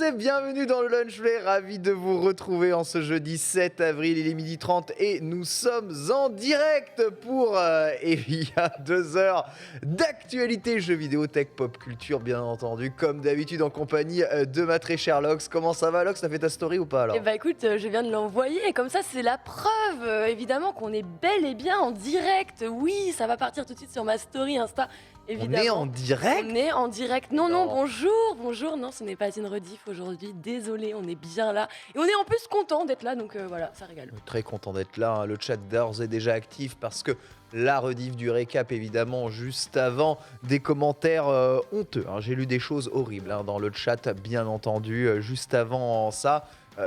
et bienvenue dans le Lunch Play, ravi de vous retrouver en ce jeudi 7 avril, il est 12h30 et nous sommes en direct pour il y a 2 heures d'actualité jeux vidéo, tech, pop, culture bien entendu, comme d'habitude en compagnie de ma très chère Lox. Comment ça va Lox, t'as fait ta story ou pas alors? Eh bah écoute, je viens de l'envoyer et comme ça c'est la preuve évidemment qu'on est bel et bien en direct. Oui, ça va partir tout de suite sur ma story Insta. Évidemment. On est en direct? On est en direct. Non, Non. bonjour. Non, ce n'est pas une rediff aujourd'hui. Désolé, on est bien là. Et on est en plus content d'être là, donc voilà, ça régale. Très content d'être là, hein. Le chat d'ores est déjà actif parce que la rediff du récap évidemment juste avant, des commentaires honteux, hein. J'ai lu des choses horribles hein, dans le chat bien entendu, juste avant ça.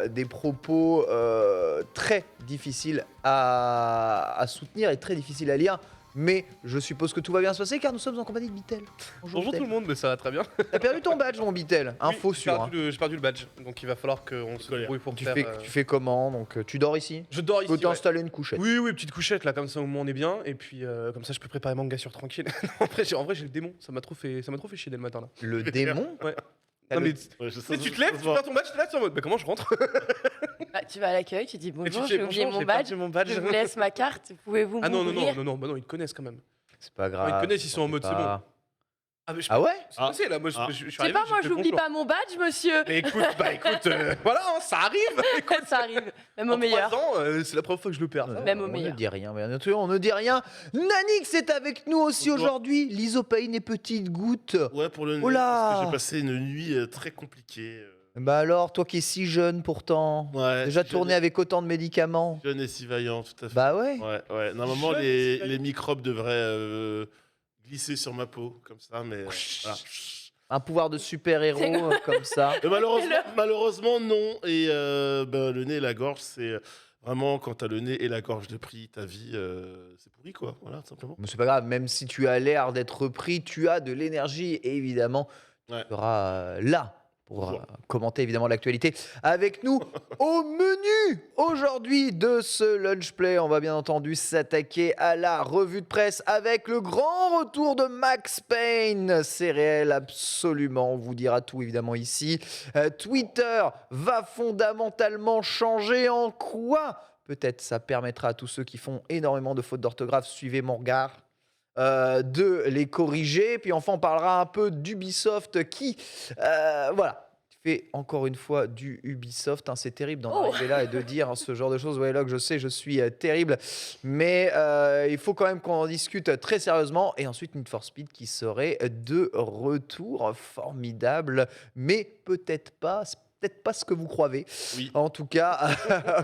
Des propos très difficiles à soutenir et très difficiles à lire. Mais je suppose que tout va bien se passer car nous sommes en compagnie de Bitel. Bonjour tout Bitel. le monde, mais ça va très bien. T'as perdu ton badge mon Bitel, info Oui, sûr. j'ai perdu le badge, donc il va falloir qu'on se débrouille pour Tu faire... fais comment? Donc tu dors ici? Je dors ici, Faut t'installer une couchette. Oui, petite couchette là, comme ça au moins on est bien, et puis comme ça je peux préparer manga sur tranquille. Non, en vrai j'ai le démon, ça m'a trop fait chier dès le matin là. Le démon? Ouais. T'as Non, le- mais tu te lèves, tu perds ton badge, tu te lèves, tu es en mode bah comment je rentre? Bah, tu vas à l'accueil, tu dis Et tu bonjour, te j'ai dis, oublié bonjour, mon j'ai badge. perdu mon badge. Je vous laisse ma carte, pouvez-vous Ah non, m'ouvrir bah non, ils connaissent quand même. C'est pas grave. Ils connaissent, ils sont en mode, c'est pas- bon. Ah, mais je Ah ouais? c'est passé là, moi je suis C'est arrivé. pas j'ai moi, fait j'oublie bonjour. pas mon badge, monsieur. Mais écoute, voilà, hein, ça arrive. Écoute, Ça arrive, même au en meilleur. 3 ans, c'est la première fois que je le perds. ça. Même au On ne meilleur. dit rien, bien sûr, on ne dit rien. Nanix est avec nous aussi Bonjour. aujourd'hui. L'isopaïne et petites gouttes. Ouais, pour le nez, Oh là parce que j'ai passé une nuit très compliquée. Bah alors, toi qui es si jeune pourtant, Ouais, déjà si tourné jeune, avec autant de médicaments. jeune et si vaillant, tout à fait. Bah ouais. Ouais. Normalement, Jeune et les, si vaillant. les microbes devraient glisser sur ma peau, comme ça, mais voilà. Un pouvoir de super-héros C'est quoi comme ça. Mais malheureusement, non. Et le nez et la gorge, c'est vraiment quand t'as le nez et la gorge de prix, ta vie, c'est pourri, quoi. Voilà, tout simplement. Mais c'est pas grave, même si tu as l'air d'être pris, tu as de l'énergie et évidemment, Ouais. tu seras là pour Bonjour. commenter évidemment l'actualité avec nous. Au menu aujourd'hui de ce Lunch Play, on va bien entendu s'attaquer à la revue de presse avec le grand retour de Max Payne. C'est réel, absolument, on vous dira tout évidemment ici. Twitter va fondamentalement changer en quoi? Peut-être ça permettra à tous ceux qui font énormément de fautes d'orthographe, suivez mon regard, de les corriger. Puis enfin, on parlera un peu d'Ubisoft qui, voilà, fait encore une fois du Ubisoft. Hein, c'est terrible d'en arriver là et de dire ce genre de choses. Ouais, là que je sais, je suis terrible. Mais il faut quand même qu'on en discute très sérieusement. Et ensuite, Need for Speed qui serait de retour. Formidable, mais peut-être pas ce que vous croyez. Oui. En tout cas,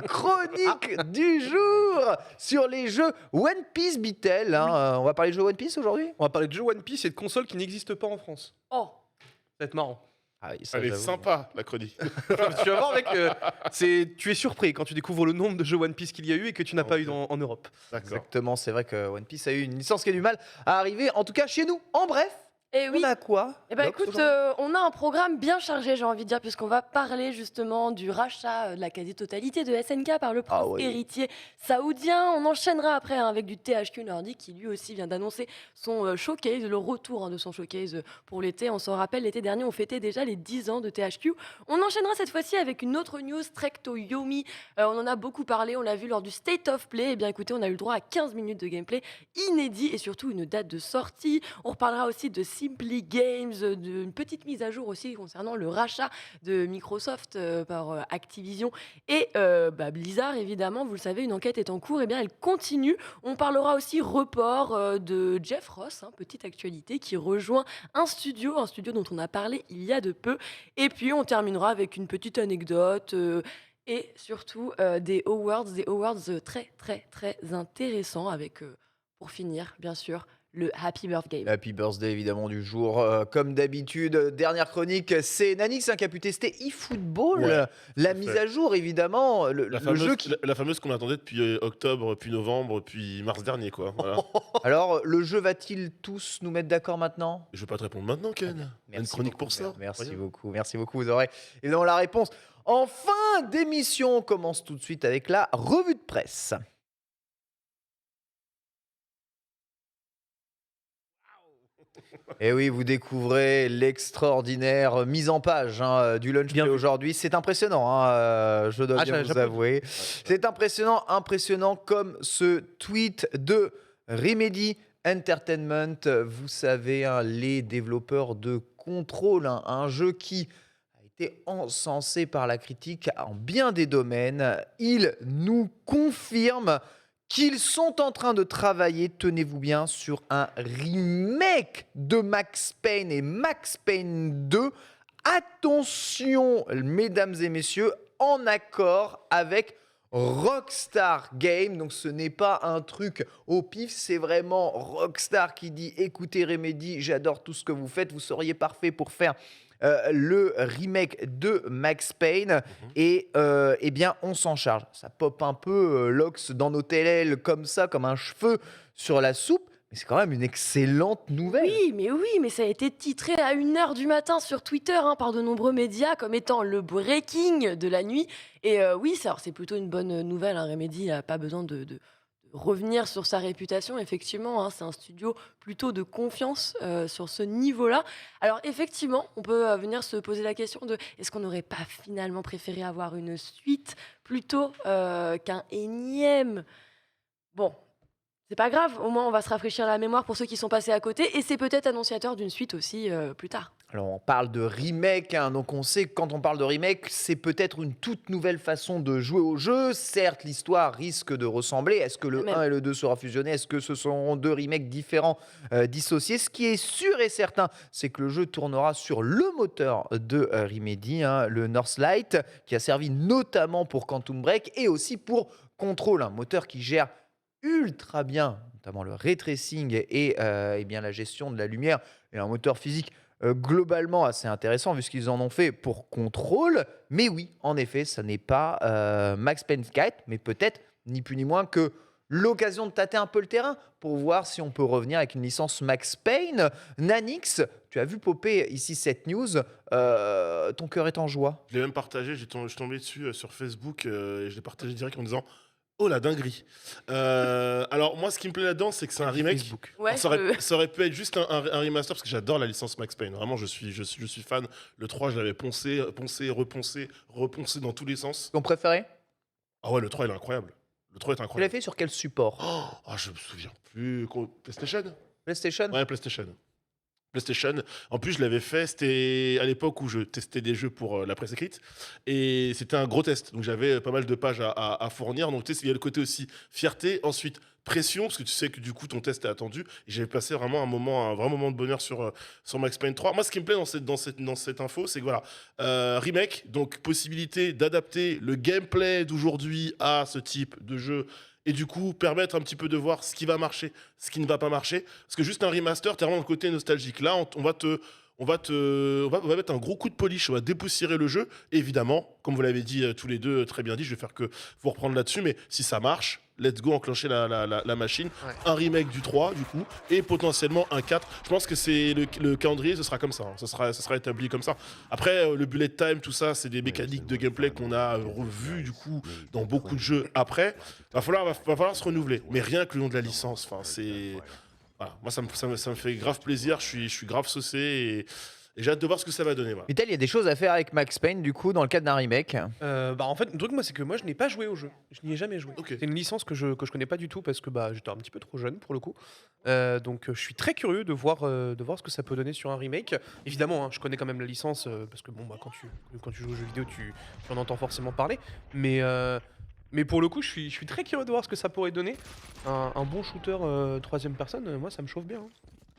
chronique du jour sur les jeux One Piece Bitel. Hein. On va parler de jeux One Piece aujourd'hui? On va parler de jeux One Piece et de consoles qui n'existent pas en France. Oh, Ça va être marrant. Ah oui, ça, Elle est j'avoue. sympa, la chronique. Tu vas voir, mec, tu es surpris quand tu découvres le nombre de jeux One Piece qu'il y a eu et que tu n'as pas eu en Europe. D'accord. Exactement, c'est vrai que One Piece a eu une licence qui a du mal à arriver, en tout cas chez nous. En bref, et oui. on a quoi? Eh ben Lox, écoute, aujourd'hui on a un programme bien chargé, j'ai envie de dire, puisqu'on va parler justement du rachat de la quasi-totalité de SNK par le prince Ah oui. héritier saoudien. On enchaînera après hein, avec du THQ Nordic qui lui aussi vient d'annoncer son showcase, le retour hein, de son showcase pour l'été. On s'en rappelle, l'été dernier, on fêtait déjà les 10 ans de THQ. On enchaînera cette fois-ci avec une autre news, Trek to Yomi. On en a beaucoup parlé, on l'a vu lors du State of Play. Eh bien écoutez, on a eu le droit à 15 minutes de gameplay inédit et surtout une date de sortie. On reparlera aussi de Simply Games, d'une petite mise à jour aussi concernant le rachat de Microsoft par Activision et Blizzard évidemment. Vous le savez, une enquête est en cours, et bien elle continue. On parlera aussi report de Jeff Ross, hein, petite actualité, qui rejoint un studio dont on a parlé il y a de peu. Et puis on terminera avec une petite anecdote et surtout des awards très très très intéressants avec, pour finir bien sûr, le Happy Birthday. Happy Birthday évidemment du jour. Comme d'habitude, dernière chronique, c'est Nanix hein, qui a pu tester eFootball. Ouais, La à mise fait. à jour évidemment, le jeu qui... La fameuse qu'on attendait depuis octobre, puis novembre, puis mars dernier, quoi. Voilà. Alors, le jeu va-t-il tous nous mettre d'accord maintenant? Je vais pas te répondre maintenant, Ken. Une chronique beaucoup, pour ça. Merci beaucoup. Vous aurez évidemment la réponse. En fin d'émission, on commence tout de suite avec la revue de presse. Et oui, vous découvrez l'extraordinaire mise en page du Lunch Bien Play vu. aujourd'hui. C'est impressionnant, je dois bien vous j'applaudis. avouer. C'est impressionnant comme ce tweet de Remedy Entertainment. Vous savez, les développeurs de Control, un jeu qui a été encensé par la critique en bien des domaines. Ils nous confirment qu'ils sont en train de travailler, tenez-vous bien, sur un remake de Max Payne et Max Payne 2. Attention, mesdames et messieurs, en accord avec Rockstar Games. Donc ce n'est pas un truc au pif, c'est vraiment Rockstar qui dit écoutez Remedy, j'adore tout ce que vous faites, vous seriez parfait pour faire le remake de Max Payne et eh bien on s'en charge. Ça pop un peu l'ox dans nos télés comme ça, comme un cheveu sur la soupe, mais c'est quand même une excellente nouvelle. Oui, mais ça a été titré à 1h du matin sur Twitter par de nombreux médias comme étant le breaking de la nuit. Et oui, c'est plutôt une bonne nouvelle. Remedy n'a pas besoin de revenir sur sa réputation. Effectivement, c'est un studio plutôt de confiance sur ce niveau-là. Alors effectivement, on peut venir se poser la question de est-ce qu'on n'aurait pas finalement préféré avoir une suite plutôt qu'un énième. Bon. C'est pas grave, au moins on va se rafraîchir la mémoire pour ceux qui sont passés à côté et c'est peut-être annonciateur d'une suite aussi plus tard. Alors on parle de remake, donc on sait que quand on parle de remake, c'est peut-être une toute nouvelle façon de jouer au jeu. Certes, l'histoire risque de ressembler. Est-ce que le Même. 1 et le 2 sera fusionné? Est-ce que ce seront deux remakes différents, dissociés? Ce qui est sûr et certain, c'est que le jeu tournera sur le moteur de Remedy, le Northlight, qui a servi notamment pour Quantum Break et aussi pour Control, un moteur qui gère ultra bien, notamment le ray tracing et bien la gestion de la lumière, et un moteur physique globalement assez intéressant vu ce qu'ils en ont fait pour Control. Mais oui, en effet, ça n'est pas Max Payne 4, mais peut-être ni plus ni moins que l'occasion de tâter un peu le terrain pour voir si on peut revenir avec une licence Max Payne. Nanix, tu as vu popper ici cette news, ton cœur est en joie. Je l'ai même partagé, je suis tombé dessus sur Facebook et je l'ai partagé direct en disant oh la dinguerie. Alors moi ce qui me plaît là-dedans c'est que c'est un remake. Facebook. Ouais, Alors, ça aurait pu être juste un remaster parce que j'adore la licence Max Payne. Vraiment je suis fan. Le 3 je l'avais poncé, reponcé dans tous les sens. Ton préféré? Ah ouais le 3 il est incroyable. Le 3 est Tu l'as incroyable. fait sur quel support? Oh, je me souviens plus. PlayStation? PlayStation? Ouais, PlayStation. PlayStation. En plus, je l'avais fait, c'était à l'époque où je testais des jeux pour la presse écrite. Et c'était un gros test. Donc j'avais pas mal de pages à fournir. Donc tu sais, il y a le côté aussi fierté. Ensuite, pression, parce que tu sais que du coup, ton test est attendu. Et j'avais passé vraiment un vrai moment de bonheur sur Max Payne 3. Moi, ce qui me plaît dans cette info, c'est que voilà, remake, donc possibilité d'adapter le gameplay d'aujourd'hui à ce type de jeu et du coup permettre un petit peu de voir ce qui va marcher, ce qui ne va pas marcher. Parce que juste un remaster, t'es vraiment dans le côté nostalgique. Là, on va mettre un gros coup de polish, on va dépoussiérer le jeu. Et évidemment, comme vous l'avez dit tous les deux, très bien dit, je vais faire que vous reprendre là-dessus, mais si ça marche, let's go, enclencher la machine. Ouais. Un remake du 3, du coup, et potentiellement un 4. Je pense que c'est le calendrier, ce sera comme ça. Ça sera établi comme ça. Après, le bullet time, tout ça, c'est des mécaniques de gameplay qu'on a revues, du coup, dans beaucoup de jeux après. Va falloir se renouveler. Mais rien que le nom de la licence, c'est... Voilà. Moi, ça me fait grave plaisir. Je suis grave saucé et j'ai hâte de voir ce que ça va donner. Voilà. Vital, il y a des choses à faire avec Max Payne, du coup, dans le cadre d'un remake. En fait, le truc, moi, c'est que moi, je n'ai pas joué au jeu. Je n'y ai jamais joué. Ok. C'est une licence que je connais pas du tout parce que j'étais un petit peu trop jeune pour le coup. Donc, je suis très curieux de voir ce que ça peut donner sur un remake. Évidemment, je connais quand même la licence parce que quand tu joues aux jeux vidéo, tu en entends forcément parler. Mais pour le coup, je suis très curieux de voir ce que ça pourrait donner. Un bon shooter troisième personne, moi, ça me chauffe bien.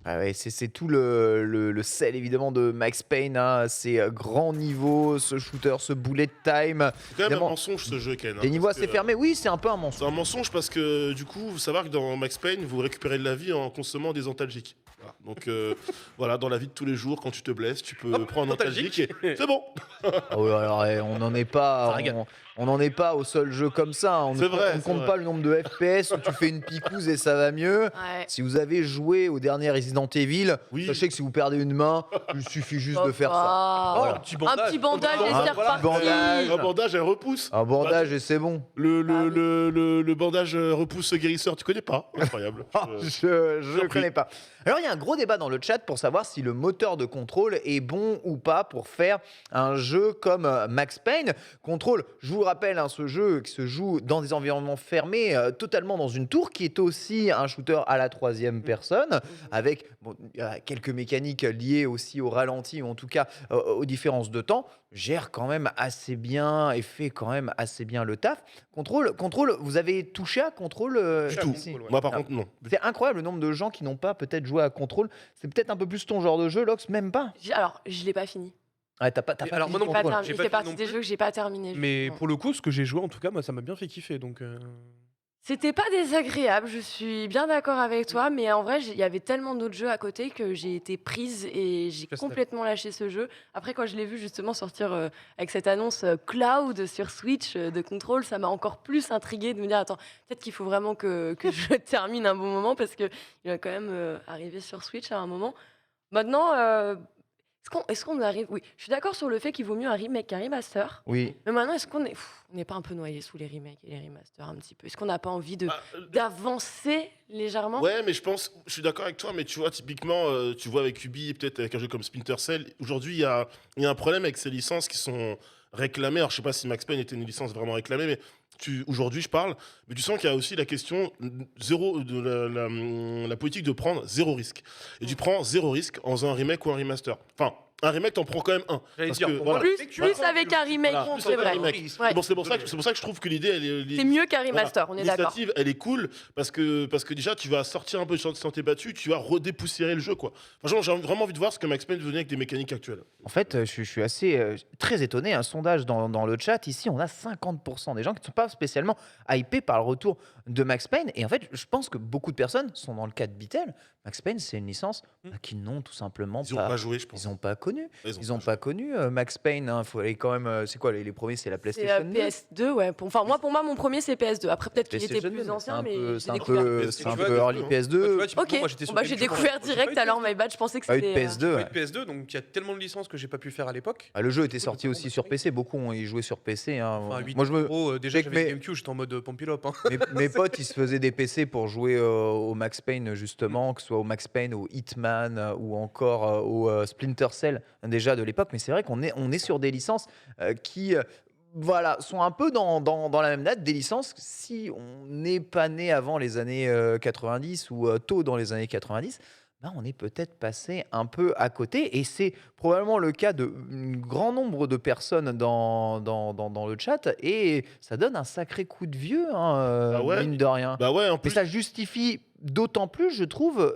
Ah ouais, c'est tout le sel évidemment de Max Payne, ces grands niveaux, ce shooter, ce bullet time. C'est quand même Évidemment, un mensonge ce jeu, Ken. des niveaux parce assez que, fermés, oui, c'est un peu un mensonge. C'est un mensonge parce que du coup, vous savez que dans Max Payne, vous récupérez de la vie en consommant des antalgiques. Voilà. Donc voilà, dans la vie de tous les jours, quand tu te blesses, tu peux prendre un antalgique et c'est bon. Ah ouais, alors, on n'en est Ça pas, régale. on n'en est pas au seul jeu comme ça. On ne C'est vrai, on c'est compte vrai. pas le nombre de FPS où tu fais une picouse et ça va mieux. Ouais. Si vous avez joué au dernier Resident Evil, Oui. sachez que si vous perdez une main, il suffit juste de faire ça. Ah. Voilà. Un petit Un petit bandage et Un c'est petit reparti. bandage. Un bandage, elle repousse. Un bandage et c'est bon. Le bandage repousse guérisseur, tu connais pas? Incroyable. Je Surpris. connais pas. Alors il y a un un gros débat dans le chat pour savoir si le moteur de Control est bon ou pas pour faire un jeu comme Max Payne. Control, je vous rappelle, ce jeu qui se joue dans des environnements fermés, totalement dans une tour, qui est aussi un shooter à la troisième personne, avec quelques mécaniques liées aussi au ralenti, ou en tout cas aux différences de temps, gère quand même assez bien et fait quand même assez bien le taf. Control, vous avez touché à Control Du tout. ici Moi, par Non. contre, non. C'est incroyable le nombre de gens qui n'ont pas peut-être joué à Control. C'est peut-être un peu plus ton genre de jeu, Lox, même pas. Alors, je l'ai pas fini. Ouais, t'as pas Et alors, fini moi non Pas plus, Control. j'ai il pas fait fini partie non des plus. jeux que j'ai pas terminé. Mais justement. pour le coup, ce que j'ai joué, en tout cas, moi, ça m'a bien fait kiffer. Donc, C'était pas désagréable, je suis bien d'accord avec toi, mais en vrai, il y avait tellement d'autres jeux à côté que j'ai été prise et j'ai Just complètement lâché ce jeu. Après, quand je l'ai vu justement sortir avec cette annonce Cloud sur Switch de Control, ça m'a encore plus intriguée de me dire, attends, peut-être qu'il faut vraiment que je termine un bon moment parce qu'il va quand même arriver sur Switch à un moment. Maintenant, est-ce qu'on arrive... Oui, je suis d'accord sur le fait qu'il vaut mieux un remake qu'un remaster. Oui. Mais maintenant, est-ce qu'on est... on n'est pas un peu noyé sous les remakes et les remasters un petit peu? Est-ce qu'on n'a pas envie Ah, d'avancer légèrement? Ouais, mais je suis d'accord avec toi, mais tu vois, typiquement, tu vois avec Ubi, peut-être avec un jeu comme Splinter Cell, aujourd'hui, il y a un problème avec ces licences qui sont réclamées. Alors, je sais pas si Max Payne était une licence vraiment réclamée, mais aujourd'hui, je parle, mais tu sens qu'il y a aussi la question zéro, de la politique de prendre zéro risque. Et tu prends zéro risque en faisant un remake ou un remaster. Enfin, un remake, t'en prends quand même un. j'allais Parce dire, que, pour voilà. moi, Plus avec un remake, Voilà, plus c'est avec un vrai. remake. Ouais. Bon, c'est pour ça que je trouve que l'idée, C'est mieux qu'un remaster, on est d'accord. l'initiative, elle est cool parce que déjà, tu vas sortir un peu de sentier battu, tu vas redépoussiérer le jeu, quoi. Franchement, j'ai vraiment envie de voir ce que Max Payne veut donner avec des mécaniques actuelles. En fait, je suis assez très étonné. Un sondage dans le chat ici, on a 50% des gens qui ne sont pas spécialement hypés par le retour de Max Payne. Et en fait, je pense que beaucoup de personnes sont dans le cas de Beatle. Max Payne, c'est une licence qu'ils n'ont tout simplement Ils n'ont pas joué, je pense. Ils n'ont pas connu. Ils n'ont pas pas connu Max Payne. Il faut aller quand même. C'est quoi les premiers? C'est la C'est PlayStation 2. PS2, ouais. Pour moi, mon premier, c'est PS2. Après, peut-être qu'il était PlayStation 2, plus ancien, mais c'est un j'ai découvert. peu, PS2. c'est un Tu peu vois, early tu vois, PS2. typiquement, Ok, moi, j'étais sur bah, j'ai GameCube, découvert moi, j'ai pas direct eu de alors, PS2. my bad. Je pensais que Pas eu de c'était. PS2. J'ai pas ouais. eu de PS2, donc il y a tellement de licences que j'ai pas pu faire à l'époque. Le jeu était sorti aussi sur PC. Beaucoup ont y joué sur PC. Enfin, 8 Moi, je me, euros, déjà, sais que j'avais mes- GameCube, j'étais en mode Pampilope. Hein. mes potes, ils se faisaient des PC pour jouer au Max Payne, justement, que ce soit au Max Payne, au Hitman ou encore au Splinter Cell, déjà de l'époque. Mais c'est vrai on est sur des licences qui voilà, sont un peu dans la même date, des licences, si on n'est pas né avant les années 90 ou tôt dans les années 90. Ben, on est peut-être passé un peu à côté, et c'est probablement le cas de grand nombre de personnes dans le chat, et ça donne un sacré coup de vieux, Ah ouais. mine de rien. Bah ouais, en Mais plus. ça justifie d'autant plus, je trouve,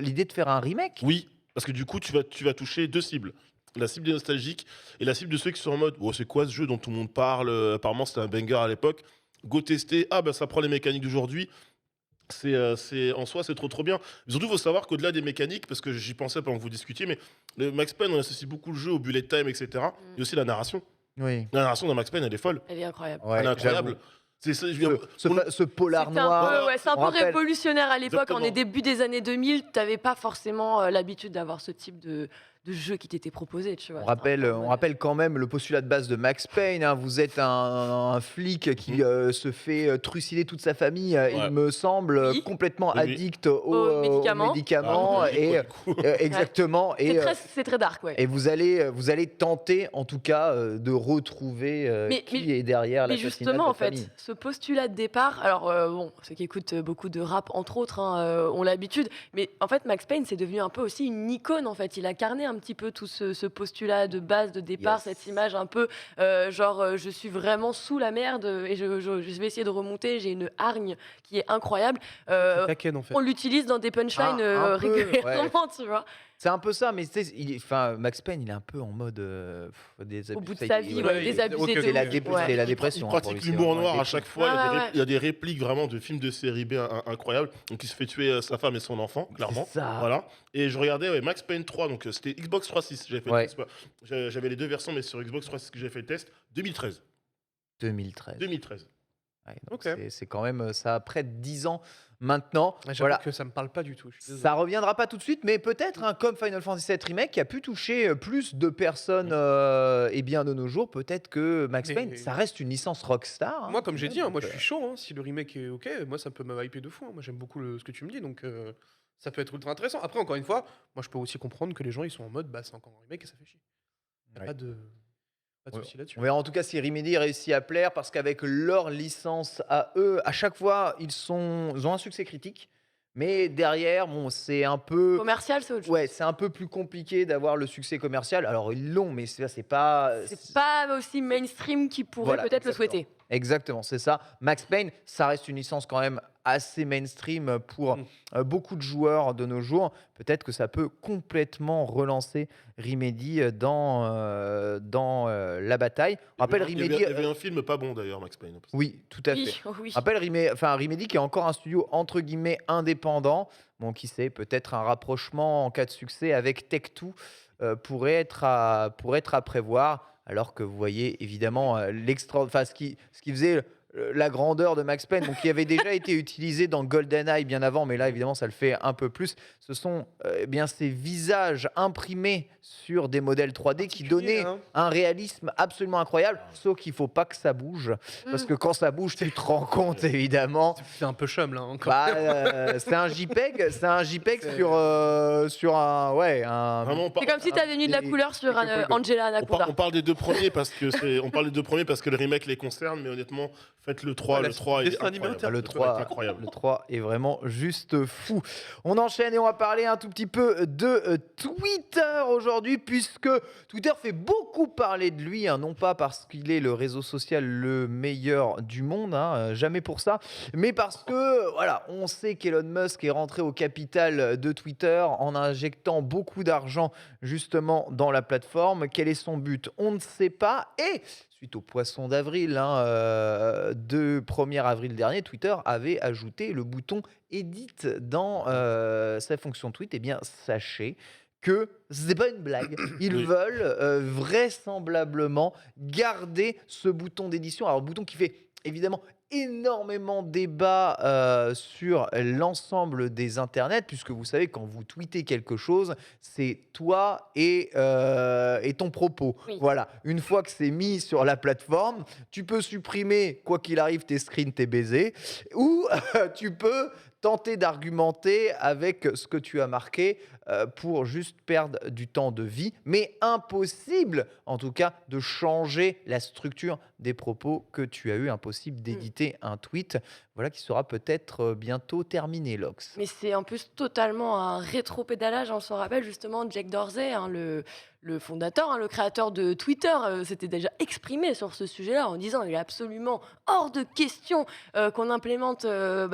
l'idée de faire un remake. Oui, parce que du coup, tu vas toucher deux cibles. La cible des nostalgiques et la cible de ceux qui sont en mode oh, c'est quoi ce jeu dont tout le monde parle apparemment, c'était un banger à l'époque. Go tester. Ah, bah ça prend les mécaniques d'aujourd'hui. En soi, c'est trop bien. Mais surtout, il faut savoir qu'au-delà des mécaniques, parce que j'y pensais pendant que vous discutiez, mais le Max Payne, on associe beaucoup le jeu au bullet time, etc. Il y a aussi la narration. Oui. La narration dans Max Payne, elle est folle. Elle est incroyable. Ouais, Elle est incroyable. j'avoue. C'est ça, je veux dire, Ce polar C'était un noir. peu, ouais, c'est un on peu rappelle- révolutionnaire à l'époque. On est Exactement. début des années 2000. Tu n'avais pas forcément l'habitude d'avoir ce type de jeu qui t'était proposé. Tu vois. On rappelle quand même le postulat de base de Max Payne. Vous êtes un flic qui se fait trucider toute sa famille, il me semble, Oui. complètement Oui. addict Aux médicaments. médicaments, Ah, et du coup. exactement. C'est très dark, ouais. Et vous allez tenter, en tout cas, de retrouver qui est derrière Mais l'assassinat justement, de en la fait, famille. ce postulat de départ, alors bon, ceux qui écoutent beaucoup de rap, entre autres, ont l'habitude, mais en fait, Max Payne, c'est devenu un peu aussi une icône, en fait. Il a carné un petit peu tout ce postulat de base, de départ, Yes. cette image un peu je suis vraiment sous la merde et je vais essayer de remonter, j'ai une hargne qui est incroyable. C'est Taken, en fait. On l'utilise dans des punchlines Un peu, régulièrement, tu vois. C'est un peu ça, mais tu sais, Max Payne, il est un peu en mode Au bout de sa vie, ouais, désabusé de C'est la, ouf, c'est ouais. la Il dépression. hein, pour pratique lui, c'est l'humour vraiment noir la à chaque fois. Ouais. Il y a des répliques vraiment de films de série B incroyables. Donc il se fait tuer sa femme et son enfant, clairement. C'est ça. Voilà. Et je regardais Max Payne 3, donc c'était Xbox 360. J'avais fait Ouais. le test. J'avais les deux versions, mais sur Xbox 360 que j'ai fait le test. 2013. 2013. 2013. Ouais, donc Ok. c'est quand même ça a près de 10 ans maintenant. J'avoue Voilà. que ça me parle pas du tout. Je suis désolé. Ça reviendra pas tout de suite, mais peut-être comme Final Fantasy VII Remake qui a pu toucher plus de personnes et bien de nos jours, peut-être que Max Payne, Mais- ça reste une licence Rockstar. hein, Moi, comme j'ai dit, moi je donc, suis chaud. Si le remake est ok, moi ça peut me hyper de fou. Moi j'aime beaucoup ce que tu me dis, donc ça peut être ultra intéressant. Après, encore une fois, moi je peux aussi comprendre que les gens ils sont en mode bah c'est encore un remake et ça fait chier. Y a Ouais. pas de Ouais. souci là-dessus. On verra en tout cas si Remedy réussit à plaire parce qu'avec leur licence à eux, à chaque fois, ils ont un succès critique. Mais derrière, bon, c'est un peu. Commercial, c'est autre chose. Ouais, c'est un peu plus compliqué d'avoir le succès commercial. Alors, ils l'ont, mais c'est pas. C'est pas aussi mainstream qu'ils pourraient Voilà, peut-être le exactement. souhaiter. Exactement, c'est ça. Max Payne, ça reste une licence quand même assez mainstream pour beaucoup de joueurs de nos jours. Peut-être que ça peut complètement relancer Remedy dans la bataille. On rappelle Il y avait- Remedy. il y avait un film pas bon d'ailleurs, Max Payne. Oui, tout à fait. Oui, oh oui. Rappelle Remedy qui est encore un studio entre guillemets indépendant. Bon, qui sait, peut-être un rapprochement en cas de succès avec Tech2 pourrait être à prévoir. Alors que vous voyez évidemment ce qui faisait la grandeur de Max Payne, donc qui avait déjà été utilisé dans GoldenEye bien avant, mais là évidemment ça le fait un peu plus. Ce sont bien ces visages imprimés sur des modèles 3D qui donnaient Hein. un réalisme absolument incroyable, sauf qu'il faut pas que ça bouge, parce que quand ça bouge, tu te rends compte évidemment. C'est un peu chum là encore. Bah, c'est un JPEG C'est- sur un Vraiment, on, par- C'est comme si tu avais mis de la des- couleur sur des polygons. Angela Anaconda. on parle des deux premiers parce que le remake les concerne, mais honnêtement, faites le 3, Ouais, le 3 est dessin animé incroyable. interne. Le va 3, être incroyable. le 3 est vraiment juste fou. On enchaîne et on va parler un tout petit peu de Twitter aujourd'hui, puisque Twitter fait beaucoup parler de lui, hein, non pas parce qu'il est le réseau social le meilleur du monde, hein, jamais pour ça, mais parce que voilà, on sait qu'Elon Musk est rentré au capital de Twitter en injectant beaucoup d'argent justement dans la plateforme. Quel est son but? On ne sait pas. Et suite au poisson d'avril, de 1er avril dernier, Twitter avait ajouté le bouton Edit dans sa fonction tweet. Eh bien, sachez que ce n'est pas une blague. Ils Oui. veulent vraisemblablement garder ce bouton d'édition. Alors, bouton qui fait évidemment énormément débat sur l'ensemble des internets, puisque vous savez, quand vous tweetez quelque chose, c'est toi et ton propos. Oui. Voilà. Une fois que c'est mis sur la plateforme, tu peux supprimer, quoi qu'il arrive, tes screens, tes baisers, ou tu peux tenter d'argumenter avec ce que tu as marqué pour juste perdre du temps de vie, mais impossible, en tout cas, de changer la structure des propos que tu as eu, impossible d'éditer un tweet. Voilà qui sera peut-être bientôt terminé, Lox. Mais c'est en plus totalement un rétro-pédalage. On s'en rappelle justement Jack Dorsey, le fondateur, le créateur de Twitter, s'était déjà exprimé sur ce sujet-là en disant il est absolument hors de question qu'on implémente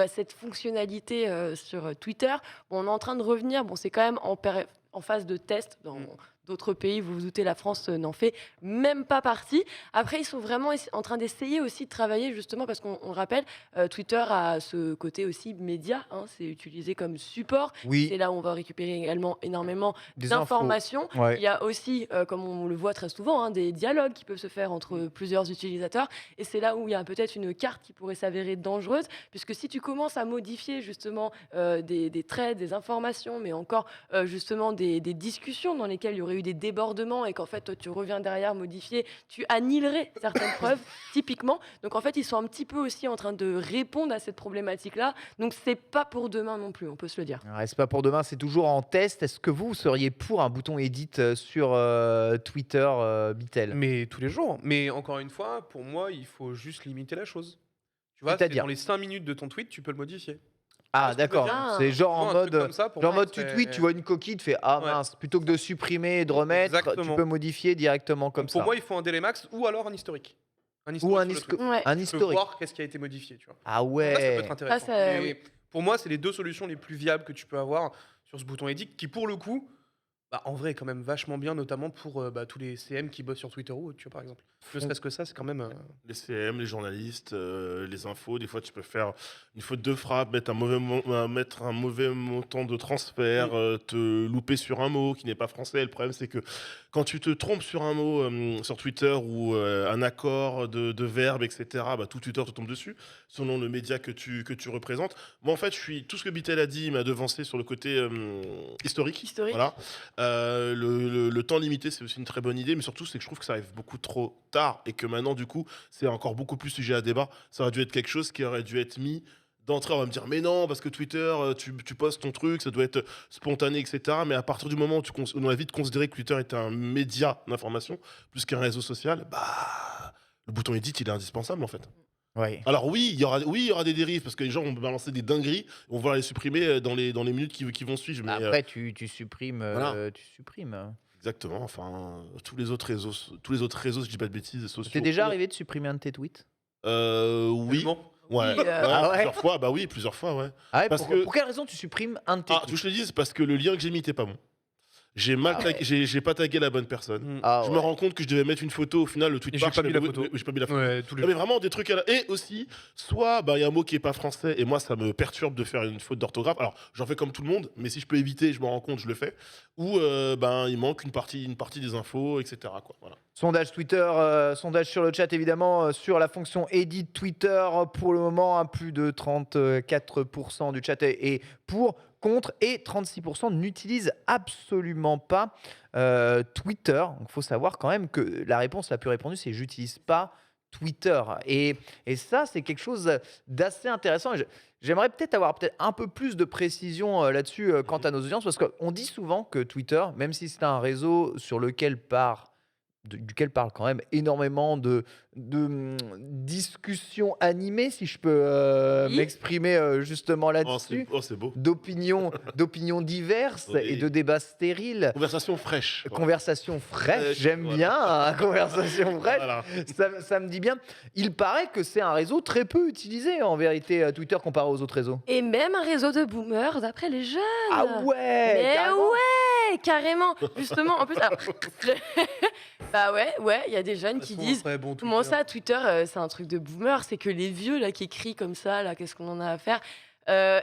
cette fonctionnalité sur Twitter. Bon, on est en train de revenir. Bon, c'est quand même en phase de test dans d'autres pays. Vous vous doutez, la France n'en fait même pas partie. Après, ils sont vraiment en train d'essayer aussi de travailler justement parce qu'on rappelle, Twitter a ce côté aussi média. C'est utilisé comme support. C'est Oui, là où on va récupérer également énormément des infos. d'informations. Ouais. Il y a aussi, comme on le voit très souvent, des dialogues qui peuvent se faire entre plusieurs utilisateurs. Et c'est là où il y a peut-être une carte qui pourrait s'avérer dangereuse, puisque si tu commences à modifier justement des traits, des informations, mais encore justement des discussions dans lesquelles il y aurait eu des débordements et qu'en fait toi, tu reviens derrière modifier, tu annihilerais certaines preuves typiquement. Donc en fait ils sont un petit peu aussi en train de répondre à cette problématique-là. Donc c'est pas pour demain non plus, on peut se le dire. C'est pas pour demain, c'est toujours en test. Est-ce que vous seriez pour un bouton Edit sur Twitter, Bitel? Mais tous les jours. Mais encore une fois, pour moi, il faut juste limiter la chose. Tu vois, C'est-à-dire dans les 5 minutes de ton tweet, tu peux le modifier. Ah, ce que je veux d'accord. dire. C'est genre Tu vois, en un truc mode. comme ça, pour Genre en moi, mode tu c'est- tweets, tu vois une coquille, tu fais ah Ouais. mince, plutôt que de supprimer et de remettre, tu Exactement. peux modifier directement comme Pour ça. moi, il faut un délai max ou alors un historique. Ou un, sur le histo- truc. Ouais. un Tu peux historique. voir qu'est-ce qui a été modifié, tu vois. Ah Ça peut ouais. être intéressant. Ça, Mais pour moi, c'est les deux solutions les plus viables que tu peux avoir sur ce bouton edit qui, pour le coup, Bah, en vrai, quand même vachement bien, notamment pour tous les CM qui bossent sur Twitter ou autre, tu vois, par exemple. Ne serait-ce que ça, c'est quand même. Les CM, les journalistes, les infos, des fois tu peux faire une faute de frappe, mettre un mauvais montant de transfert, te louper sur un mot qui n'est pas français. Le problème c'est que quand tu te trompes sur un mot sur Twitter ou un accord de verbe, etc., bah, tout Twitter te tombe dessus, selon le média que tu représentes. Moi en fait, tout ce que Bitel a dit, il m'a devancé sur le côté historique. Historique. Voilà. Le temps limité, c'est aussi une très bonne idée, mais surtout, c'est que je trouve que ça arrive beaucoup trop tard et que maintenant, du coup, c'est encore beaucoup plus sujet à débat. Ça aurait dû être quelque chose qui aurait dû être mis d'entrée. On va me dire, mais non, parce que Twitter, tu postes ton truc, ça doit être spontané, etc. Mais à partir du moment où on a vite considéré que Twitter était un média d'information, plus qu'un réseau social, bah, le bouton edit, il est indispensable, en fait. Ouais. Alors oui, il y aura des dérives, parce que les gens vont balancer des dingueries, on va les supprimer dans les minutes qui vont suivre. Mais, Après, tu supprimes. voilà. Tu supprimes. exactement, enfin, tous les autres réseaux, si je dis pas de bêtises, sociaux. T'es déjà arrivé de supprimer un de tes tweets? Oui. Tellement. Ouais. Oui, Ah ouais Plusieurs fois, bah oui, plusieurs fois, ouais. Ah ouais, Parce pour, que- pour quelle raison tu supprimes un de tes Ah, tweets? tu veux que je te dise, parce que le lien que j'ai mis était pas bon. J'ai mal Ah tagué- j'ai pas tagué la bonne personne. Mm. Ah Je ouais. me rends compte que je devais mettre une photo, au final, le tweet Et j'ai part, pas je mis fais la le- photo. J'ai pas mis la photo. Ouais, tous les Non, mais vraiment des trucs à la... Et aussi, soit il y a un mot qui est pas français et moi ça me perturbe de faire une faute d'orthographe. Alors j'en fais comme tout le monde, mais si je peux éviter, je me rends compte, je le fais. Ou il manque une partie des infos, etc. Quoi. Voilà. Sondage Twitter, sondage sur le chat évidemment, sur la fonction Edit Twitter. Pour le moment, plus de 34% du chat est pour, contre, et 36% n'utilisent absolument pas Twitter. Donc il faut savoir quand même que la réponse la plus répandue, c'est j'utilise pas Twitter. Et ça, c'est quelque chose d'assez intéressant. Et j'aimerais peut-être avoir un peu plus de précision là-dessus quant à nos audiences, parce qu'on dit souvent que Twitter, même si c'est un réseau sur lequel duquel parle quand même énormément de discussions animées, si je peux Oui. m'exprimer justement là-dessus, C'est beau. d'opinions diverses Oui. et de débats stériles. Conversation fraîche. Voilà. Conversation fraîche, Fraîche, j'aime voilà. bien, hein, conversation fraîche. Voilà. Ça me dit bien. Il paraît que c'est un réseau très peu utilisé en vérité, Twitter, comparé aux autres réseaux. Et même un réseau de boomers d'après les jeunes. Ah ouais Mais carrément. ouais, carrément. Justement, en plus, alors, bah ouais, il y a des jeunes qui disent comment ça, Twitter, c'est un truc de boomer, c'est que les vieux là qui écrivent comme ça, là, qu'est-ce qu'on en a à faire.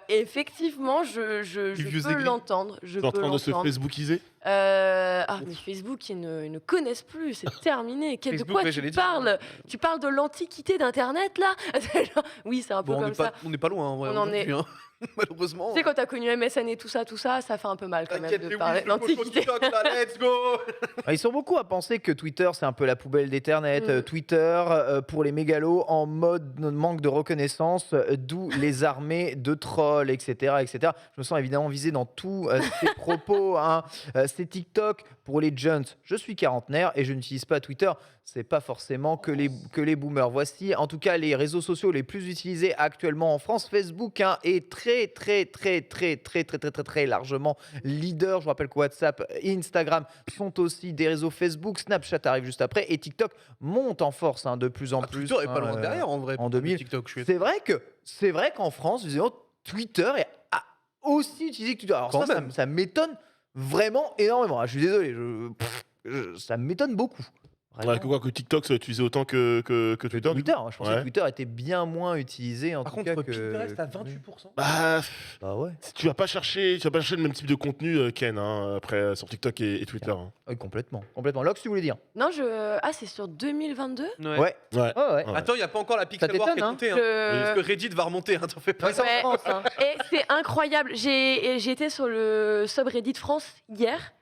Effectivement, je vieux peux aigris. l'entendre. Je T'es en peux train de se l'entendre. Facebookiser. Mais Facebook, ils ne connaissent plus, c'est terminé. De Facebook, quoi ouais, tu j'allais dire. parles? Tu parles de l'antiquité d'Internet, là? Oui, c'est un peu Bon, comme ça. on n'est pas loin, en vrai, On en est- aujourd'hui, hein. Malheureusement. Tu sais, quand t'as connu MSN et tout ça, ça fait un peu mal quand même de parler de l'antiquité. Let's go. Ils sont beaucoup à penser que Twitter, c'est un peu la poubelle d'Ethernet. Mm. Twitter, pour les mégalos, en mode manque de reconnaissance, d'où les armées de trolls, etc., etc. Je me sens évidemment visé dans tous ces propos. Hein. C'est TikTok pour les jeunes. Je suis quarantenaire et je n'utilise pas Twitter. C'est pas forcément que les boomers. Voici en tout cas les réseaux sociaux les plus utilisés actuellement en France. Facebook est très largement leader. Je vous rappelle que WhatsApp et Instagram sont aussi des réseaux. Facebook, Snapchat arrive juste après et TikTok monte en force de plus en plus. Twitter est pas loin hein, derrière, en vrai. en pour 2000. TikTok, je suis C'est vrai qu'en France, visiblement, Twitter est aussi utilisé que Twitter. Alors Quand ça même. ça m'étonne vraiment énormément. Ah, je suis désolé, ça m'étonne beaucoup. Vraiment. Ouais, que TikTok soit utilisé autant que Twitter. Twitter, je pensais Ouais. que Twitter était bien moins utilisé en Par tout contre, cas que. Pinterest à 28%. Bah, Bah ouais, tu vas pas chercher le même type de contenu, Ken, hein, après sur TikTok et Twitter. Hein. oui, complètement. Lox, tu voulais dire? Non, c'est sur 2022? Ouais. Ouais. Ouais. Ouais. Attends, il n'y a pas encore la Pixel War qui est t'étonne, hein montée. Hein. Je- Parce que Reddit va remonter, hein, t'en fais pas. Ouais, ça en Ouais. France, hein. Et c'est incroyable. J'ai été sur le subreddit France hier.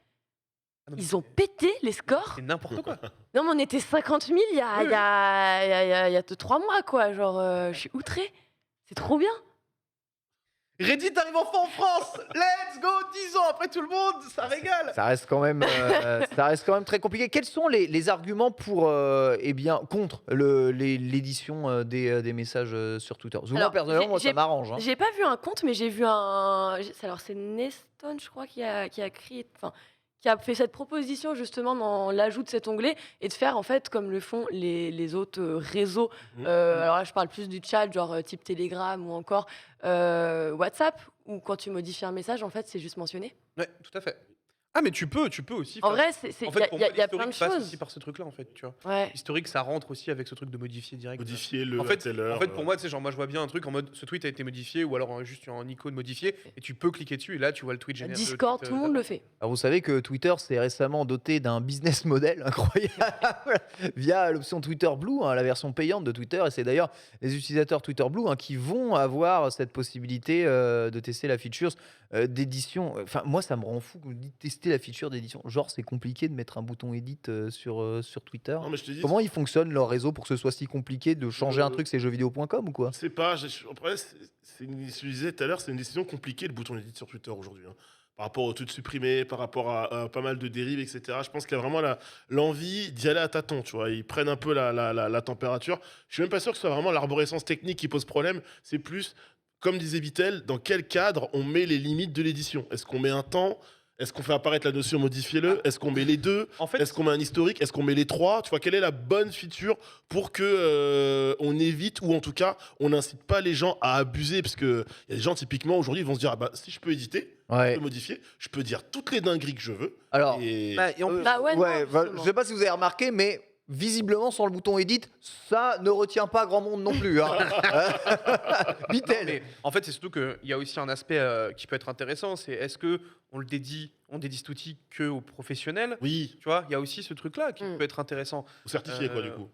Ils ont pété les scores. C'est n'importe quoi. Non, mais on était 50 000 il y a, Oui, il y a, il y a 3 mois, quoi. Genre, je suis outrée. C'est trop bien. Reddit arrive enfin en France. Let's go, 10 ans après tout le monde, ça régale. Ça reste quand même, très compliqué. Quels sont les arguments pour, contre l'édition des messages sur Twitter? Parce que moi, Alors, personnellement, moi, ça j'ai- m'arrange. Hein. J'ai pas vu un compte, mais j'ai vu un. Alors, c'est Neston, je crois, qui a créé. Enfin, qui a fait cette proposition justement dans l'ajout de cet onglet et de faire en fait comme le font les autres réseaux. Alors là, je parle plus du chat, genre type Telegram ou encore WhatsApp, où quand tu modifies un message, en fait, c'est juste mentionné. Ouais, tout à fait. Ah, mais tu peux aussi. En faire- vrai, En il fait, pour moi, y a plein de l'historique passe choses. aussi par ce truc-là, en fait, tu vois. Ouais. Historique, ça rentre aussi avec ce truc de modifier direct. Modifier le En fait, telle heure, pour moi, tu sais, genre, moi, je vois bien un truc en mode ce tweet a été modifié ou alors juste un icône modifié et tu peux cliquer dessus et là, tu vois le tweet généré. Discord, tout le monde le fait. Alors vous savez que Twitter s'est récemment doté d'un business model incroyable via l'option Twitter Blue, la version payante de Twitter. Et c'est d'ailleurs les utilisateurs Twitter Blue qui vont avoir cette possibilité de tester la feature d'édition. Enfin, moi, ça me rend fou que vous dites tester la feature d'édition. Genre, c'est compliqué de mettre un bouton edit sur Twitter. Non, mais je te dis, Comment ils fonctionnent leur réseau pour que ce soit si compliqué de changer un Euh, truc, c'est jeuxvideo.com ou quoi? c'est pas. Après, je le disais tout à l'heure, c'est une décision compliquée le bouton edit sur Twitter aujourd'hui. Par rapport au tout de supprimer, par rapport à pas mal de dérives, etc. Je pense qu'il y a vraiment l'envie d'y aller à tâtons, tu vois. Ils prennent un peu la température. Je suis même pas sûr que ce soit vraiment l'arborescence technique qui pose problème. C'est plus, comme disait Vittel, dans quel cadre on met les limites de l'édition. Est-ce qu'on met un temps? Est-ce qu'on fait apparaître la notion modifiez-le? Est-ce qu'on met les deux? En fait, Est-ce qu'on met un historique? Est-ce qu'on met les trois? Tu vois, quelle est la bonne feature pour que on évite ou en tout cas on n'incite pas les gens à abuser? Parce que il y a des gens typiquement aujourd'hui ils vont se dire ah bah si je peux éditer, je Ouais. peux modifier, je peux dire toutes les dingueries que je veux. Alors, Et et en plus, Bah ouais, non, ouais, justement. je sais pas si vous avez remarqué, mais visiblement sur le bouton edit, ça ne retient pas grand monde non plus. Vittel. mais en fait, c'est surtout qu'il y a aussi un aspect qui peut être intéressant, c'est est-ce que on dédie cet outil que aux professionnels? oui, Tu vois, il y a aussi ce truc-là qui Mm. peut être intéressant. certifié quoi du coup.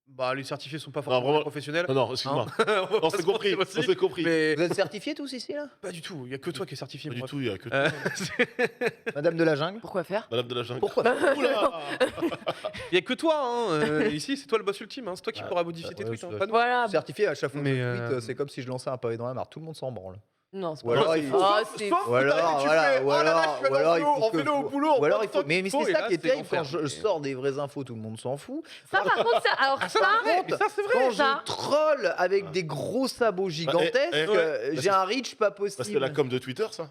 Bah, les certifiés sont pas Non, forcément vraiment- professionnels. Non, excuse-moi. On va On pas s'est se compris, mentir on aussi, s'est compris. Mais Vous êtes certifiés tous ici là? pas du tout. Il y a que toi qui es certifié. Pas du bref. tout, il y a que Euh, Madame de la jungle? Pourquoi faire? Madame de la jungle. Pourquoi? Oula Il y a que toi. Ici, c'est toi le boss ultime. C'est toi qui pourras modifier tes ouais, tweets. c'est Hein, vrai. pas nous. Voilà. Certifié à chaque fois que Mais, je tweet, c'est comme si je lançais un pavé dans la mare. Tout le monde s'en branle. Non, c'est Ou pas alors, vrai. il- Ah, c'est Ou alors, voilà, ou alors, ou alors, il faut que- fais-le au boulot. ou alors, il faut. faut- Mais faut, c'est et ça là, qui est c'est terrible quand l'enfer. je sors des vraies infos, tout le monde s'en fout. Ça, par contre, ça. Alors, ça. Mais ça, c'est vrai. Quand ça. je troll avec des gros sabots gigantesques, ouais. j'ai un reach pas Bah, c'est possible. la com de Twitter ça.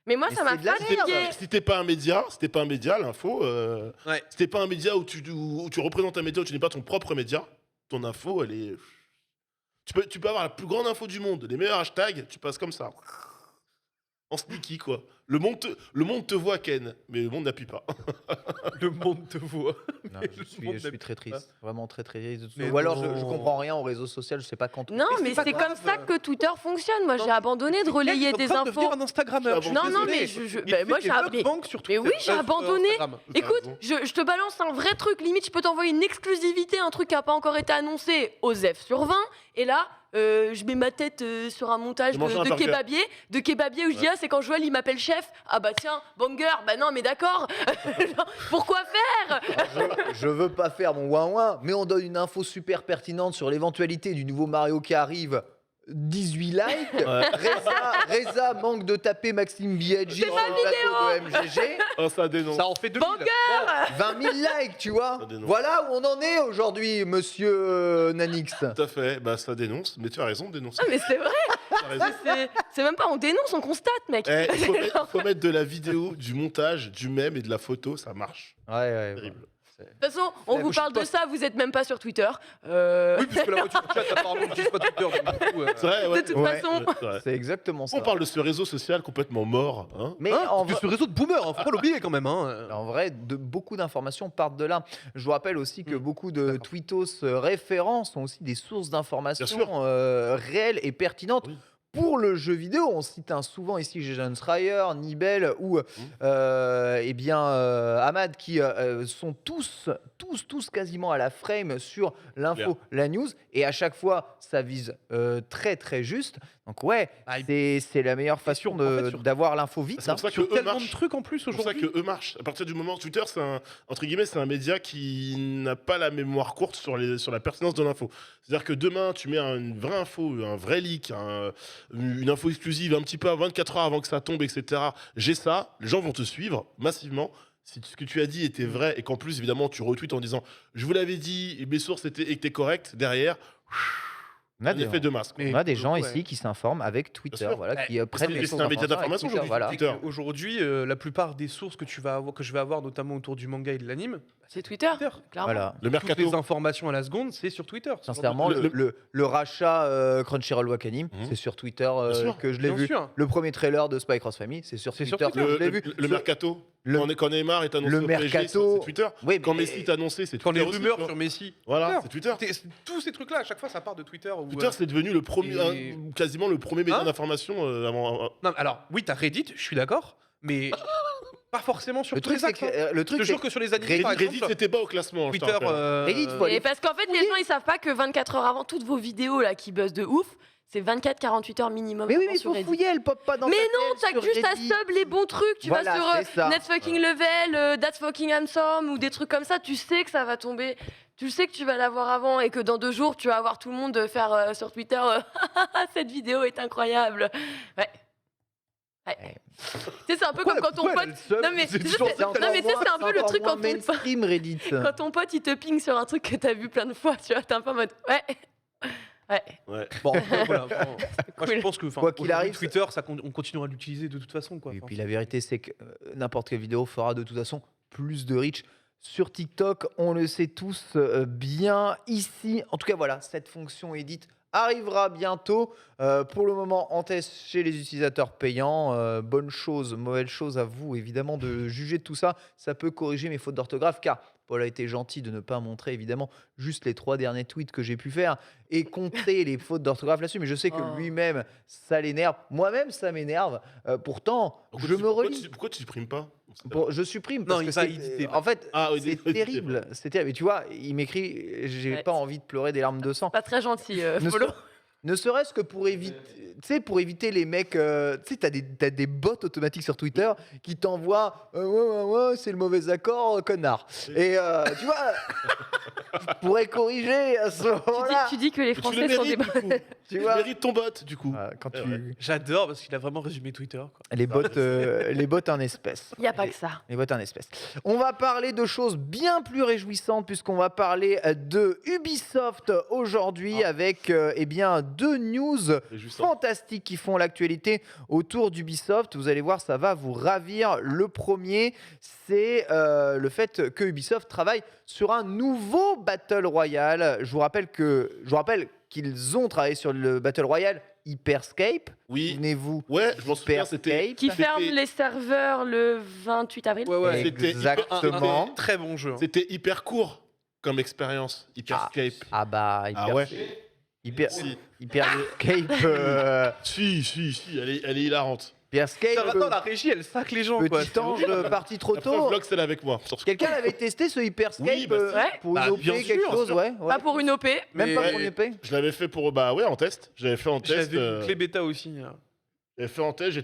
Mais moi, Mais ça m'a c'est de la fatigué. merde. Si t'es pas un média, l'info, Ouais. si t'es pas un média où tu représentes un média, où tu n'es pas ton propre média, ton info, elle est. Tu peux avoir la plus grande info du monde, les meilleurs hashtags, tu passes comme ça. En sneaky, quoi. Le monde te voit, Ken, mais le monde n'appuie pas. Le monde te voit. Non, Le je suis monde très triste, vraiment très triste. Mais Ou alors je non. comprends rien aux réseaux sociaux, je sais pas quand. Non, mais pas c'est grave. comme ça que Twitter fonctionne. Moi, j'ai abandonné de relayer des infos. devenir un Instagrammeur. Non, Non, non, Désolé. mais Il bah, fait moi, des j'ai appris. mukbangs sur Mais Twitter. oui, j'ai sur abandonné. Instagram. T'as Écoute, raison. je te balance un vrai truc. Limite, je peux t'envoyer une exclusivité, un truc qui n'a pas encore été annoncé aux F sur 20. Et là, je mets ma tête sur un montage J'ai mangé un de burger. kebabier où je dis ah, c'est quand Joël il m'appelle chef. Ah bah tiens, banger. Bah non, mais d'accord. Genre, pourquoi faire? Je veux pas faire mon ouin-ouin, mais on donne une info super pertinente sur l'éventualité du nouveau Mario qui arrive. 18 likes. Ouais. Reza manque de taper Maxime Biaggi C'est sur ma le plateau de MGG. Oh, ça dénonce. Ça en fait 2000. Banger. 20 000 likes, tu vois. Ça dénonce. Voilà où on en est aujourd'hui, monsieur Nanix. Tout à fait, bah ça dénonce, mais tu as raison de dénoncer. Ah, mais c'est vrai. Tu as raison. C'est même pas on dénonce, on constate, mec. Eh, faut mettre de la vidéo, du montage, du mème et de la photo, ça marche. Ouais. Terrible. De toute façon, on Ouais, vous je parle de poste- ça, vous êtes même pas sur Twitter. Oui, puisque la voiture chat, apparemment, n'utilise pas Twitter. Donc, du coup, C'est vrai, ouais. De toute Ouais. façon, C'est vrai. C'est exactement ça. On parle de ce réseau social complètement mort. Hein. Mais Hein, en, de ce réseau de boomers, faut pas l'oublier quand même. Hein. En vrai, beaucoup d'informations partent de là. Je vous rappelle aussi que beaucoup de D'accord. tweetos référents sont aussi des sources Bien d'informations sûr. réelles et pertinentes. Oui. Pour le jeu vidéo, on cite souvent ici Jason Schreier, Nibel ou Ahmad qui sont tous quasiment à la frame sur l'info, la news, et à chaque fois ça vise très très juste. Donc ouais, Ah, c'est la meilleure façon sûr, en fait, sur- d'avoir l'info vite. C'est pour ça que Sur eux tellement de marchent. trucs en plus C'est pour ça aujourd'hui. que eux marchent. À partir du moment Twitter, c'est entre guillemets, c'est un média qui n'a pas la mémoire courte sur la pertinence de l'info. C'est-à-dire que demain, tu mets une vraie info, un vrai leak, une info exclusive un petit peu à 24 heures avant que ça tombe, etc. J'ai ça, les gens vont te suivre massivement. Si ce que tu as dit était vrai et qu'en plus, évidemment, tu retweets en disant je vous l'avais dit, et mes sources étaient et que t'es correct, derrière, On a un des, effet de masque. Mais- on a des gens Ouais. ici qui s'informent avec Twitter, sûr. voilà, Ouais. qui Parce prennent que les c'est un média d'information avec Twitter, aujourd'hui, voilà. Twitter. Aujourd'hui, la plupart des sources que je vais avoir, notamment autour du manga et de l'anime, C'est Twitter, clairement. Voilà. Le Toutes mercato. les informations à la seconde, c'est sur Twitter. Sincèrement, le rachat Crunchyroll Wakanim, Mhm. c'est sur Twitter sûr. que je l'ai Bien vu. sûr. Le premier trailer de Spy Cross Family, c'est sur C'est Twitter sur que Twitter. je l'ai vu. Le mercato. Le- Quand Neymar est annoncé le au PSG, mercato- c'est Twitter. Oui, Quand mais- Messi est annoncé, c'est Quand Twitter les aussi, rumeurs tu vois. sur Messi. Voilà, c'est Twitter. Tous ces trucs-là, à chaque fois, ça part de Twitter. Ou, Twitter, c'est devenu le premier, Et- quasiment le premier média Hein d'information avant. Non, alors, oui, t'as Reddit, je suis d'accord, mais pas forcément sur Le tous truc, les c'est axes. que, hein. le Je truc, te c'est jure que sur les animés, par Reddit, exemple, c'était bas au classement. je te Twitter. rappelle. Reddit, faut aller Et parce qu'en fait, les gens, ils savent pas que 24 heures avant, toutes vos vidéos là qui buzzent de ouf, c'est 24-48 heures minimum. mais oui, avant mais il sur faut Reddit. fouiller, elle pop pas dans Mais ta non, tête t'as sur juste à Reddit. sub les bons trucs. Tu Voilà, vas sur c'est ça. Net Fucking Level, That's Fucking Handsome ou des trucs comme ça. Tu sais que ça va tomber. Tu sais que tu vas l'avoir avant et que dans 2 jours, tu vas avoir tout le monde faire sur Twitter cette vidéo est incroyable. Ouais. Ouais. Tu sais, c'est un peu comme quand ton pote. Non, mais tu sais, c'est un peu le truc quand ton pote. mainstream Reddit. Quand ton pote il te ping sur un truc que t'as vu plein de fois, tu vois, t'es un peu en mode ouais. Ouais. Ouais. Bon, voilà, moi, je Cool. pense que Quoi qu'il aujourd'hui, arrive, Twitter, on continuera de l'utiliser de toute façon. Quoi. et Enfin, puis la vérité, c'est que n'importe quelle vidéo fera de toute façon plus de reach sur TikTok. On le sait tous bien ici. En tout cas, voilà, cette fonction edit arrivera bientôt. Pour le moment, en test chez les utilisateurs payants. Bonne chose, mauvaise chose à vous, évidemment, de juger de tout ça. Ça peut corriger mes fautes d'orthographe, car Paul a été gentil de ne pas montrer, évidemment, juste les 3 derniers tweets que j'ai pu faire et compter les fautes d'orthographe là-dessus. Mais je sais que Oh. lui-même, ça l'énerve. Moi-même, ça m'énerve. Pourtant, Pourquoi je tu- me pourquoi relis. Pourquoi tu supprimes pas Je supprime Non, parce il que va c'est éditer. en fait Ah, oui, c'est éditer, terrible, pardon. c'est terrible. Et tu vois, il m'écrit j'ai Ouais. pas envie de pleurer des larmes de sang. Pas très gentil, Ne, Polo. ne serait-ce que pour éviter pour éviter les mecs tu sais t'as des bots automatiques sur Twitter qui t'envoient ouais, c'est le mauvais accord connard. Et tu vois je pourrais corriger à ce moment-là. Tu dis que les Mais tu Français le sont des mérites, du coup. Tu Tu vois mérites ton bot, du coup. quand Eh tu ouais. J'adore parce qu'il a vraiment résumé Twitter. Quoi. les bots en espèces. Il n'y a pas que ça. Les bots en espèces. On va parler de choses bien plus réjouissantes puisqu'on va parler de Ubisoft aujourd'hui avec eh bien 2 news C'est juste ça. fantastiques qui font l'actualité autour d'Ubisoft. Vous allez voir, ça va vous ravir. Le premier, c'est le fait que Ubisoft travaille sur un nouveau Battle Royale. Je vous rappelle qu'ils ont travaillé sur le Battle Royale Hyperscape. Oui. Souvenez-vous. Ouais, je m'en souviens, c'était. Hyperscape. Qui C'était- ferme les serveurs le 28 avril. Ouais, C'était Exactement. Très bon jeu. hein. C'était hyper court comme expérience, Hyperscape. Ah bah, Ah ouais. Hyperscape. Si, elle est hilarante. Hyperscape, Putain, maintenant, la régie, elle sac les gens. quoi. petit ange parti trop La preuve, tôt. Vlog, c'est là avec moi. Sur ce- Quelqu'un avait testé ce Hyperscape Oui, bah, Ouais. pour Bah, une OP, bien quelque sûr, chose, sûr. ouais. Pas pour une OP. Même Mais- pas pour une OP. Je l'avais fait pour en test. J'avais fait en test. J'avais une clé bêta aussi. hein. J'avais fait en test.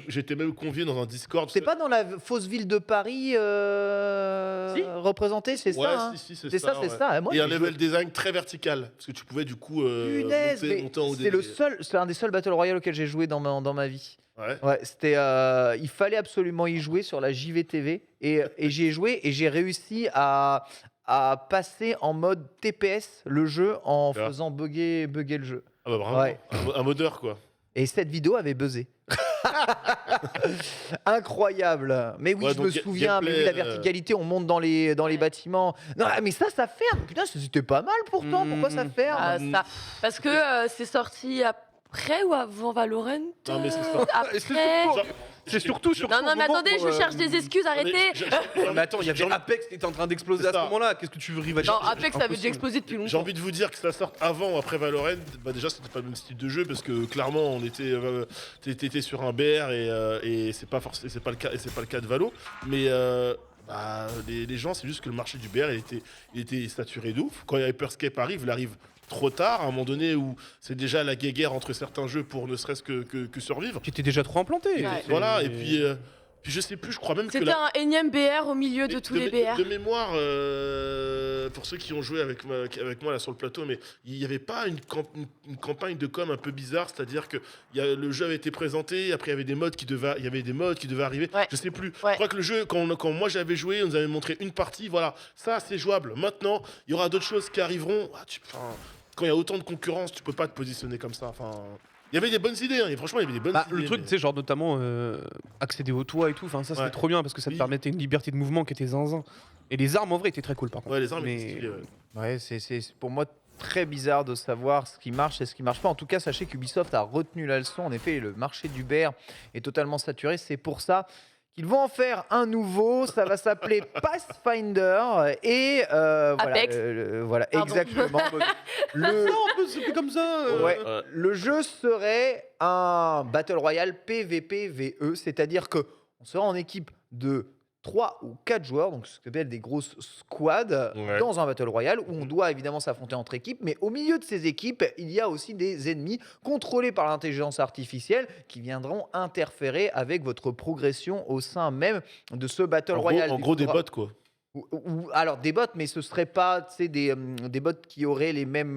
J'étais même convié dans un Discord. C'est pas dans la fausse ville de Paris Si. représentée, c'est Ouais, ça hein si, C'est ça, c'est ouais. ça. Moi, Et un j'ai level joué- design très vertical parce que tu pouvais du coup Punaise, mais monter en haut c'est c'est un des seuls Battle Royale auquel j'ai joué dans ma vie. Ouais. Ouais, c'était, il fallait absolument y jouer sur la JVTV et j'y ai joué et j'ai réussi à passer en mode TPS le jeu en Ah. faisant bugger le jeu. Ah bah vraiment. Ouais. Un modeur quoi. Et cette vidéo avait buzzé. Incroyable. Mais oui, Ouais, je me donc, souviens, mais gameplay, oui, la verticalité, on monte dans les bâtiments. Non, mais ça ferme. Putain, c'était pas mal pourtant. Pourquoi ça ferme Ah, ça. Parce que c'est sorti après ou avant Valorant. Non, mais c'est ça. Après. C'est surtout sur Non, ce non, mais moment attendez, où, je cherche des excuses, arrêtez. Mais attends, il y avait J'ai- Apex qui était en train d'exploser C'est à ce ça. moment-là. Qu'est-ce que tu veux rivaliser Non, Apex, ça avait déjà explosé depuis J'ai longtemps. envie de vous dire que ça sorte avant ou après Valorant. Bah déjà, c'était pas le même style de jeu parce que clairement, on était, t'étais sur un BR et c'est pas forcément, c'est pas le cas, et c'est pas le cas de Valo. Mais bah, les gens, c'est juste que le marché du BR, il était saturé de ouf. Quand Hyperscape arrive, il arrive trop tard, à un moment donné où c'est déjà la guéguerre entre certains jeux pour ne serait-ce que survivre. Qui était déjà trop implanté. Ouais. Voilà, et puis je sais plus, je crois même que C'était un énième BR au milieu de tous les BR. de mémoire, pour ceux qui ont joué avec moi là sur le plateau, mais il n'y avait pas une campagne de com un peu bizarre, c'est-à-dire que le jeu avait été présenté, après il y avait des modes qui devaient arriver. Ouais. Je sais plus. Ouais. Je crois que le jeu, quand moi j'avais joué, on nous avait montré une partie, voilà, ça c'est jouable. Maintenant, il y aura d'autres choses qui arriveront. Quand il y a autant de concurrence, tu peux pas te positionner comme ça. Enfin, Il y avait des bonnes idées, hein, et franchement, il y avait des bonnes idées. Le truc, mais- tu sais, genre notamment accéder au toit et tout, enfin ça c'était Ouais. trop bien parce que ça te Oui. permettait une liberté de mouvement qui était zinzin. Et les armes en vrai étaient très cool par contre. Ouais, les armes Mais- étaient stylées, ouais. Ouais, c'est pour moi très bizarre de savoir ce qui marche et ce qui marche pas. En tout cas, sachez qu'Ubisoft a retenu la leçon. En effet, le marché d'Uber est totalement saturé. C'est pour ça qu'ils vont en faire un nouveau. Ça va s'appeler Pathfinder et voilà, Apex. voilà, Pardon. exactement. le, Non, c'est plus comme ça. Ouais. Ouais. le jeu serait un Battle Royale PVPVE, c'est-à-dire que on sera en équipe de 3 ou 4 joueurs, donc ce qu'on appelle des grosses squads, Ouais. dans un Battle Royale où on doit évidemment s'affronter entre équipes, mais au milieu de ces équipes, il y a aussi des ennemis contrôlés par l'intelligence artificielle qui viendront interférer avec votre progression au sein même de ce Battle Royale. En gros, Il des faudra- bots, quoi. alors des bots, mais ce serait pas, tu sais, des bots qui auraient les mêmes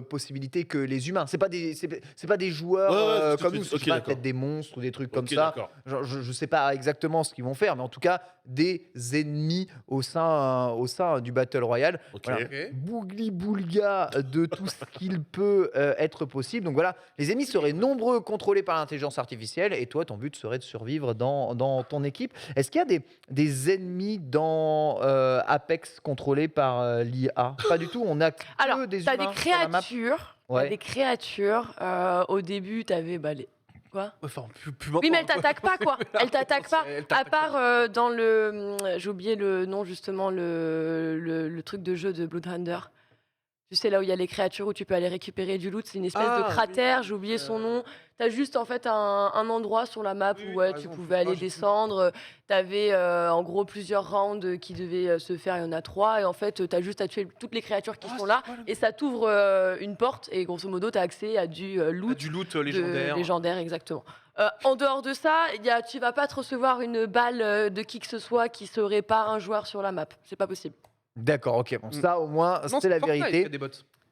possibilités que les humains. C'est pas des joueurs Ouais, ouais, c'est tout comme de nous, suite. c'est Ok, pas d'accord. peut-être des monstres ou des trucs comme Ok, ça. d'accord. Genre, je sais pas exactement ce qu'ils vont faire, mais en tout cas des ennemis au sein du Battle Royale. Ok. Voilà. Ok. Bougli-boulga de tout ce qu'il peut être possible. Donc voilà, les ennemis seraient nombreux, contrôlés par l'intelligence artificielle, et toi, ton but serait de survivre dans ton équipe. Est-ce qu'il y a des ennemis dans Apex contrôlés par l'IA? Pas du tout, on a que Alors, des t'as humains des sur la map. créatures. Ouais. T'as des créatures. Au début, t'avais les. Quoi? Enfin, plus Oui, mais elle maintenant, t'attaque pas, quoi. Elle t'attaque pas. Elle À t'attaque part dans le. J'ai oublié le nom, justement, le truc de jeu de Bloodhunter. Tu sais, là où il y a les créatures où tu peux aller récupérer du loot, c'est une espèce de Ah, cratère, j'ai oublié son nom. T'as juste en fait un endroit sur la map Oui, où oui, ouais, par tu exemple. pouvais aller Ah, j'ai plus. descendre. T'avais en gros plusieurs rounds qui devaient se faire, il y en a 3. Et en fait, t'as juste à tuer toutes les créatures qui Ah, sont c'est là. quoi, le- Et ça t'ouvre une porte et grosso modo, t'as accès à du loot. Du loot de- légendaire. légendaire, exactement. En dehors de ça, tu vas pas te recevoir une balle de qui que ce soit qui serait pas un joueur sur la map. C'est pas possible. D'accord, ok. Bon, ça au moins, Non, c'est la Fortnite, il y a vérité. des bots.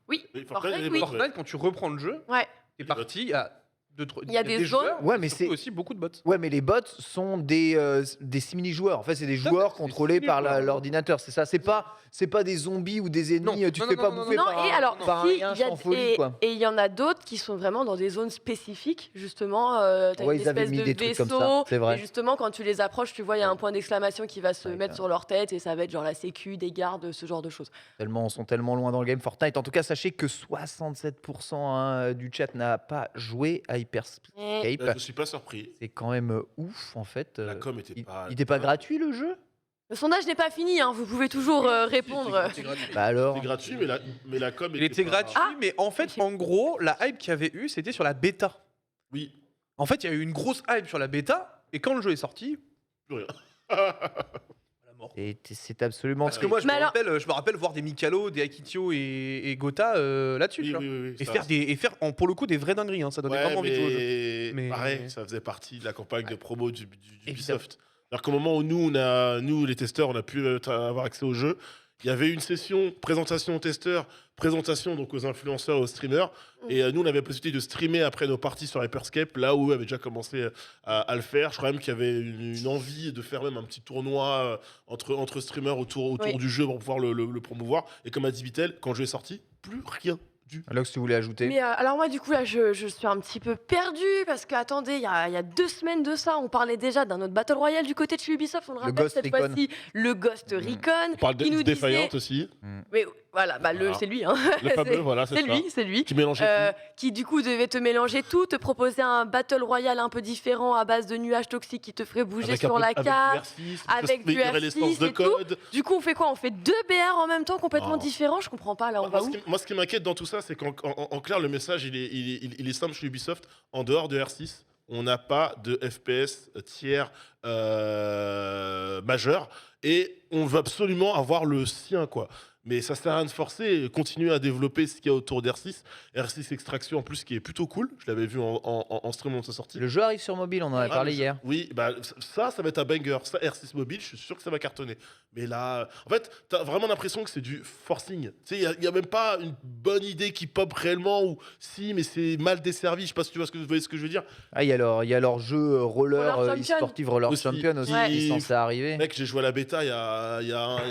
Oui, Oui, Fortnite, Fortnite, il y a des oui. bots. Fortnite, quand tu reprends le jeu, Ouais. t'es parti, il y a Il y a des zones. joueurs, Ouais, mais surtout c'est- aussi beaucoup de bots. Ouais, mais les bots sont des simili-joueurs. En fait, c'est des Ça, joueurs c'est des contrôlés par simili-joueurs. l'ordinateur. C'est ça. C'est pas des zombies ou des ennemis. Non, Tu non, te fais non, pas non, bouffer Non, par et un, alors, par un si, rien il y a- sans folie, quoi. et il y en a d'autres qui sont vraiment dans des zones spécifiques, justement. T'as Ouais, une ils avaient espèce mis de des trucs comme ça, vaisseau, c'est vrai. et justement, quand tu les approches, tu vois, il y a un point d'exclamation qui va se Ouais, mettre ça. sur leur tête, et ça va être genre la sécu, des gardes, ce genre de choses. On sont tellement loin dans le game Fortnite. En tout cas, sachez que 67% du chat n'a pas joué à Hyperscape. Je suis pas surpris. C'est quand même ouf, en fait. La com était Il pas. était pas gratuit, le jeu? Le sondage n'est pas fini, hein, vous pouvez toujours répondre. C'est gratuit. Bah alors. C'est gratuit, mais la com Il était pas- gratuit, mais en fait, en gros, la hype qu'il y avait eu, c'était sur la bêta. Oui, En fait, il y a eu une grosse hype sur la bêta, et quand le jeu est sorti, plus rien. la mort. C'est absolument. Parce que moi, je Mais me, alors- rappelle, je me rappelle voir des Mikalo, des Aikitio et Gotha là-dessus. Oui, tu vois. oui, oui, Et ça- faire pour le coup des vraies dingueries, hein, ça donnait Ouais, vraiment envie de jouer au jeu. mais Mais- pareil, ça faisait partie de la campagne de promo du Évidemment. Ubisoft. Alors qu'au moment où nous, les testeurs, on a pu avoir accès au jeu, il y avait une session présentation aux testeurs, présentation donc aux influenceurs, aux streamers, et nous, on avait la possibilité de streamer après nos parties sur Hyperscape, là où eux avaient déjà commencé à le faire. Je crois même qu'il y avait une envie de faire même un petit tournoi entre streamers autour Oui. du jeu pour pouvoir le promouvoir. Et comme a dit Vitel, quand le jeu est sorti, plus rien du Alex, si vous voulez ajouter. Mais alors moi, du coup, là, je suis un petit peu perdue, parce que, attendez, il y a 2 semaines de ça, on parlait déjà d'un autre Battle Royale du côté de chez Ubisoft, on le rappelle, Ghost cette Recon. fois-ci, le Ghost Recon. On parle qui nous de Defiant disait- aussi. Mais voilà, Voilà. c'est lui, hein. Le fameux, voilà, c'est ça. C'est lui. Qui mélangeait tout. Qui du coup devait te mélanger tout, te proposer un battle royale un peu différent à base de nuages toxiques qui te ferait bouger Avec un sur peu- la avec carte. du R6, avec du il y aurait R6 l'essence de et tout. code. Du coup, on fait quoi? On fait 2 BR en même temps, complètement Oh. différents. Je comprends pas. Là, on va où? Moi, ce qui m'inquiète dans tout ça, c'est qu'en clair, le message, il est simple chez Ubisoft. En dehors de R6, on n'a pas de FPS tiers majeur. Et on veut absolument avoir le sien, quoi. Mais ça sert à rien de forcer, continuer à développer ce qu'il y a autour d'R6. R6 Extraction, en plus, qui est plutôt cool. Je l'avais vu en stream quand c'est sorti. Le jeu arrive sur mobile, on en avait Ah, parlé mais hier. Oui, bah, ça va être un banger. Ça, R6 mobile, je suis sûr que ça va cartonner. Mais là, en fait, t'as vraiment l'impression que c'est du forcing. Tu sais, il n'y a même pas une bonne idée qui pop réellement, ou si, mais c'est mal desservi. Je sais pas si tu vois vous voyez ce que je veux dire. Ah, il y a leur jeu roller Roller Champion. e-sportif Roller Aussi. Champion aussi Ouais. qui est censé arriver. Mec, j'ai joué à la bêta il y a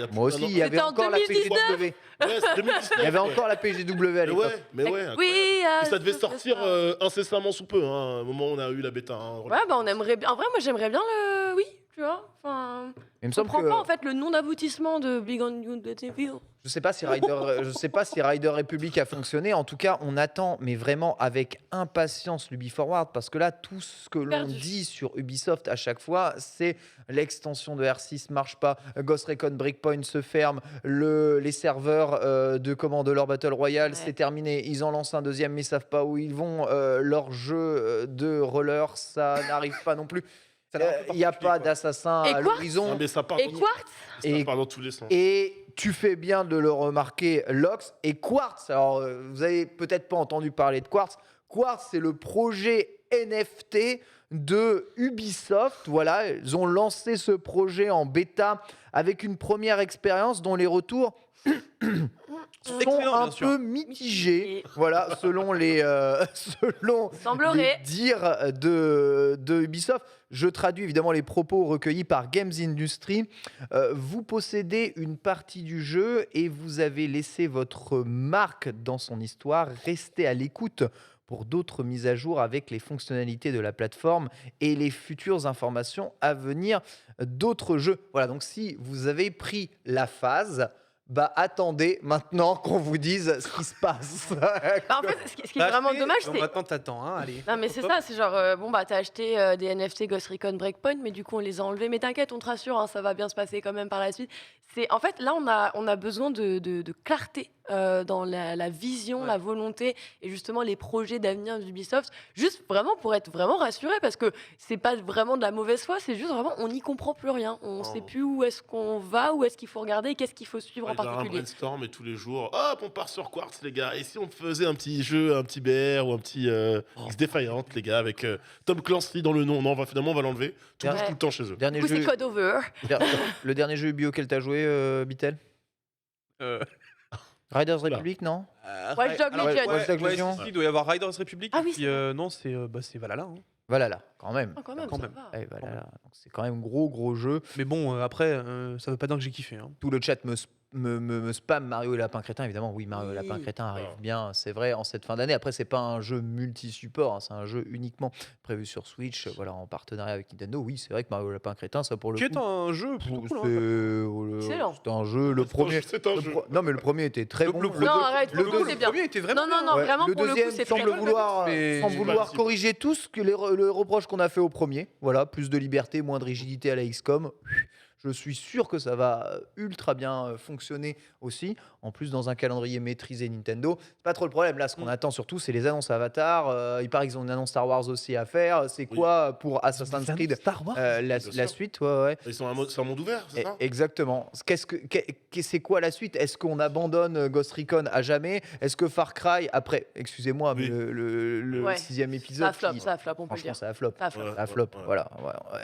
plus Moi d'un aussi, an. il y avait C'était en encore la 2019. PGW. Ouais, c'est 2019. Il y avait ouais. encore la PGW à Mais l'époque. ouais, incroyable. Oui, Et ça devait sortir incessamment sous peu, hein, au moment où on a eu la bêta. Hein. Ouais, bah on aimerait bien. En vrai, moi j'aimerais bien le. Oui, tu vois. Enfin. Il me Je semble comprends que pas en fait le non aboutissement de Big on You Devil. je sais pas si Rider Republic a fonctionné. En tout cas, on attend, mais vraiment avec impatience, l'Ubi-Forward, parce que là, tout ce que l'on Perdu. dit sur Ubisoft à chaque fois, c'est l'extension de R6 marche pas, Ghost Recon Breakpoint se ferme, les serveurs de leur Battle Royale, Ouais. c'est terminé. Ils en lancent un deuxième, mais ils savent pas où ils vont. Leur jeu de roller, ça n'arrive pas non plus. Ça a l'air un peu Il n'y a particulier, pas quoi. d'assassin Et à quoi l'horizon. Non, mais ça part, Et Quartz Et- ça part dans tous les sens. Et tu fais bien de le remarquer, Lox et Quartz. Alors, vous avez peut-être pas entendu parler de Quartz. Quartz, c'est le projet NFT de Ubisoft. Voilà, ils ont lancé ce projet en bêta avec une première expérience dont les retours sont Excellent, un bien sûr. peu mitigés. Mitigés. Voilà, selon les Semblerait. dires de Ubisoft. Je traduis évidemment les propos recueillis par Games Industry. Vous possédez une partie du jeu et vous avez laissé votre marque dans son histoire. Restez à l'écoute pour d'autres mises à jour avec les fonctionnalités de la plateforme et les futures informations à venir d'autres jeux. Voilà, donc si vous avez pris la phase, bah attendez maintenant qu'on vous dise ce qui se passe. Bah, en fait, ce qui est T'as vraiment acheté, dommage, donc c'est. Maintenant, t'attends, hein, allez. Non mais c'est Hop, ça, c'est genre bon bah t'as acheté des NFT Ghost Recon Breakpoint mais du coup on les a enlevés, mais t'inquiète on te rassure hein, ça va bien se passer quand même par la suite. C'est en fait là on a besoin de clarté dans la vision, Ouais. la volonté et justement les projets d'avenir d'Ubisoft, juste vraiment pour être vraiment rassuré parce que c'est pas vraiment de la mauvaise foi, c'est juste vraiment on n'y comprend plus rien, on Non. sait plus où est-ce qu'on va, où est-ce qu'il faut regarder, qu'est-ce qu'il faut suivre Ouais, en il va y avoir un particulier. brainstorm et tous les jours, hop, on part sur Quartz, les gars. Et si on faisait un petit jeu, un petit BR ou un petit X Defiant, les gars, avec Tom Clancy dans le nom. Non, finalement, on va l'enlever. Tout Ouais. bouge tout le temps chez eux. Dernier Du coup c'est jeu, Code Over. le dernier jeu Ubi auquel t'as joué, Bitel Euh, Riders Oula. Republic, non Watch Dogs alors, Legion. Watch Dogs ouais, Legion. si, il doit y avoir Riders Republic. Ah et oui, puis, c'est vrai. non, c'est Valhalla. Hein. Voilà, là, quand même. Ah, quand même, Quand ça même. va. Eh, voilà, donc c'est quand même gros jeu. Mais bon, après, ça veut pas dire que j'ai kiffé. Hein. Tout le chat me spam Mario et Lapin Crétin. Évidemment, oui, Mario et Lapin Oui. Crétin arrive Ah. bien, c'est vrai, en cette fin d'année. Après, c'est pas un jeu multi-support, hein, c'est un jeu uniquement prévu sur Switch, voilà, en partenariat avec Nintendo. Oui, c'est vrai que Mario et Lapin Crétin, ça pour le Qui est coup. un jeu plutôt c'est cool. Hein. Excellent. c'est un jeu. Le premier. C'est un jeu. Non, mais le premier était très bon. le Non, deux- arrête, le pour le coup, deux- c'est bien. premier était vraiment Non, non, non, Ouais, vraiment, le pour le coup, deuxième c'est très semble bien. vouloir, Mais- sans C'est vouloir pas corriger tout ce que le reproche qu'on a fait au premier. Voilà, plus de liberté, moins de rigidité à la XCOM. Je suis sûr que ça va ultra bien fonctionner aussi. En plus, dans un calendrier maîtrisé Nintendo, c'est pas trop le problème. Là, ce qu'on attend surtout, c'est les annonces Avatar. Il paraît qu'ils ont une annonce Star Wars aussi à faire. C'est Oui. quoi pour Assassin's Creed Star Wars la sûr. suite, ouais. Ils sont c'est un monde ouvert, c'est ça Exactement. C'est quoi la suite? Est-ce qu'on abandonne Ghost Recon à jamais? Est-ce que Far Cry, après, excusez-moi, mais Oui. le Ouais. sixième Ça épisode, flop, qui- ça flop, on peut le franchement, dire. ça a flop. Ça flop. Ouais. Ça flop, voilà.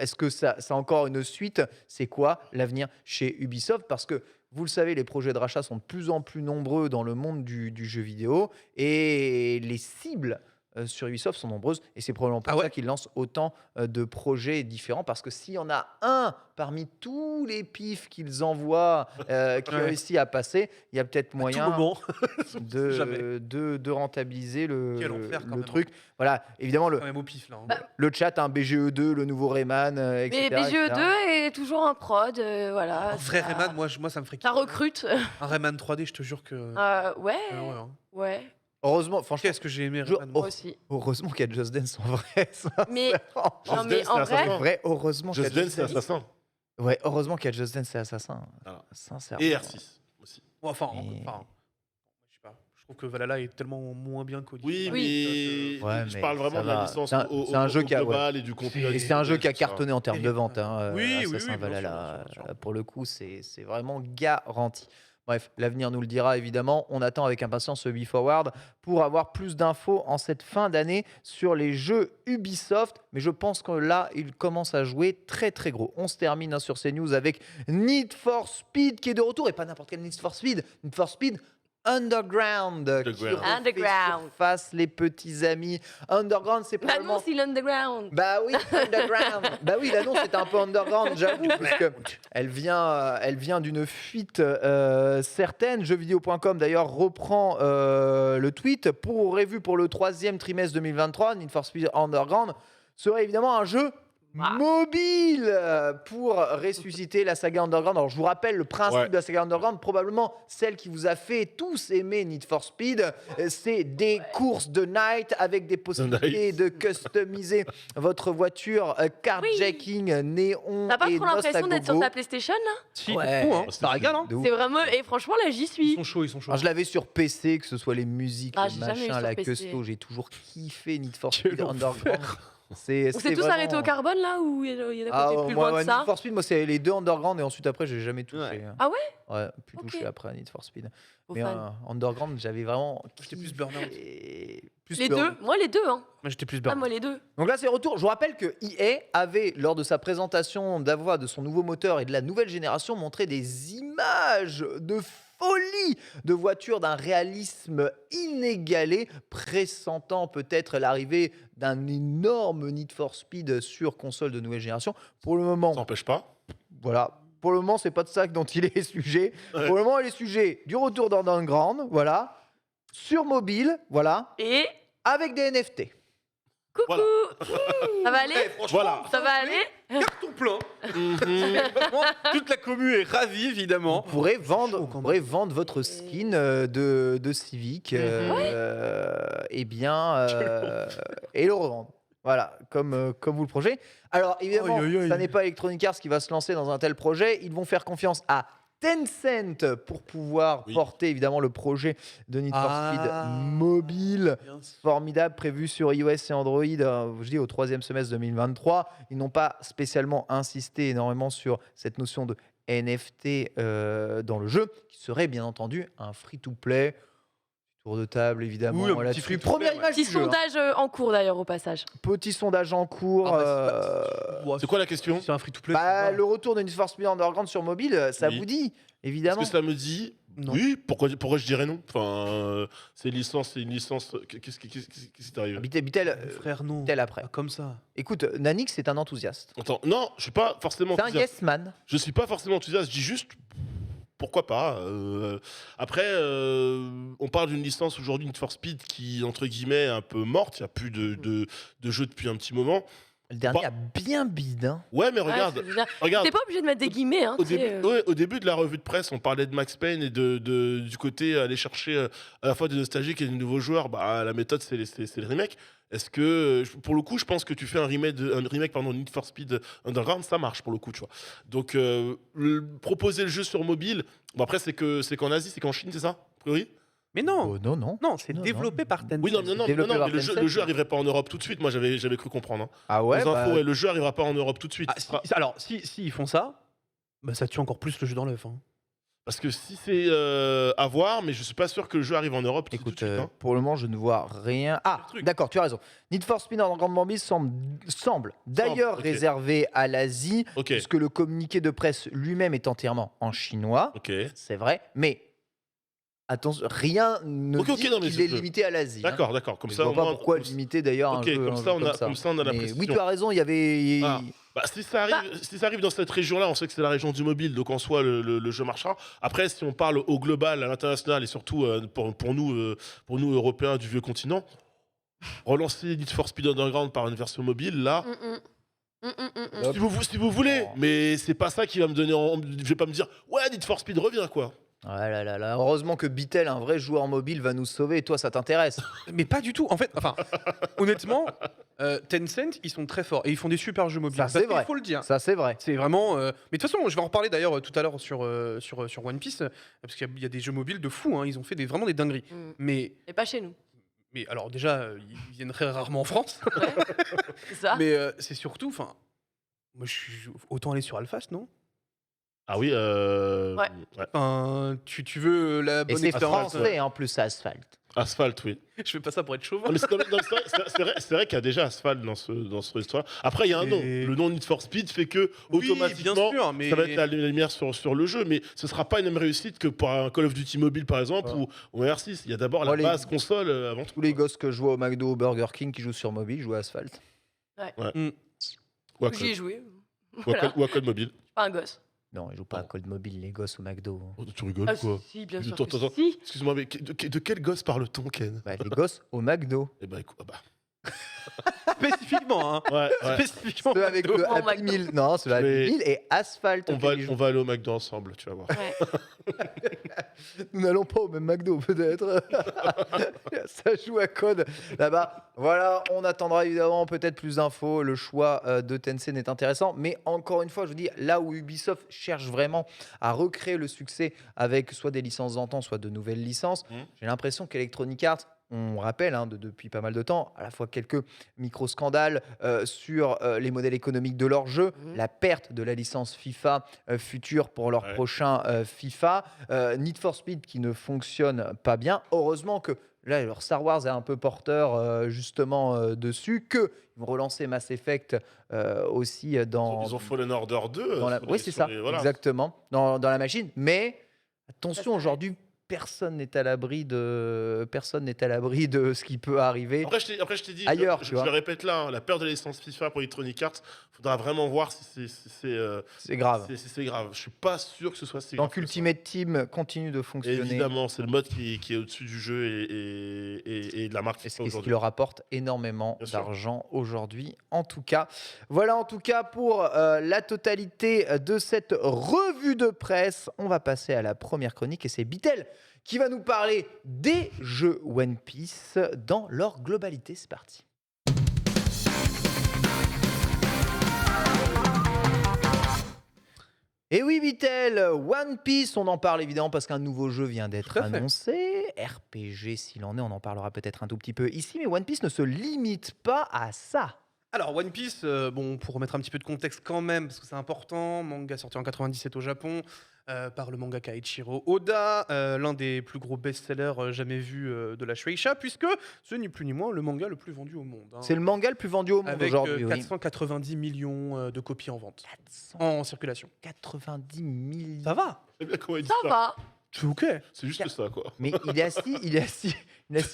Est-ce que ça a encore une suite? C'est quoi l'avenir chez Ubisoft? Parce que vous le savez, les projets de rachat sont de plus en plus nombreux dans le monde du jeu vidéo et les cibles sur Ubisoft sont nombreuses et c'est probablement pour Ah ouais ça qu'ils lancent autant de projets différents parce que s'il y en a un parmi tous les pifs qu'ils envoient qui Ouais. réussit à passer, il y a peut-être À tout moyen moment. de, Jamais. de rentabiliser Quel enfer, quand le même, truc. Voilà, évidemment, Quand même au pif là. Hein. Bah, le chat, un BGE2, le nouveau Rayman, etc. Mais BGE2 etc. est toujours un prod, voilà. Un vrai ça- Rayman, moi ça me ferait Ça kiffer. recrute. Un Rayman 3D, je te jure que. Ouais, ouais, hein. ouais, Heureusement, franchement, Qu'est-ce que j'ai aimé Je- Rayman. moi Oh. aussi. heureusement qu'il y a Just Dance en vrai. Mais non, Just mais Dance, en c'est vrai, assassin. vrai, heureusement qu'il y a Just Dance, c'est Assassin. Ouais, heureusement qu'il y a Just Dance et Assassin. Voilà. Sincèrement. Et R6 aussi. Enfin, Et- je sais pas. Je trouve que Valhalla est tellement moins bien codifié. Oui, Oui. mais Ouais, je mais parle vraiment ça de la va. licence C'est un- au c'est un jeu qui a- global et du contenu. Et c'est un jeu qui a cartonné en termes de Terrible. vente. Oui, oui, Assassin oui, bien sûr, Valhalla, bien sûr, bien sûr. pour le coup, c'est vraiment garanti. Bref, l'avenir nous le dira évidemment. On attend avec impatience ce Forward pour avoir plus d'infos en cette fin d'année sur les jeux Ubisoft. Mais je pense que là, il commence à jouer très très gros. On se termine sur ces news avec Need for Speed qui est de retour. Et pas n'importe quel Need for Speed. Need for Speed Underground qui refait Underground. surface, les petits amis. Underground, c'est probablement... L'annonce, il underground. Bah oui, Underground. Bah oui, l'annonce était un peu underground, j'avoue, parce que elle vient d'une fuite certaine. Jeuxvideo.com d'ailleurs reprend le tweet. Prévu pour le 3e trimestre 2023, Need for Speed Underground serait évidemment un jeu mobile pour ressusciter la saga Underground. Alors je vous rappelle le principe de la saga Underground, probablement celle qui vous a fait tous aimer Need for Speed, c'est des courses de night avec des possibilités de customiser votre voiture, carjacking, néon. T'as pas et trop l'impression noces à d'être sur gogo. ta PlayStation là? Si, Ouais. c'est fou, hein. C'est Ça régale, hein. De ouf. C'est vraiment. Et franchement, là, j'y Ils suis. sont chauds, ils sont chauds. Alors, je l'avais sur PC, que ce soit les musiques, Ah, les j'ai jamais eu machins, sur la PC. custo, j'ai toujours kiffé Need for Quel Speed Underground. On s'est tous vraiment- arrêtés au carbone là ou il y en a qui Ah, étaient plus moi, loin de Need ça? for Speed, moi, c'est les deux Underground et ensuite après, j'ai jamais touché. Ouais. Ah Ouais, plus Ok. touché après à Need for Speed. Aux Mais fans. Underground, j'avais vraiment. J'étais plus Burnout. Plus Les Burnout. deux? Moi, les deux, hein. Moi, j'étais plus Ah, Burnout. moi, les deux. Donc là, c'est retour. Je vous rappelle que EA avait, lors de sa présentation d'avoine de son nouveau moteur et de la nouvelle génération, montré des images de folie de voitures d'un réalisme inégalé, pressentant peut-être l'arrivée d'un énorme Need for Speed sur console de nouvelle génération. Pour le moment, Ça n'empêche pas. voilà. Pour le moment, c'est pas de ça dont il est sujet. Ouais. Pour le moment, il est sujet du retour d'Underground, voilà, sur mobile, voilà, Et. avec des NFT. Coucou! Voilà. Ça va aller? Voilà. Ça va aller? Carton plein. Mhm. Vraiment, toute la commu est ravie, évidemment. Vous pourrez vendre, chaud, vous quand pourrez vendre votre skin de Civic et bien et le revendre. Voilà, comme vous le projet. Alors évidemment, Aïe, aïe, aïe. ça n'est pas Electronic Arts qui va se lancer dans un tel projet. Ils vont faire confiance à Tencent pour pouvoir porter évidemment le projet de Need for Speed mobile. Bien sûr. Formidable, prévu sur iOS et Android, je dis au 3e semestre 2023. Ils n'ont pas spécialement insisté énormément sur cette notion de NFT dans le jeu, qui serait bien entendu un free-to-play. Tour de table, évidemment. Oui, un petit là-dessus. free-to-play, Première ouais. image Petit du jeu, hein. sondage en cours d'ailleurs au passage. Petit sondage en cours. Ouais, C'est quoi la question? C'est un free-to-play. Bah, ça va. le retour de Need for Speed Underground sur mobile, ça Oui. vous dit, Est-ce évidemment. que cela me dit Non. oui? Pourquoi je dirais non? Enfin, c'est une licence. Qu'est-ce qui t'est arrivé? Bitel, Frère, non. Bitel après. Pas comme ça. Écoute, Nanix, c'est un enthousiaste. Attends, non, je suis pas forcément C'est un enthousiaste. yes man. Je suis pas forcément enthousiaste. Je dis juste pourquoi pas. Après, on parle d'une licence aujourd'hui, Need for Speed, qui entre guillemets est un peu morte. Il n'y a plus de jeu depuis un petit moment. Le dernier Bah. a bien bide. Hein. Ouais, mais Ouais, regarde, c'est bien. regarde. T'es pas obligé de mettre des guillemets, hein. Au tu sais, début, ouais, au début de la revue de presse, on parlait de Max Payne et du côté aller chercher à la fois des nostalgiques et des nouveaux joueurs. Bah, la méthode, c'est le remake. Est-ce que, pour le coup, je pense que tu fais un remake pardon, Need for Speed Underground, ça marche pour le coup, tu vois. Donc, proposer le jeu sur mobile, bon, après, c'est qu'en Asie, c'est qu'en Chine, c'est ça, a priori? Mais non. Oh, non, non. Non, c'est Non, développé par Tencent. Oui, non, développé par mais le Tencent. jeu arriverait pas en Europe tout de suite. Moi, j'avais cru comprendre. Hein. Ah ouais, Aux bah, infos, ouais, le jeu arrivera pas en Europe tout de suite. Ah, alors, si ils font ça, bah, ça tue encore plus le jeu dans l'œuf. Hein. Parce que si c'est à voir, mais je suis pas sûr que le jeu arrive en Europe tout de écoute, suite. Hein. pour le moment, je ne vois rien. Ah, Le truc. d'accord, tu as raison. Need for Speed Underground Mobile semble d'ailleurs ok. réservé à l'Asie, Ok, puisque le communiqué de presse lui-même est entièrement en chinois. ok. C'est vrai, mais attention, rien ne Ok, ok, dit non, mais qu'il c'est- est limité à l'Asie. hein. D'accord. Comme Je ça, vois au pas moins, pourquoi limiter d'ailleurs Ok, un jeu, comme un ça, jeu on a- ça. comme ça, on a la Mais précision. oui, tu as raison, il y avait... Ah. Bah, si ça arrive dans cette région-là, on sait que c'est la région du mobile, donc en soi, le jeu marchera. Après, si on parle au global, à l'international, et surtout pour nous, Européens du vieux continent, relancer Need for Speed Underground par une version mobile, là, Hop. si vous voulez, Oh. mais c'est pas ça qui va me donner... Je vais pas me dire, ouais, Need for Speed revient, quoi. Ah là là là, heureusement que Bitel, un vrai joueur mobile, va nous sauver. Et toi, ça t'intéresse. Mais pas du tout. En fait, enfin, honnêtement, Tencent, ils sont très forts et ils font des super jeux mobiles. Ça, c'est Parce qu'il vrai. faut le dire. Ça, c'est vrai. C'est vraiment. Mais de toute façon, je vais en reparler d'ailleurs tout à l'heure sur One Piece, parce qu'il y a des jeux mobiles de fous. Hein, ils ont fait vraiment des dingueries. Mais, Et pas chez nous. mais alors déjà, ils viennent très rarement en France. C'est ça. Mais c'est surtout, enfin, moi, je suis autant aller sur Alphast, non? Ah oui, Ouais. Enfin, tu veux la Et bonne c'est expérience. français en plus, Asphalt. Asphalt, oui. Je fais pas ça pour être chauve. Non, mais c'est vrai qu'il y a déjà Asphalt dans ce histoire. Après, il y a un nom. Et- Le nom Need for Speed fait que Oui, automatiquement, bien sûr, mais- ça va être la lumière sur le jeu. Mais ce sera pas une même réussite que pour un Call of Duty mobile, par exemple, Ouais. ou un R6. Il y a d'abord Moi, la les- base console avant tout. Tous les gosses que je vois au McDo, au Burger King qui jouent sur mobile, jouent à Asphalt. Ou à J'y ai joué. Ou à Voilà. Call- ou à Code mobile. Je suis pas un gosse. Non, ils jouent pas à Code Mobile, les gosses au McDo. Oh, tu rigoles Ah, quoi? si, bien sûr. Attends, que attends. si. Excuse-moi, mais de quel gosse parle-t-on, Ken? Bah, les gosses au McDo. Eh ben, écoute, bah. Spécifiquement, hein. Ouais, ouais. Spécifiquement. Ceux avec le Au Happy McDo. Meal. Non, ceux avec Mais- Happy Meal et Asphalt. On auquel ils va, jouent. on va aller au McDo ensemble, tu vas voir. Ouais. Nous n'allons pas au même McDo, peut-être. Ça joue à Code là-bas. Voilà, on attendra évidemment peut-être plus d'infos. Le choix de Tencent est intéressant. Mais encore une fois, je vous dis, là où Ubisoft cherche vraiment à recréer le succès avec soit des licences d'antan, soit de nouvelles licences, j'ai l'impression qu'Electronic Arts, on rappelle depuis pas mal de temps, à la fois quelques micro-scandales sur les modèles économiques de leurs jeux, Mhm. la perte de la licence FIFA future pour leur Ouais. prochain FIFA, Need for Speed qui ne fonctionne pas bien. Heureusement que là, leur Star Wars est un peu porteur justement dessus, qu'ils vont relancer Mass Effect aussi dans... Ils ont Fallen Order 2. dans la... sur Oui, les- c'est sur ça, les- voilà. exactement, dans la machine. Mais attention, s'arrête. aujourd'hui, personne n'est à l'abri de ce qui peut arriver. Après, je t'ai dit, Ailleurs, je tu vois. le répète là, la perte de la licence FIFA pour Electronic Arts, faudra vraiment voir si C'est grave. c'est grave. Je suis pas sûr que ce soit si grave. Donc que ça. Ultimate Team continue de fonctionner. Évidemment, c'est le mode qui est au-dessus du jeu et de la marque Et FIFA ce qui aujourd'hui. leur apporte énormément Bien sûr. d'argent aujourd'hui. En tout cas, voilà en tout cas pour la totalité de cette revue de presse. On va passer à la première chronique et c'est Bitel qui va nous parler des jeux One Piece dans leur globalité. C'est parti. Et oui, Bitel, One Piece, on en parle évidemment parce qu'un nouveau jeu vient d'être Tout à fait. annoncé. RPG, s'il en est, on en parlera peut-être un tout petit peu ici. Mais One Piece ne se limite pas à ça. Alors, One Piece, bon, pour remettre un petit peu de contexte quand même, parce que c'est important, manga sorti en 97 au Japon, par le mangaka Eiichiro Oda, l'un des plus gros best-sellers jamais vus de la Shueisha, puisque ce n'est plus ni moins le manga le plus vendu au monde. hein. C'est le manga le plus vendu au monde Avec aujourd'hui. oui. 490 millions de copies en vente, 490 en circulation. 000. Ça va. C'est bien comment il dit Ça ça. va. C'est ok. C'est juste ça, quoi. Mais il est assis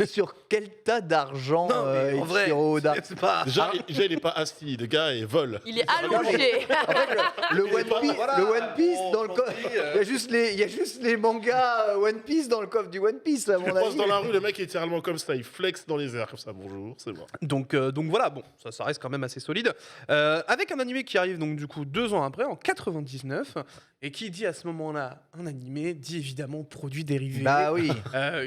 sur quel tas d'argent, Non, mais en vrai, Eiichiro Oda. c'est pas... Déjà, il est pas assis, le gars, il vole. Il est allongé. En fait, le One Piece, Voilà, le One Piece on dans le coffre. s'en dit, Il y a juste les mangas One Piece dans le coffre du One Piece, à Je mon passe avis. dans la rue, le mec est littéralement comme ça, il flex dans les airs comme ça. Bonjour, c'est moi. Donc voilà, bon, ça reste quand même assez solide. Avec un animé qui arrive donc du coup 2 ans après, en 99, et qui dit à ce moment-là un animé, dit évidemment produit dérivé. Bah oui.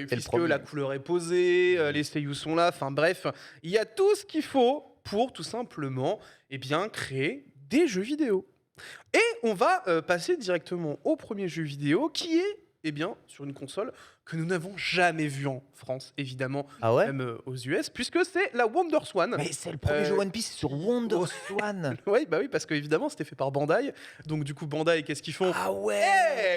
Puisque le premier. la couleur est posée, les seiyuu sont là, enfin bref, il y a tout ce qu'il faut pour tout simplement créer des jeux vidéo. Et on va passer directement au premier jeu vidéo qui est sur une console que nous n'avons jamais vue en France, évidemment, Ah ouais. même aux US, puisque c'est la WonderSwan. Mais c'est le premier jeu One Piece sur WonderSwan. Oui, bah oui, parce qu'évidemment, c'était fait par Bandai. Donc, du coup, Bandai, qu'est-ce qu'ils font Ah ouais.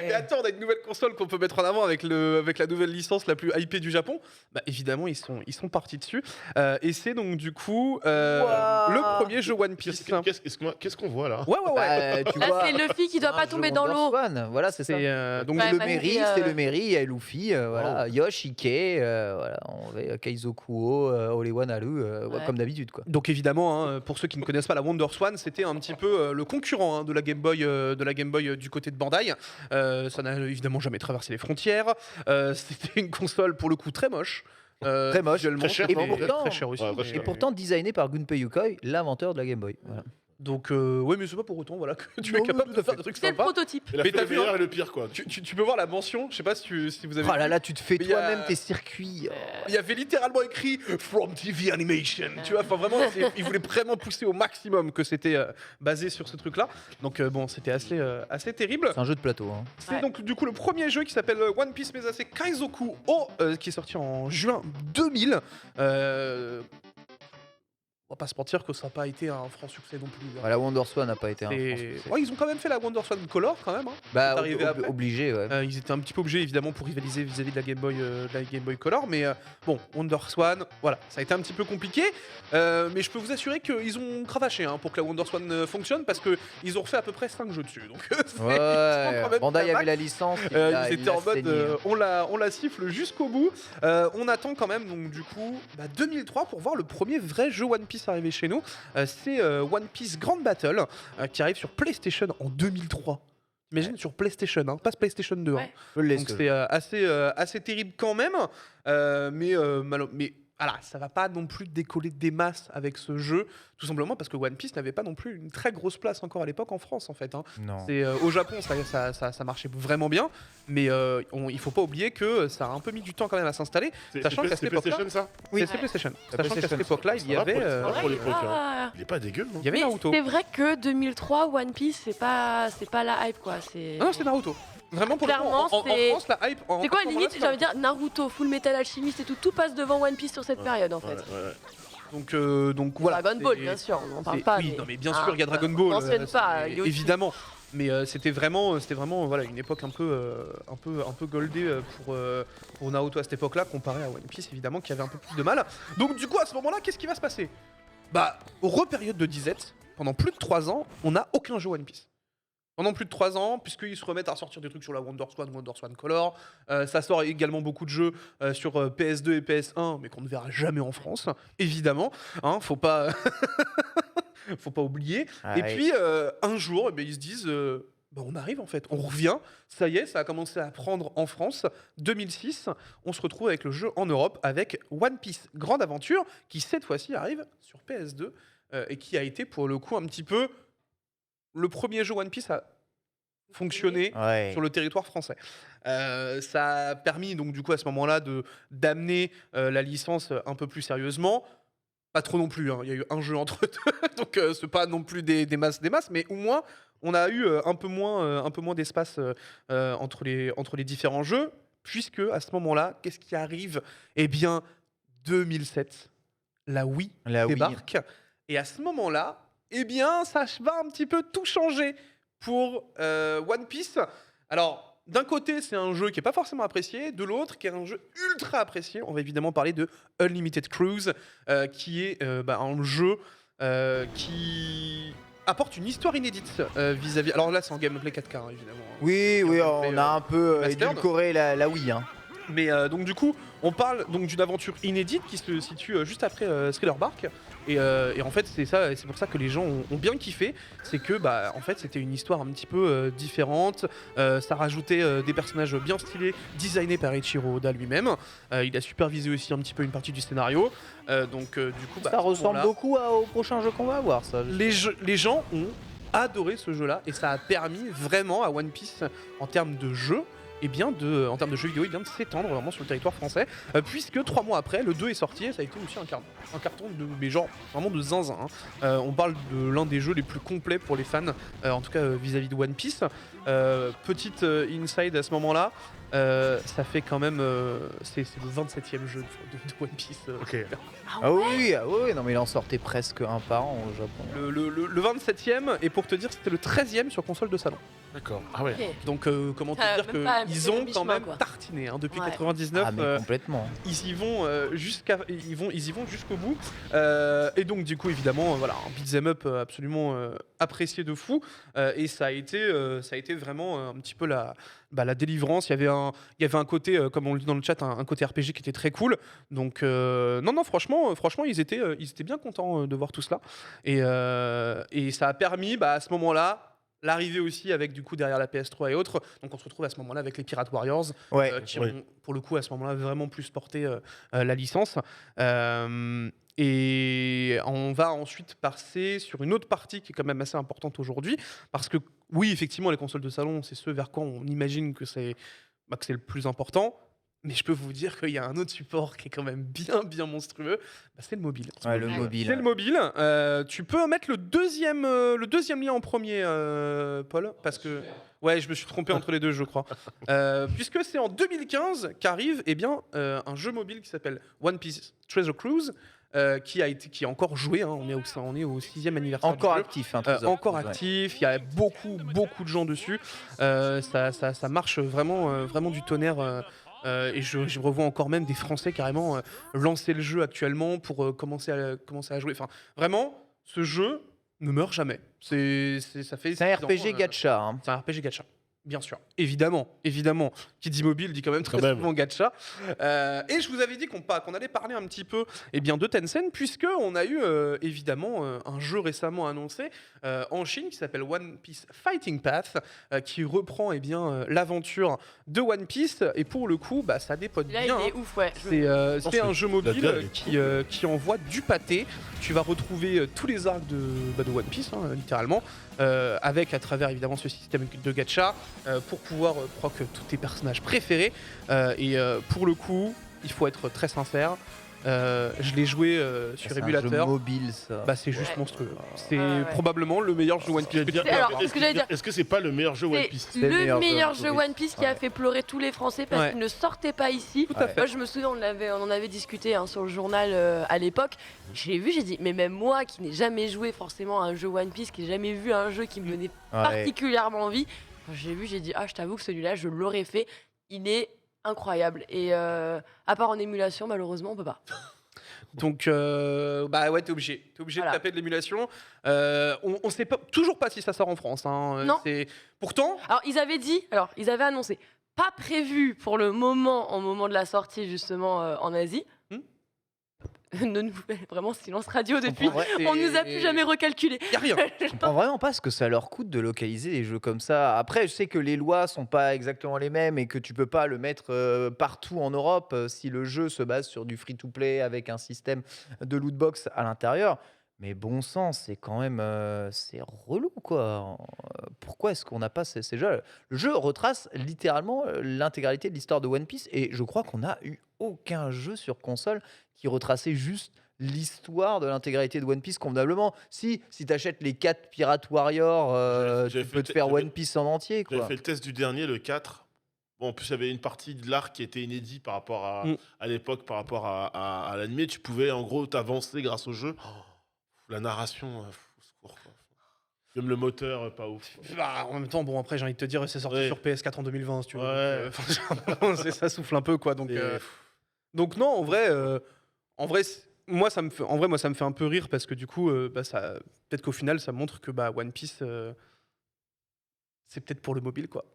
Mais attends, on a une nouvelle console qu'on peut mettre en avant avec la nouvelle licence la plus hypée du Japon. Bah, évidemment, ils sont partis dessus. Et c'est donc, du coup, le premier jeu One Piece. Qu'est-ce qu'on voit là? Ouais. Bah, tu Là, vois, c'est Luffy qui doit un pas jeu tomber dans l'eau. WonderSwan. Voilà, c'est ça. C'est donc Ouais, le bah, Meri, c'est, c'est le Meri, il y a Luffy, voilà, Yosh, Ike, voilà, on avait Kaizokuo, Olewan Haru, Ouais. comme d'habitude quoi. Donc évidemment, hein, pour ceux qui ne connaissent pas la WonderSwan, c'était un petit peu le concurrent de la Game Boy du côté de Bandai. Ça n'a évidemment jamais traversé les frontières. C'était une console pour le coup très moche. Très moche, visuellement, très cher, et non, pourtant- très cher aussi. Ouais, mais- très Et pourtant designé par Gunpei Yokoi, l'inventeur de la Game Boy. Voilà. Donc oui, mais c'est pas pour autant voilà que tu es Non, capable tout de à faire fait. des trucs C'est le sympas. prototype. Il a Mais fait t'as le vu, meilleur hein et le pire, quoi. Tu peux voir la mention, je sais pas si vous avez Oh vu. là là, tu te fais Mais il y a- toi-même tes circuits. Il y avait littéralement écrit From TV Animation. Tu vois, enfin vraiment, ils voulaient vraiment pousser au maximum que c'était basé sur ce truc-là. Donc bon, c'était assez terrible. C'est un jeu de plateau. Hein. C'est Ouais. donc du coup le premier jeu qui s'appelle One Piece Mesase Kaizoku O, qui est sorti en juin 2000. on va pas se mentir que ça n'a pas été un franc succès non plus. hein. Voilà, WonderSwan n'a pas été un franc Et- succès. Ouais, ils ont quand même fait la WonderSwan Color quand même. hein. Bah, c'est arrivé après. obligé, ouais. Ils étaient un petit peu obligés évidemment pour rivaliser vis-à-vis de la Game Boy Color, mais bon, WonderSwan, voilà, ça a été un petit peu compliqué, mais je peux vous assurer qu'ils ont cravaché pour que la WonderSwan fonctionne parce qu'ils ont refait à peu près 5 jeux dessus. Donc, c'est- ils sont Ouais, quand même Bandai bien avait max. la licence. Ils étaient en mode on la siffle jusqu'au bout. On attend quand même donc du coup 2003 pour voir le premier vrai jeu One Piece arriver chez nous. C'est One Piece Grand Battle qui arrive sur PlayStation en 2003. Imagine sur PlayStation, pas PlayStation 2. Ouais. Donc c'est assez terrible quand même. Mais voilà, ça va pas non plus décoller des masses avec ce jeu, tout simplement parce que One Piece n'avait pas non plus une très grosse place encore à l'époque en France en fait. Non. C'est au Japon ça marchait vraiment bien, mais il faut pas oublier que ça a un peu mis du temps quand même à s'installer. Sachant qu'à cette C'est époque-là, PlayStation ça oui, c'est PlayStation. Sachant qu'à cette PlayStation, époque-là, il y Ça va avait pour- pour l'époque, hein. Ah. Il est pas dégueu. hein. il y avait Mais Naruto. c'est vrai que 2003, One Piece, c'est pas la hype, quoi. Non, c'est Naruto. Vraiment pour le coup, Clairement, en c'est- France, la hype. C'est quoi, limite, j'ai envie de dire Naruto, Full Metal Alchemist et tout passe devant One Piece sur cette période, en fait. Donc voilà. Dragon Ball, c'est- bien sûr, on en parle c'est- pas. Oui, mais- non, mais bien Ah, sûr, il y a Dragon on Ball. mentionne pas, il y a aussi- évidemment. Mais c'était vraiment voilà, une époque un peu goldée pour Naruto à cette époque-là, comparé à One Piece, évidemment, qui avait un peu plus de mal. Donc, du coup, à ce moment-là, qu'est-ce qui va se passer Repériode de disette, pendant plus de 3 ans, on n'a aucun jeu One Piece. Pendant plus de 3 ans, puisqu'ils se remettent à sortir des trucs sur la WonderSwan Color. Ça sort également beaucoup de jeux sur PS2 et PS1, mais qu'on ne verra jamais en France, évidemment. Faut pas... Faut pas oublier. Et puis, un jour, ils se disent... on arrive en fait, on revient, ça y est, ça a commencé à prendre en France. 2006, on se retrouve avec le jeu en Europe avec One Piece Grande Aventure, qui cette fois-ci arrive sur PS2 et qui a été pour le coup un petit peu le premier jeu One Piece à fonctionner Ouais. sur le territoire français. Ça a permis donc du coup à ce moment-là d'amener la licence un peu plus sérieusement. Pas trop non plus, il y a eu un jeu entre deux, donc c'est pas non plus des masses, mais au moins on a eu un peu moins d'espace entre les différents jeux, puisque à ce moment-là, qu'est-ce qui arrive 2007, la Wii La Wii. débarque, et à ce moment-là, ça va un petit peu tout changer pour One Piece. Alors, d'un côté, c'est un jeu qui n'est pas forcément apprécié, de l'autre, qui est un jeu ultra apprécié. On va évidemment parler de Unlimited Cruise, qui est un jeu qui apporte une histoire inédite vis-à-vis... Alors là, c'est en gameplay 4K, évidemment. Oui, on a un peu Western. édulcoré la Wii. Mais donc du coup, on parle donc d'une aventure inédite qui se situe juste après Thriller Bark. Et en fait, c'est ça, et c'est pour ça que les gens ont bien kiffé. C'est que en fait, c'était une histoire un petit peu différente. Ça rajoutait des personnages bien stylés, designés par Eiichiro Oda lui-même. Il a supervisé aussi un petit peu une partie du scénario. Donc du coup, Ça à ce ressemble moment-là, beaucoup au prochain jeu qu'on va avoir, ça. les gens ont adoré ce jeu-là et ça a permis vraiment à One Piece en termes de jeu. En termes de jeux vidéo, de s'étendre vraiment sur le territoire français, puisque 3 mois après, le 2 est sorti et ça a été aussi un carton mais genre vraiment de zinzin. On parle de l'un des jeux les plus complets pour les fans, en tout cas vis-à-vis de One Piece. Petite inside à ce moment-là, ça fait quand même, c'est le 27e jeu de One Piece. Ok. Ah oui, non mais il en sortait presque un par an au Japon. Le 27e, et pour te dire, c'était le 13e sur console de salon. D'accord. Ah ouais. Ok. Donc comment te dire même pas qu'ils ont quand mi-chemin, même quoi. tartiné depuis Ouais. 99. Ah mais complètement. Ils y vont jusqu'au bout. Et donc du coup évidemment voilà, un beat'em up absolument apprécié de fou. Et ça a été vraiment un petit peu la délivrance. Il y avait un côté, comme on le dit dans le chat, un côté RPG qui était très cool. Donc non franchement ils étaient bien contents de voir tout cela. Et ça a permis à ce moment-là l'arrivée aussi avec du coup derrière la PS3 et autres. Donc on se retrouve à ce moment-là avec les Pirate Warriors. Ouais. Qui Ouais. ont pour le coup à ce moment-là vraiment plus porté la licence. Et on va ensuite passer sur une autre partie qui est quand même assez importante aujourd'hui, parce que oui, effectivement, les consoles de salon, c'est ce vers quoi on imagine que c'est le plus important. Mais je peux vous dire qu'il y a un autre support qui est quand même bien monstrueux, c'est le mobile. Ouais, le Ouais. mobile. C'est le mobile. Tu peux mettre le deuxième lien en premier, Paul, parce que ouais, je me suis trompé entre les deux, je crois. Puisque c'est en 2015 qu'arrive un jeu mobile qui s'appelle One Piece Treasure Cruise, qui est encore joué. Hein, on est au 6e anniversaire. Encore du jeu. actif, hein, Trésor. Encore Ouais. actif, il y a beaucoup de gens dessus. Ça marche vraiment du tonnerre. Et je revois encore même des Français carrément lancer le jeu actuellement pour commencer à jouer. Enfin, vraiment, ce jeu ne meurt jamais. Ça fait C'est un 6 ans, RPG gacha. Hein. c'est un RPG gacha. Bien sûr, évidemment. Qui dit mobile dit quand même très Quand même. souvent gacha. Et je vous avais dit qu'on allait parler un petit peu de Tencent, puisque on a eu évidemment un jeu récemment annoncé en Chine qui s'appelle One Piece Fighting Path, qui reprend l'aventure de One Piece. Et pour le coup, ça dépote Là, bien. il est ouf, ouais. C'est un jeu mobile la gueule qui envoie du pâté. Tu vas retrouver tous les arcs de One Piece, hein, littéralement, avec à travers évidemment ce système de gacha pour pouvoir proc tous tes personnages préférés. Pour le coup, il faut être très sincère. Je l'ai joué sur C'est un émulateur. jeu mobile, ça. C'est juste Ouais. monstrueux. C'est Ouais. probablement le meilleur jeu One Piece. que tu peux Alors, avoir. ce que j'allais dire, Est-ce que c'est pas le meilleur jeu One Piece? c'est C'est le meilleur jeu oui. One Piece qui a fait pleurer tous les Français parce Ouais. qu'il ne sortait pas ici. Tout à fait. Moi, je me souviens, on en avait discuté sur le journal à l'époque. J'ai vu, j'ai dit, mais même moi qui n'ai jamais joué forcément à un jeu One Piece, qui n'ai jamais vu un jeu qui me donnait Ouais. particulièrement envie, quand j'ai vu, j'ai dit, je t'avoue que celui-là, je l'aurais fait. Il est incroyable. Et à part en émulation, malheureusement, on peut pas. Donc, ouais, t'es obligé. T'es obligé Voilà. de taper de l'émulation. On sait toujours pas si ça sort en France. Hein. Non. Pourtant, Alors, ils avaient annoncé, pas prévu pour le moment, au moment de la sortie, justement, en Asie. Vraiment silence radio depuis. comprends, On nous a plus jamais recalculé. y a rien. Je comprends vraiment pas ce que ça leur coûte de localiser des jeux comme ça. Après, je sais que les lois sont pas exactement les mêmes et que tu peux pas le mettre partout en Europe si le jeu se base sur du free-to-play avec un système de lootbox à l'intérieur. Mais bon sang, c'est quand même c'est relou quoi. Pourquoi est-ce qu'on n'a pas ces jeux? Le jeu retrace littéralement l'intégralité de l'histoire de One Piece et je crois qu'on n'a eu aucun jeu sur console qui retraçait juste l'histoire de l'intégralité de One Piece convenablement. Si tu achètes les 4 Pirate Warriors, J'avais tu fait peux te faire j'avais- One Piece en entier J'avais quoi. fait le test du dernier, le 4. Bon, en plus, il y avait une partie de l'arc qui était inédit par rapport à l'époque, par rapport à l'animé. Tu pouvais, en gros, t'avancer grâce au jeu. La narration, au secours, quoi. Même le moteur, pas ouf. En même temps, bon, après, j'ai envie de te dire, c'est sorti Ouais. sur PS4 en 2020, si tu veux. Ouais. Ça souffle un peu, quoi. Donc, Et- donc non, en vrai, moi, ça me fait un peu rire parce que du coup, peut-être qu'au final, ça montre que One Piece, c'est peut-être pour le mobile, quoi.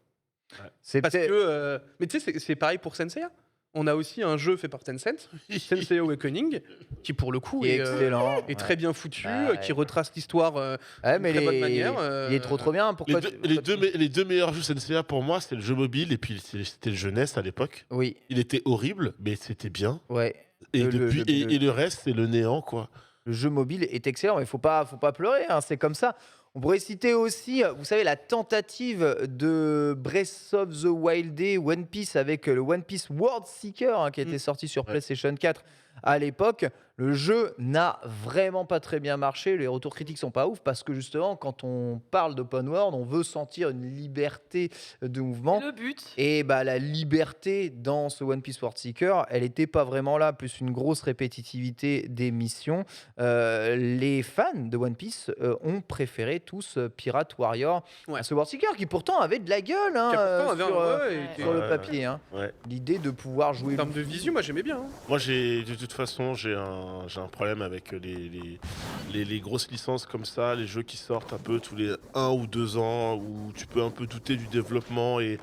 C'est Parce peut-être- que, mais tu sais, c'est pareil pour Senseiya. On a aussi un jeu fait par Tencent, Sensei Awakening, qui pour le coup qui est est excellent. est très bien foutu, Bah ouais. qui retrace l'histoire Ouais, mais d'une très bonne il est- manière. il est trop bien. Pourquoi Les deux meilleurs jeux Senseiya pour moi, c'était le jeu mobile et puis c'était le jeunesse à l'époque. Oui, Il était horrible, mais c'était bien. ouais. Et, Le- depuis, le- et le reste, c'est le néant, quoi. Le jeu mobile est excellent, mais faut pas pleurer, hein, c'est comme ça. On pourrait citer aussi, vous savez, la tentative de Breath of the Wild One Piece avec le One Piece World Seeker qui était sorti sur PlayStation 4 à l'époque. Le jeu n'a vraiment pas très bien marché, les retours critiques sont pas ouf parce que justement, quand on parle d'open world, on veut sentir une liberté de mouvement. Le but. Et la liberté dans ce One Piece World Seeker, elle n'était pas vraiment là, plus une grosse répétitivité des missions. Les fans de One Piece ont préféré tous Pirate Warrior Ouais. à ce World Seeker qui pourtant avait de la gueule hein, Qui a pourtant avait sur un- le papier. Hein. Ouais. L'idée de pouvoir jouer En termes de visu, moi j'aimais bien. Hein. Moi, de toute façon, j'ai un problème avec les grosses licences comme ça, les jeux qui sortent un peu tous les 1 ou 2 ans, où tu peux un peu douter du développement et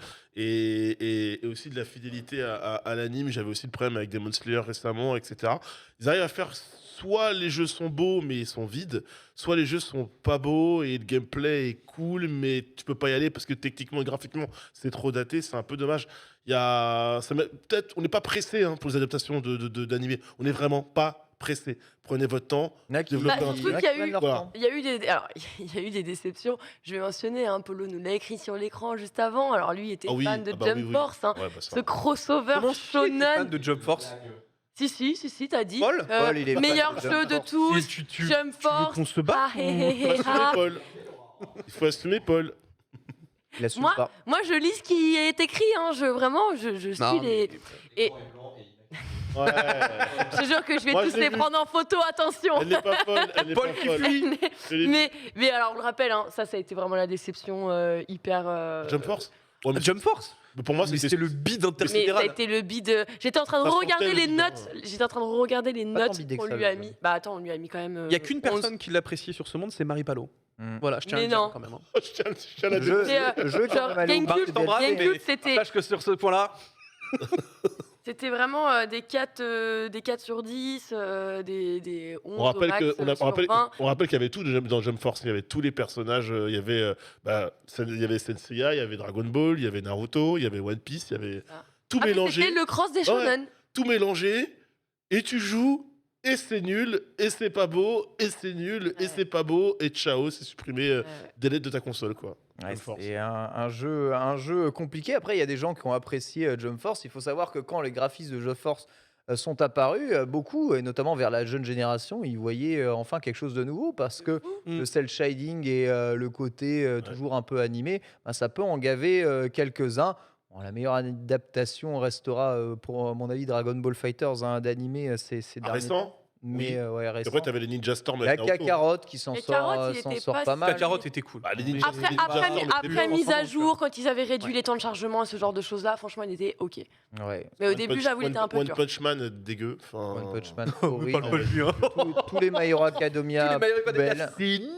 aussi de la fidélité à l'anime. J'avais aussi le problème avec Demon Slayer récemment, etc. Ils arrivent à faire soit les jeux sont beaux mais ils sont vides, soit les jeux sont pas beaux et le gameplay est cool mais tu peux pas y aller parce que techniquement et graphiquement c'est trop daté, c'est un peu dommage. Peut-être on n'est pas pressé pour les adaptations d'animés, on n'est vraiment pas pressé. Prenez votre temps. Il y en a qui- Développer Bah, un surtout truc. qu'il y a prennent eu- leur Voilà. temps. Il y a eu des déceptions. Je vais mentionner, Polo nous l'a écrit sur l'écran juste avant. Alors lui était Ah oui, fan de ah bah Jump oui, oui. Force, Ouais, bah ça. ce crossover Comment tu es fan shonen. de Job Force? Si, t'as dit. Paul Paul, il est fan Meilleur de jeu Jump de Force. tous. Tu Jump veux Force. qu'on se batte Ah, hé, hé, Il faut hé, assumer, ah. Paul. Il faut assumer, Paul. Il assume Moi, pas. Moi, je lis ce qui est écrit. Vraiment, je suis Non, les. Et Ouais. Je te jure que je vais Moi, tous je l'ai les vu. prendre en photo, attention. Elle n'est pas folle, elle n'est Paul pas qui folle. fuit. Je l'ai vu. mais alors, on le rappelle, hein, ça a été vraiment la déception hyper. Jump Force Ouais, mais Jump Force. pour moi, Mais c'était le bid Mais ça a intersidéral. été le bid. J'étais en train de Ça se regarder sentait, les le bid, notes. J'étais en train de regarder les Pas tant notes bidé que qu'on ça, lui le a jeu. mis. Bah attends, on lui a mis quand même. Il y a qu'une 11. personne qui l'apprécie sur ce monde, c'est Marie Palo. Mm. Voilà, je tiens à Mais le dire non. quand même. hein. Je tiens à la Le jeu, C'est, le jeu quand genre, même allé au GameCube, bout je t'embrasse, des- mais- GameCube, c'était. Sache que sur ce point-là, C'était vraiment des 4 sur 10, des 11 On rappelle au max, que- sur 20. on rappelle qu'il y avait tout dans Jump Force. Il y avait tous les personnages. Il y avait il y avait Senseiya, il y avait Dragon Ball, il y avait Naruto, il y avait One Piece, il y avait Ah. tout Ah, mais mélangé. c'était le cross des shonen. Tout mélangé. Et tu joues. Et c'est nul, et c'est pas beau, et c'est nul, et Ouais. c'est pas beau, et ciao, c'est supprimé Ouais. dès l'aide de ta console, quoi. Ouais, Jump Force. c'est un jeu compliqué. Après, il y a des gens qui ont apprécié Jump Force. Il faut savoir que quand les graphismes de Jump Force sont apparus, beaucoup, et notamment vers la jeune génération, ils voyaient enfin quelque chose de nouveau parce que Mm. le cel shading et le côté toujours un peu animé, ben, ça peut en gaver quelques-uns. Bon, la meilleure adaptation restera, pour mon avis, Dragon Ball Fighters d'animé ces Ah, derniers récent temps. Mais Oui. ouais, Et récent. après, t'avais les Ninja Storm Il y a avec Naruto. Kakarot qui s'en Les sort, carottes, il s'en était sort pas pas si mal. la carotte était cool. Bah, les Ninja Après, les Ninja après, Storm, après c'était mise à ensemble, tu vois. jour, quand ils avaient réduit les temps de chargement et ce genre de choses-là, franchement, il était ok. Ouais. Mais au One début, Punch- j'avoue, il One- était un peu One dur. Punch Man, dégueu. Enfin, One Punch Man, On horrible. parle pas de lui, hein. Tous les My Hero Academia, Tous les My Hero Academia, belles. c'est nul.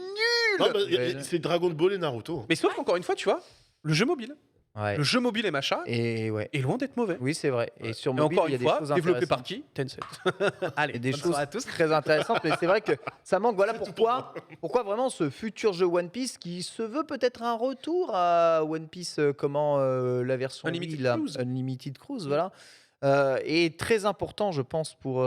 Non, bah, Belle. c'est Dragon Ball et Naruto. Mais sauf qu'encore une fois, tu vois, le jeu mobile. Ouais. Le jeu mobile et machin Et ouais. est loin d'être mauvais. Oui, c'est vrai. Et Ouais. sur Et mobile, encore il y a une des fois, choses développé par intéressantes. qui Tencent. Allez, Et des bonne choses soirée à tous. très intéressantes, mais c'est vrai que ça manque. Voilà pourquoi vraiment ce futur jeu One Piece qui se veut peut-être un retour à One Piece, la version Unlimited Wii, là, Cruise. Unlimited Cruise, voilà, est très important, je pense, pour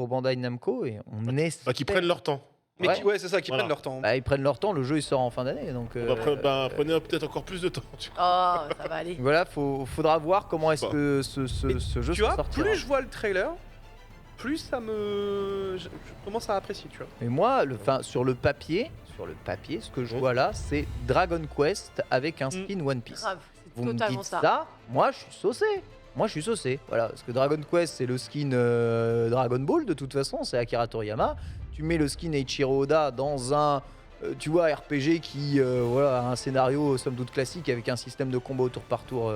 Bandai Namco. Et on espère. Bah, qui prennent leur temps. Mais Ouais. ouais, c'est ça, qui Voilà. prennent leur temps. Bah, ils prennent leur temps. Le jeu il sort en fin d'année, donc. Prenez peut-être encore plus de temps. Tu vois. Oh, ça va aller. Voilà, faudra voir comment est-ce Bah. que ce jeu Tu se vois, sortira. plus je vois le trailer, plus ça me. Je commence à apprécier, tu vois. Mais moi, sur le papier, ce que je vois là, c'est Dragon Quest avec un skin One Piece. Grave, c'est Vous me totalement dites ça. ça, moi je suis saucé. Voilà, parce que Dragon Quest c'est le skin Dragon Ball de toute façon, c'est Akira Toriyama. Tu mets le skin Eiichiro Oda dans un tu vois RPG qui voilà, a un scénario somme toute classique avec un système de combo tour par tour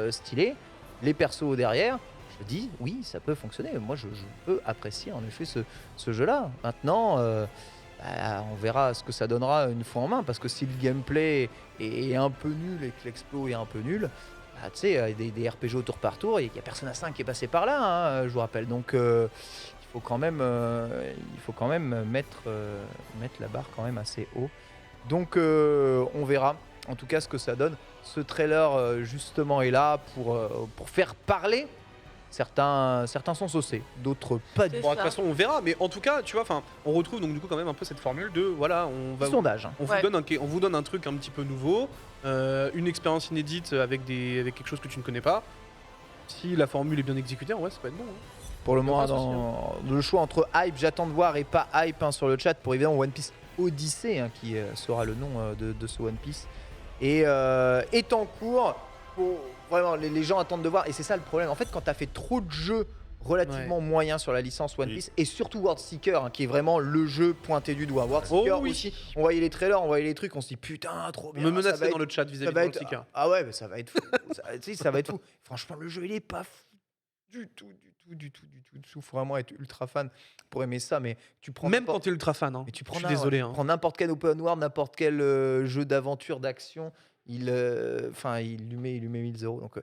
stylé. Les persos derrière, je dis oui, ça peut fonctionner. Moi je peux apprécier en effet ce jeu-là. Maintenant on verra ce que ça donnera une fois en main, parce que si le gameplay est un peu nul et que l'explo est un peu nul, bah, tu sais, des RPG au tour par tour, il y a Persona 5 qui est passé par là, hein, je vous rappelle. Donc il faut quand même mettre la barre quand même assez haut. Donc on verra en tout cas ce que ça donne. Ce trailer justement est là pour faire parler. Certains sont saucés, d'autres pas du C'est tout. Bon, de toute ça. façon, on verra, mais en tout cas, tu vois, enfin, on retrouve donc du coup quand même un peu cette formule de voilà, Petit sondage. hein. on Ouais. vous donne un truc un petit peu nouveau, une expérience inédite avec quelque chose que tu ne connais pas. Si la formule est bien exécutée, en vrai, ça peut être bon. hein. Pour le Y a moment, pas de souci, dans le choix entre hype, j'attends de voir, et pas hype sur le chat, pour évidemment One Piece Odyssey, qui sera le nom de ce One Piece, et est en cours. Vraiment, les gens attendent de voir, et c'est ça le problème. En fait, quand tu as fait trop de jeux relativement moyens sur la licence One Oui. Piece, et surtout World Seeker, qui est vraiment le jeu pointé du doigt. World Seeker Oh oui. aussi, on voyait les trailers, on voyait les trucs, on se dit putain, trop On bien. me ça menaçait va dans être- le chat ça vis-à-vis de va World être... Seeker. Ah ouais, mais ça va être fou. Tu sais, ça va être fou. Franchement, le jeu, il est pas fou du tout. Faut vraiment être ultra fan pour aimer ça, mais tu prends Même n'importe- quand t'es ultra fan, hein. mais tu Je prends suis désolé. tu Hein. prends n'importe quel open world, n'importe quel jeu d'aventure, d'action, il lui met 1000 euros. Donc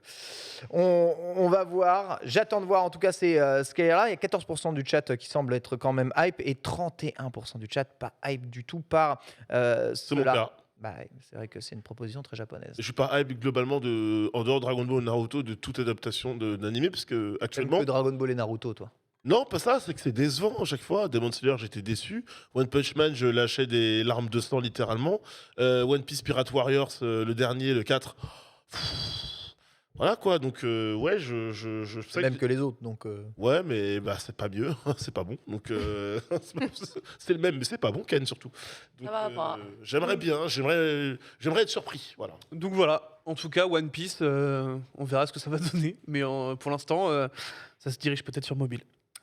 on va voir. J'attends de voir. En tout cas, c'est ce qu'il y a là. Il y a 14% du chat qui semble être quand même hype et 31% du chat pas hype du tout par C'est mon cela. cas. Bah, c'est vrai que c'est une proposition très japonaise. Je suis pas hype globalement en dehors de Dragon Ball Naruto de toute adaptation d'animé parce que Même actuellement que Dragon Ball et Naruto, toi. non pas ça, c'est que c'est décevant à chaque fois. Demon Slayer j'étais déçu, One Punch Man je lâchais des larmes de sang littéralement, One Piece Pirate Warriors le dernier le 4 voilà quoi, donc ouais je sais Même que les autres. Donc ouais mais bah c'est pas mieux c'est pas bon donc c'est le même mais c'est pas bon Ken surtout donc, va pas. j'aimerais bien j'aimerais être surpris voilà. Donc voilà, en tout cas, One Piece, on verra ce que ça va donner. Mais pour l'instant, ça se dirige peut-être sur mobile.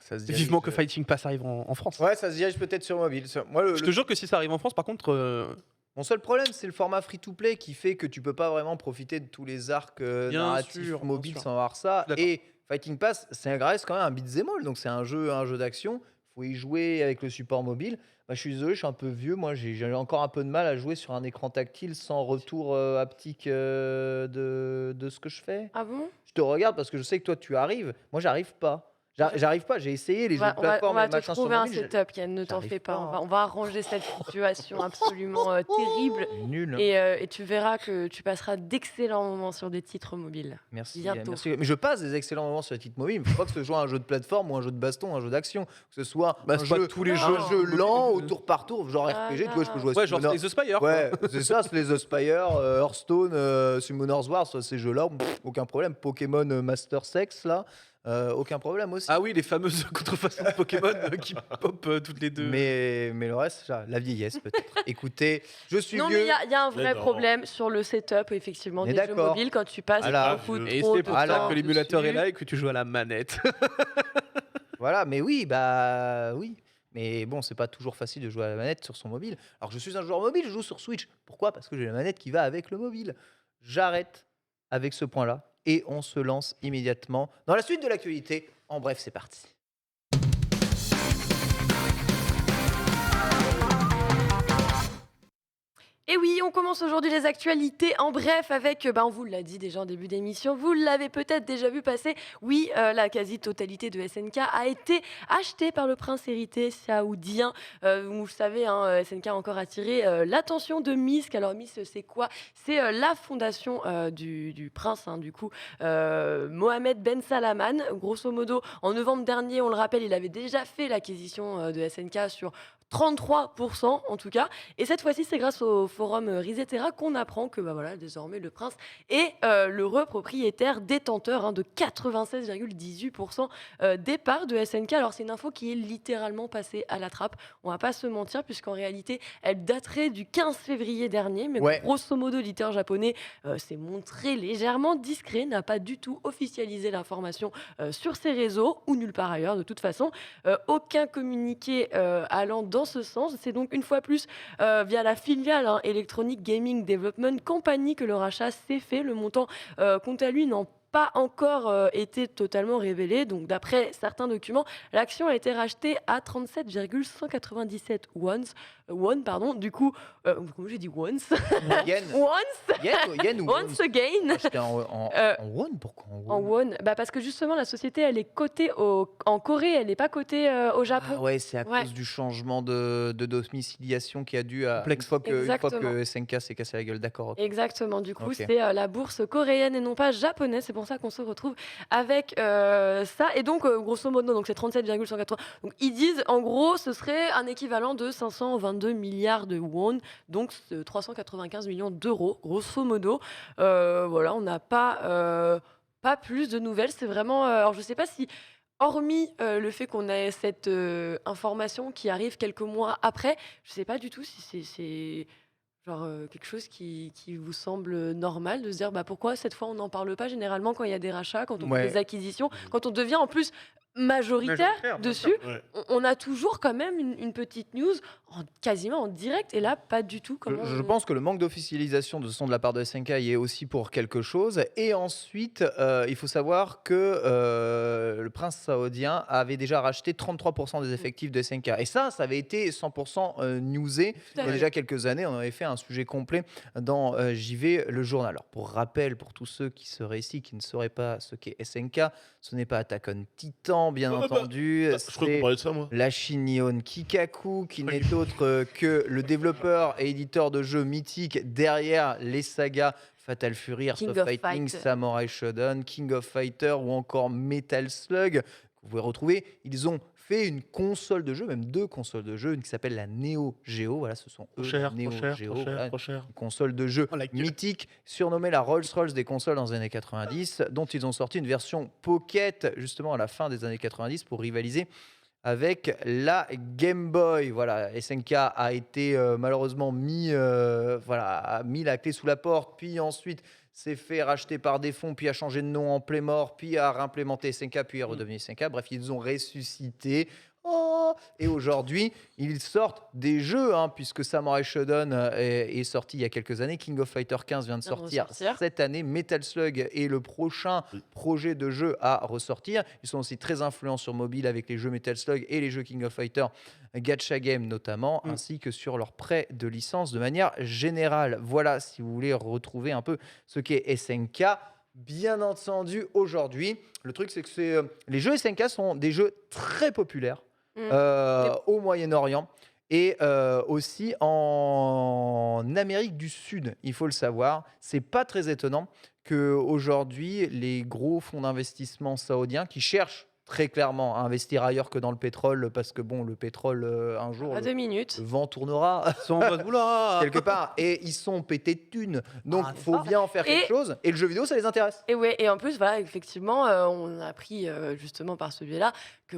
Ça se dirige, Vivement que Fighting Pass arrive en France. Ouais, ça se dirige peut-être sur mobile. Moi, Je te jure que si ça arrive en France, par contre, mon seul problème, c'est le format free-to-play qui fait que tu peux pas vraiment profiter de tous les arcs Bien narratifs sûr, bien mobiles sûr. sans avoir ça. Je suis d'accord. Et Fighting Pass, c'est reste quand même un beat'em all, donc c'est un jeu d'action. Faut y jouer avec le support mobile. Bah, je suis désolé, je suis un peu vieux. Moi, j'ai encore un peu de mal à jouer sur un écran tactile sans retour haptique de ce que je fais. Ah bon? Je te regarde parce que je sais que toi, tu arrives. Moi, j'arrive pas. J'arrive pas. J'ai essayé les On jeux va, de on va- on plateforme va et te machin sur trouver un mobile. setup, Ken, ne t'en j'arrive fais pas. pas, hein. On va arranger cette situation absolument terrible. Nul. Et tu verras que tu passeras d'excellents moments sur des titres mobiles. Merci, Bientôt. merci. Mais je passe des excellents moments sur les titres mobiles. Il ne faut pas que ce soit un jeu de plateforme ou un jeu de baston, un jeu d'action. Que ce soit Bah, un c'est pas jeu, tous les Non. jeux. un jeu lent au tour par tour, genre Ah RPG. Tu vois, je peux jouer à Ouais, genre Summoner- c'est The Spire. quoi. Ouais, c'est ça, c'est les The Spire, Hearthstone, Summoner's Wars, ces jeux-là, aucun problème. Pokémon Master Sex, là, aucun problème aussi. Ah oui, les fameuses contrefaçons de Pokémon qui pop toutes les deux. Mais le reste, la vieillesse peut-être. Écoutez, je suis Non, mais vieux. il y a un vrai non. problème sur le setup, effectivement, On est des jeux d'accord. mobiles quand tu passes Voilà. beaucoup Et Et trop c'est de pour Voilà. ça temps que l'émulateur dessus. est là et que tu joues à la manette. Voilà, mais oui, bah oui. Mais bon, c'est pas toujours facile de jouer à la manette sur son mobile. Alors je suis un joueur mobile, je joue sur Switch. Pourquoi? Parce que j'ai la manette qui va avec le mobile. J'arrête avec ce point-là et on se lance immédiatement dans la suite de l'actualité. En bref, c'est parti. Et oui, on commence aujourd'hui les actualités en bref avec, on vous l'a dit déjà en début d'émission, vous l'avez peut-être déjà vu passer, oui, la quasi-totalité de SNK a été achetée par le prince héritier saoudien. Vous savez, SNK a encore attiré l'attention de MISC. Alors MISC, c'est quoi? C'est la fondation du prince, du coup, Mohamed Ben Salman. Grosso modo, en novembre dernier, on le rappelle, il avait déjà fait l'acquisition de SNK sur 33% en tout cas. Et cette fois-ci, c'est grâce au forum Risetera qu'on apprend que désormais le prince est l'heureux propriétaire détenteur de 96,18% des parts de SNK. Alors c'est une info qui est littéralement passée à la trappe. On va pas se mentir puisqu'en réalité, elle daterait du 15 février dernier. Mais Ouais. grosso modo, l'éditeur japonais s'est montré légèrement discret, n'a pas du tout officialisé l'information sur ses réseaux ou nulle part ailleurs de toute façon. Aucun communiqué allant dans ce sens. C'est donc une fois plus via la filiale Electronic Gaming Development Company que le rachat s'est fait. Le montant, quant à lui, n'en pas encore été totalement révélé. Donc, d'après certains documents, l'action a été rachetée à 37,197 won, pardon. Du coup, comment j'ai dit once? Yen. Once, Yen ou won? once again. Acheté en won? Pourquoi en En won? won, parce que justement la société elle est cotée en Corée, elle n'est pas cotée au Japon. Ah ouais, c'est à Ouais. cause du changement de domiciliation qui a dû à Complexe. une fois Exactement. que SNK s'est cassé la gueule. D'accord. Ok. Exactement, du coup Ok. c'est la bourse coréenne et non pas japonaise, c'est pour ça qu'on se retrouve avec ça. Et donc grosso modo, donc c'est 37,180. Donc ils disent en gros ce serait un équivalent de 522 milliards de won, donc 395 millions d'euros grosso modo. Voilà, on n'a pas plus de nouvelles, c'est vraiment... alors je sais pas si... Hormis le fait qu'on ait cette information qui arrive quelques mois après, je sais pas du tout si c'est genre quelque chose qui vous semble normal de se dire pourquoi cette fois on n'en parle pas généralement quand il y a des rachats, quand on Ouais. fait des acquisitions, quand on devient en plus majoritaire Majoritaire, bien dessus, Ouais. on a toujours quand même une petite news quasiment en direct et là pas du tout. Comment Je pense que le manque d'officialisation de son de la part de SNK y est aussi pour quelque chose. Et ensuite, il faut savoir que le prince saoudien avait déjà racheté 33% des effectifs de SNK. Et ça avait été 100% newsé il y a fait. déjà quelques années. On avait fait un sujet complet dans JV, le journal. Alors, pour rappel, pour tous ceux qui seraient ici, qui ne sauraient pas ce qu'est SNK, ce n'est pas Attack on Titan, bien Ah bah, entendu. Je crois qu'on C'est parlait de ça, moi. la Shinyon Kikaku, qui n'est autre que le développeur et éditeur de jeux mythiques derrière les sagas Fatal Fury, Hearts King of of Fighting, Fight. Samurai Shodown, King of Fighter ou encore Metal Slug, que vous pouvez retrouver. Ils ont fait une console de jeu, même deux consoles de jeu, une qui s'appelle la Neo Geo. Voilà, ce sont eux, Trop cher, la Neo trop cher, Geo. trop cher, Voilà, trop cher. une console de jeu Oh, la gueule. mythique, surnommée la Rolls-Royce des consoles dans les années 90, dont ils ont sorti une version Pocket justement à la fin des années 90 pour rivaliser avec la Game Boy. Voilà, SNK a été malheureusement a mis la clé sous la porte, puis ensuite s'est fait racheter par des fonds, puis a changé de nom en Playmore, puis a réimplémenté SNK, puis est redevenu SNK. Bref, ils ont ressuscité. Oh, et aujourd'hui, ils sortent des jeux, puisque Samurai Shodown est sorti il y a quelques années. King of Fighter 15 vient de sortir cette année. Metal Slug est le prochain projet de jeu à ressortir. Ils sont aussi très influents sur mobile avec les jeux Metal Slug et les jeux King of Fighter Gacha Game notamment, ainsi que sur leur prêt de licence de manière générale. Voilà, si vous voulez retrouver un peu ce qu'est SNK. Bien entendu, aujourd'hui, le truc, c'est que les jeux SNK sont des jeux très populaires au Moyen-Orient et aussi en Amérique du Sud, il faut le savoir. C'est pas très étonnant qu'aujourd'hui, les gros fonds d'investissement saoudiens qui cherchent très clairement à investir ailleurs que dans le pétrole, parce que bon, le pétrole, un jour, À 2 minutes. le vent tournera Ils sont en mode oula. quelque part, et ils sont pétés de thunes. Donc, il c'est faut ça. bien en faire quelque chose. Et le jeu vidéo, ça les intéresse. Et en plus, voilà, effectivement, on a appris justement par ce biais-là que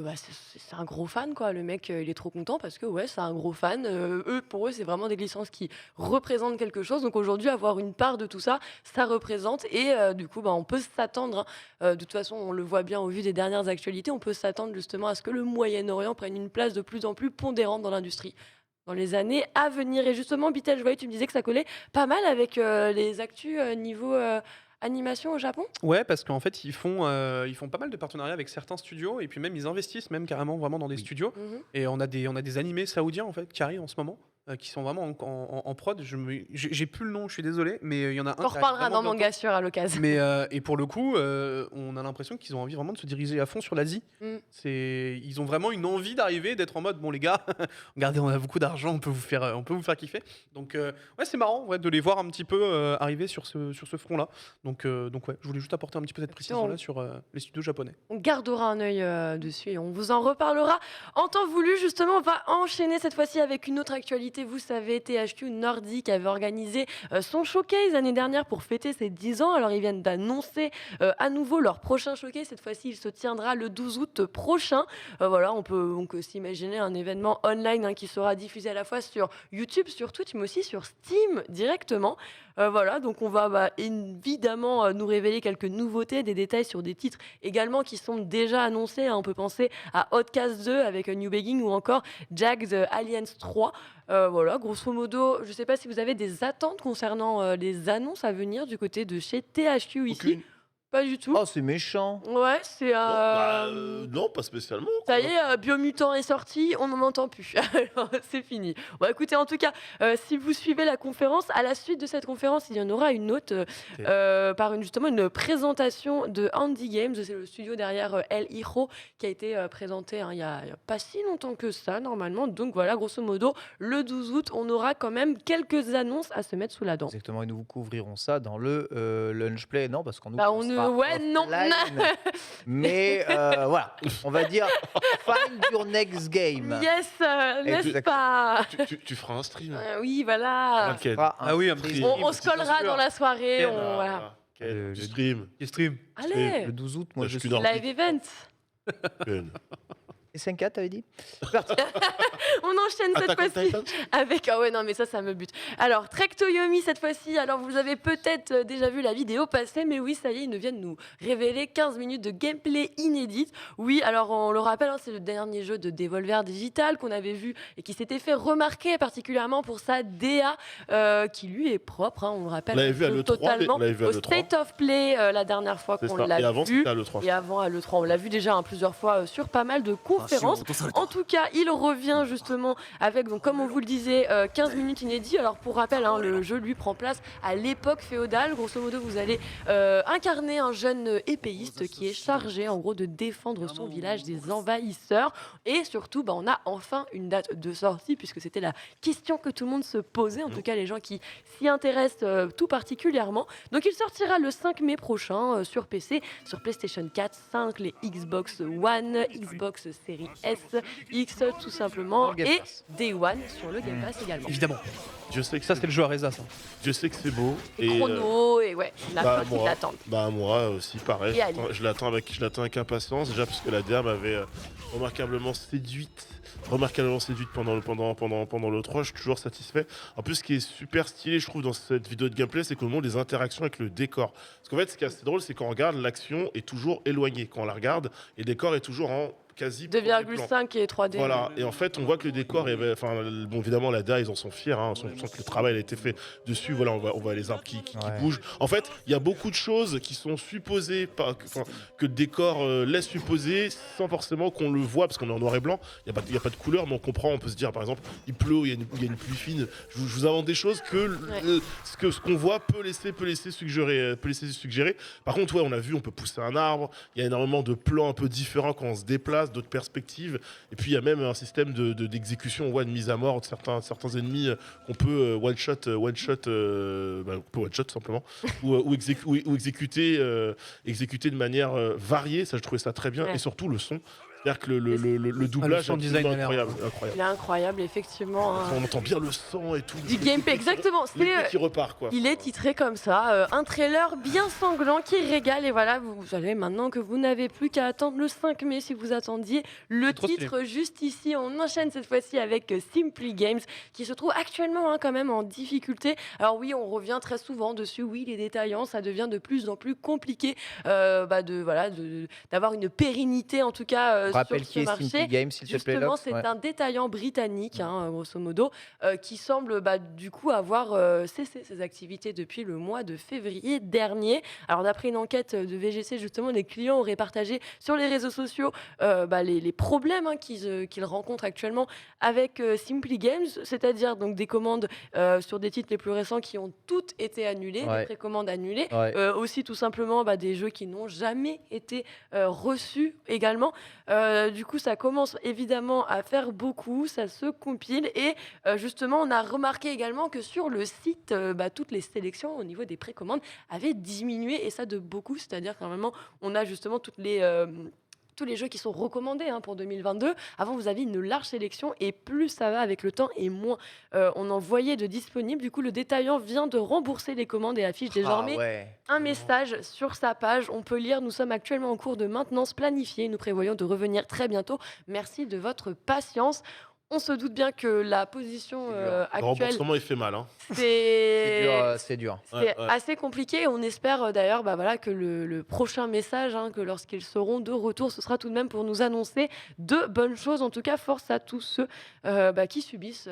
c'est un gros fan, quoi. Le mec, il est trop content parce que c'est un gros fan. Pour eux, c'est vraiment des licences qui représentent quelque chose. Donc aujourd'hui, avoir une part de tout ça, ça représente. Et du coup, on peut s'attendre. De toute façon, on le voit bien au vu des dernières actualités. On peut s'attendre justement à ce que le Moyen-Orient prenne une place de plus en plus pondérante dans l'industrie dans les années à venir. Et justement, Bitel, je voyais, tu me disais que ça collait pas mal avec les actus niveau animation au Japon. Ouais, parce qu'en fait, ils font pas mal de partenariats avec certains studios et puis même ils investissent même carrément vraiment dans des studios. Et on a des animés saoudiens en fait qui arrivent en ce moment. Qui sont vraiment en prod. J'ai plus le nom, je suis désolé, mais il y en a un. On reparlera dans Manga Sûr à l'occasion. Mais et pour le coup, on a l'impression qu'ils ont envie vraiment de se diriger à fond sur l'Asie. Ils ont vraiment une envie d'arriver, d'être en mode bon les gars, regardez, on a beaucoup d'argent, on peut vous faire kiffer. Donc ouais, c'est marrant de les voir un petit peu arriver sur ce front-là. Donc ouais, je voulais juste apporter un petit peu cette précision-là sur les studios japonais. On gardera un œil dessus et on vous en reparlera en temps voulu. Justement, on va enchaîner cette fois-ci avec une autre actualité. Vous savez, THQ Nordic avait organisé son showcase l'année dernière pour fêter ses 10 ans. Alors, ils viennent d'annoncer à nouveau leur prochain showcase. Cette fois-ci, il se tiendra le 12 août prochain. Voilà, on peut donc s'imaginer un événement online qui sera diffusé à la fois sur YouTube, sur Twitch, mais aussi sur Steam directement. Voilà, donc on va évidemment nous révéler quelques nouveautés, des détails sur des titres également qui sont déjà annoncés. On peut penser à Outcast 2 avec New Beginning ou encore Jagged Alliance 3. Voilà, grosso modo, je ne sais pas si vous avez des attentes concernant les annonces à venir du côté de chez THQ ici. Aucune. Pas du tout. Oh, c'est méchant. Ouais, c'est Non, pas spécialement. ça y est, Biomutant est sorti, on n'en entend plus. Alors, c'est fini. Bon, écoutez, en tout cas, si vous suivez la conférence, à la suite de cette conférence, il y en aura une autre par justement une présentation de Andy Games. C'est le studio derrière El Hijo qui a été présenté il y a pas si longtemps que ça, normalement. Donc voilà, grosso modo, le 12 août, on aura quand même quelques annonces à se mettre sous la dent. Exactement, et nous vous couvrirons ça dans le Lunch Play. Non, parce qu'on nous Non. Mais voilà, on va dire find your next game. Yes, n'est-ce pas? Tu feras un stream. Oui, voilà. T'inquiète. Fera un oui, un stream petit- On se collera sûr. dans la soirée. Voilà. Le- Tu stream. Qui stream. Allez, le 12 août. Moi, je THQ suis Nordic. live event. SNK, t'avais dit? On enchaîne cette Attack on fois-ci Titan. avec... Ah ouais, non, mais ça me bute. Alors, Trek Toyomi, cette fois-ci. Alors, vous avez peut-être déjà vu la vidéo passer, mais oui, ça y est, ils nous viennent nous révéler 15 minutes de gameplay inédite. Oui, alors, on le rappelle, c'est le dernier jeu de Devolver Digital qu'on avait vu et qui s'était fait remarquer particulièrement pour sa DA, qui lui est propre, on le rappelle. On l'avait vu à l'E3, totalement on l'avait vu à au l'E3. State of Play la dernière fois C'est qu'on ça. l'a Et avant, vu. c'était à l'E3. Et avant à l'E3, on l'a vu déjà plusieurs fois sur pas mal de conférences. En tout cas, il revient justement avec, donc, comme on vous le disait, 15 minutes inédits. Alors pour rappel, le jeu lui prend place à l'époque féodale. Grosso modo, vous allez incarner un jeune épéiste qui est chargé en gros de défendre son village des envahisseurs. Et surtout, on a enfin une date de sortie puisque c'était la question que tout le monde se posait, en tout cas les gens qui s'y intéressent tout particulièrement. Donc il sortira le 5 mai prochain sur PC, sur PlayStation 4, 5, les Xbox One, Xbox série S, X tout simplement, Dans le Game et Pass. Day One sur le Game Pass également. Évidemment. Dieu sait que Ça, c'était le jeu à Reza, ça. Dieu sait que c'est beau. Et Chrono, et ouais, la bah, fin qui moi. t'attend. Bah moi aussi pareil, Et Ali. je l'attends avec impatience déjà parce que la DA m'avait remarquablement séduite pendant le 3, je suis toujours satisfait. En plus ce qui est super stylé je trouve dans cette vidéo de gameplay c'est qu'on montre les interactions avec le décor. Parce qu'en fait ce qui est assez drôle c'est qu'on regarde l'action est toujours éloignée quand on la regarde et le décor est toujours en quasi premier plan. 2,5 et 3D. Voilà, et en fait, on voit que le décor, enfin, bon, évidemment, la DA, ils en sont fiers, hein, on sent que le travail a été fait dessus. Voilà, on voit les arbres qui Ouais. bougent. En fait, il y a beaucoup de choses qui sont supposées, que le décor laisse supposer, sans forcément qu'on le voit, parce qu'on est en noir et blanc. Il n'y a pas de couleur, mais on comprend. On peut se dire, par exemple, il pleut, il y a une pluie fine. Je vous invente des choses que ce qu'on voit peut laisser suggérer. Par contre, ouais, on a vu, on peut pousser un arbre. Il y a énormément de plans un peu différents quand on se déplace, d'autres perspectives. Et puis il y a même un système d'exécution, de mise à mort de certains ennemis qu'on peut one shot simplement, ou exécuter de manière variée. Ça, je trouvais ça très bien. Ouais. Et surtout le son. C'est-à-dire que le doublage sound est design absolument a l'air incroyable. Il est incroyable, effectivement. hein. On entend bien le sang et tout. Du gameplay, exactement. L'épée C'est, qui repart, quoi. il est titré comme ça, un trailer bien sanglant qui régale. Et voilà, vous savez maintenant que vous n'avez plus qu'à attendre le 5 mai si vous attendiez le trop titre juste ici. On enchaîne cette fois-ci avec Simply Games qui se trouve actuellement quand même en difficulté. Alors oui, on revient très souvent dessus. Oui, les détaillants, ça devient de plus en plus compliqué d'avoir une pérennité en tout cas Rappelle sur qui ce est Simply marché. Games, s'il te plaît, Justement, Lox. c'est Ouais. un détaillant britannique, grosso modo, qui semble du coup avoir cessé ses activités depuis le mois de février dernier. Alors d'après une enquête de VGC, justement, les clients auraient partagé sur les réseaux sociaux les problèmes qu'ils rencontrent actuellement avec Simply Games, c'est-à-dire donc des commandes sur des titres les plus récents qui ont toutes été annulées, Ouais. des précommandes annulées. Ouais. Aussi tout simplement des jeux qui n'ont jamais été reçus également. Du coup, ça commence évidemment à faire beaucoup, ça se compile et justement, on a remarqué également que sur le site, toutes les sélections au niveau des précommandes avaient diminué et ça de beaucoup, c'est-à-dire qu'à un moment, on a justement tous les jeux qui sont recommandés pour 2022. Avant, vous aviez une large sélection et plus ça va avec le temps et moins on en voyait de disponibles. Du coup, le détaillant vient de rembourser les commandes et affiche désormais Ah ouais. un message sur sa page. On peut lire: nous sommes actuellement en cours de maintenance planifiée. Nous prévoyons de revenir très bientôt. Merci de votre patience. On se doute bien que la position C'est dur. Le actuelle, remboursement, il fait mal. Hein. C'est dur. c'est Ouais, ouais. assez compliqué. On espère d'ailleurs que le prochain message, que lorsqu'ils seront de retour, ce sera tout de même pour nous annoncer de bonnes choses. En tout cas, force à tous ceux qui subissent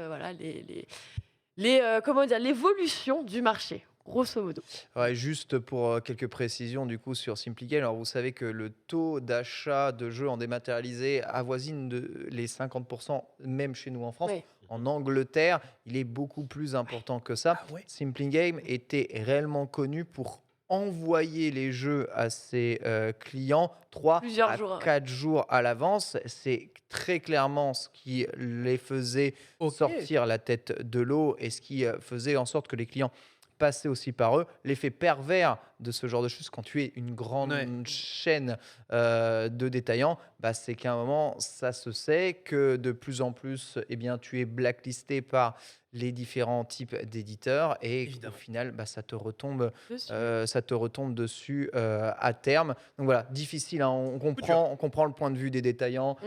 l'évolution du marché, grosso modo. Ouais, juste pour quelques précisions du coup sur Simply Game. Alors vous savez que le taux d'achat de jeux en dématérialisé avoisine les 50%, même chez nous en France. Oui. En Angleterre, il est beaucoup plus important que ça. Ah ouais. Simply Game était réellement connu pour envoyer les jeux à ses clients 3 Plusieurs à jours, ouais. 4 jours à l'avance. C'est très clairement ce qui les faisait Ok. sortir la tête de l'eau et ce qui faisait en sorte que les clients passaient aussi par eux. L'effet pervers de ce genre de choses, quand tu es une grande Ouais. chaîne de détaillants, c'est qu'à un moment, ça se sait que de plus en plus, tu es blacklisté par les différents types d'éditeurs et au Évidemment. final, ça te retombe Dessus. dessus à terme. Donc voilà, difficile, hein, on comprend le point de vue des détaillants.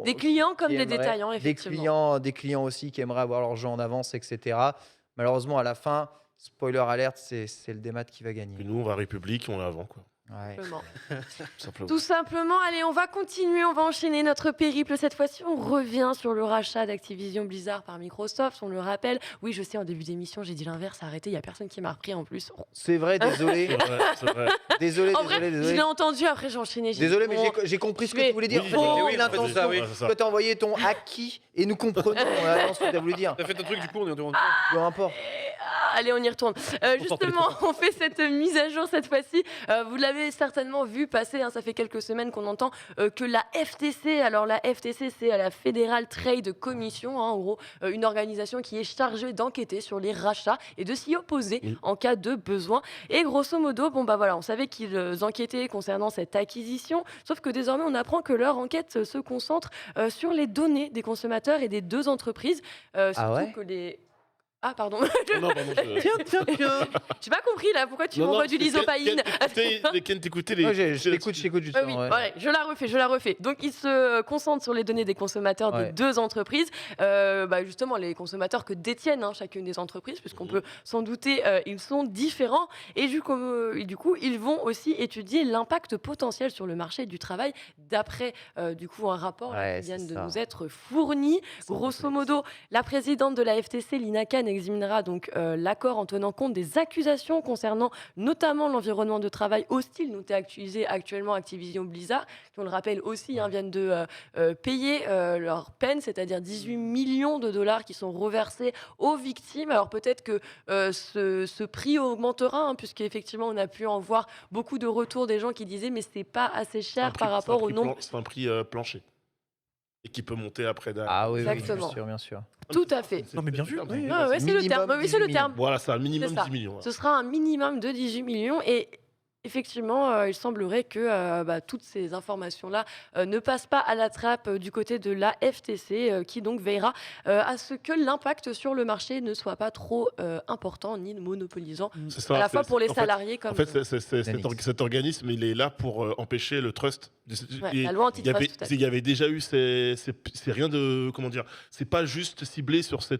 Des clients comme qui des aimeraient- détaillants, effectivement. des clients aussi qui aimeraient avoir leur jeu en avance, etc. Malheureusement, à la fin, spoiler alerte, c'est le démat qui va Et gagner. nous, on va à République, on est avant, quoi. Ouais. Simplement. Tout simplement. Tout simplement, allez, on va continuer, on va enchaîner notre périple. Cette fois-ci, on revient sur le rachat d'Activision Blizzard par Microsoft, on le rappelle. Oui, je sais, en début d'émission, j'ai dit l'inverse, arrêtez, il n'y a personne qui m'a repris en plus. C'est vrai, désolé. C'est vrai. désolé, En vrai, je désolé. l'ai entendu, après j'ai enchaîné. j'ai Désolé, dit, mais bon, j'ai compris ce je que vais- tu voulais dire. Oui, En fait, oui, j'ai oui, compris l'intention. ça, oui. Ouais, c'est ça. Toi, t'as envoyé ton acquis et nous comprenons l'intention que tu as voulu dire. T'as fait ton truc, du coup, on est en Peu importe. allez, on y retourne. Justement, on fait cette mise à jour cette fois-ci. Vous l'avez certainement vu passer, hein, ça fait quelques semaines qu'on entend que la FTC, alors la FTC, c'est la Federal Trade Commission, hein, en gros, une organisation qui est chargée d'enquêter sur les rachats et de s'y opposer en cas de besoin. Et grosso modo, bon bah voilà, on savait qu'ils enquêtaient concernant cette acquisition, sauf que désormais on apprend que leur enquête se concentre sur les données des consommateurs et des deux entreprises. Surtout ouais que les... Ah pardon, Non, pardon, j'ai pas compris là, pourquoi tu m'envoies du lysopaïne? Ken, t'écoutais les. Ouais, je t'écoute justement. Oui, ouais. ouais, je la refais. Donc, ils se concentrent sur les données des consommateurs des Ouais. deux entreprises. Justement, les consommateurs que détiennent chacune des entreprises, puisqu'on peut s'en douter, ils sont différents. Et du coup, ils vont aussi étudier l'impact potentiel sur le marché du travail d'après un rapport Ouais, qui vient c'est de ça. nous être fourni. Grosso modo, la présidente de la FTC, Lina Khan, examinera donc l'accord en tenant compte des accusations concernant notamment l'environnement de travail hostile dont est accusé actuellement Activision Blizzard, qui, on le rappelle aussi, viennent de payer leur peine, c'est-à-dire 18 millions de dollars qui sont reversés aux victimes. Alors peut-être que ce prix augmentera, puisqu'effectivement on a pu en voir beaucoup de retours des gens qui disaient mais c'est pas assez cher par rapport au nombre. C'est un prix plancher. Et qui peut monter après derrière. Ah oui, Exactement. bien sûr. Tout à fait. Non, mais bien vu. Oui. Ouais, c'est le terme. Oui, c'est le terme. Voilà, c'est un minimum C'est ça. 10 millions. Ce sera un minimum de 18 millions et effectivement, il semblerait que toutes ces informations-là ne passent pas à la trappe du côté de la FTC, qui donc veillera à ce que l'impact sur le marché ne soit pas trop important ni monopolisant, C'est ça, à la fois pour les en fait- salariés comme En fait, Yannick. cet organisme, il est là pour empêcher le trust. Et la loi il y avait, antitrust. Tout à fait. il y avait déjà eu, c'est rien de, comment dire, c'est pas juste ciblé sur ce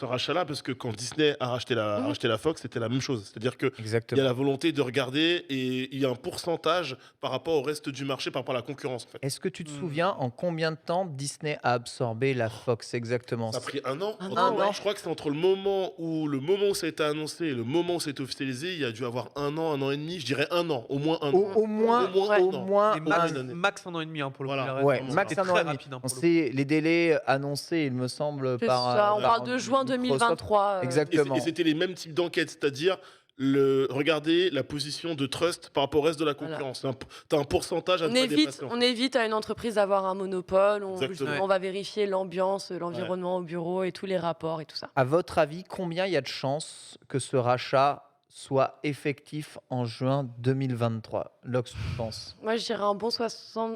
rachat-là, parce que quand Disney a racheté la Fox, c'était la même chose. C'est-à-dire que il y Exactement. a la volonté de regarder et il y a un pourcentage par rapport au reste du marché, par rapport à la concurrence. En fait. Est-ce que tu te souviens en combien de temps Disney a absorbé la Fox exactement? Ça a pris un an. Un Entre- an, non, ouais. je crois que c'est entre le moment où ça a été annoncé et le moment où ça a été officialisé, il y a dû avoir un an et demi. Je dirais un an, au moins un an. Au moins, Ouais. au Non. moins Et max- un- max 1 an et demi pour le coup. Voilà. le reste, Ouais, vraiment, max c'était un an très et demi. rapide, On pour le coup. sait les délais annoncés, il me semble, C'est par. ça, on par parle de juin Microsoft. 2023. Exactement. Et c'était les mêmes types d'enquêtes, c'est-à-dire regarder la position de trust par rapport au reste de la concurrence. T'as un pourcentage à ne pas dépasser. en fait. On évite à une entreprise d'avoir un monopole. Exactement. On va vérifier l'ambiance, l'environnement au bureau et tous les rapports et tout ça. À votre avis, combien il y a de chances que ce rachat soit effectif en juin 2023? Lox, tu penses? Moi, je dirais un bon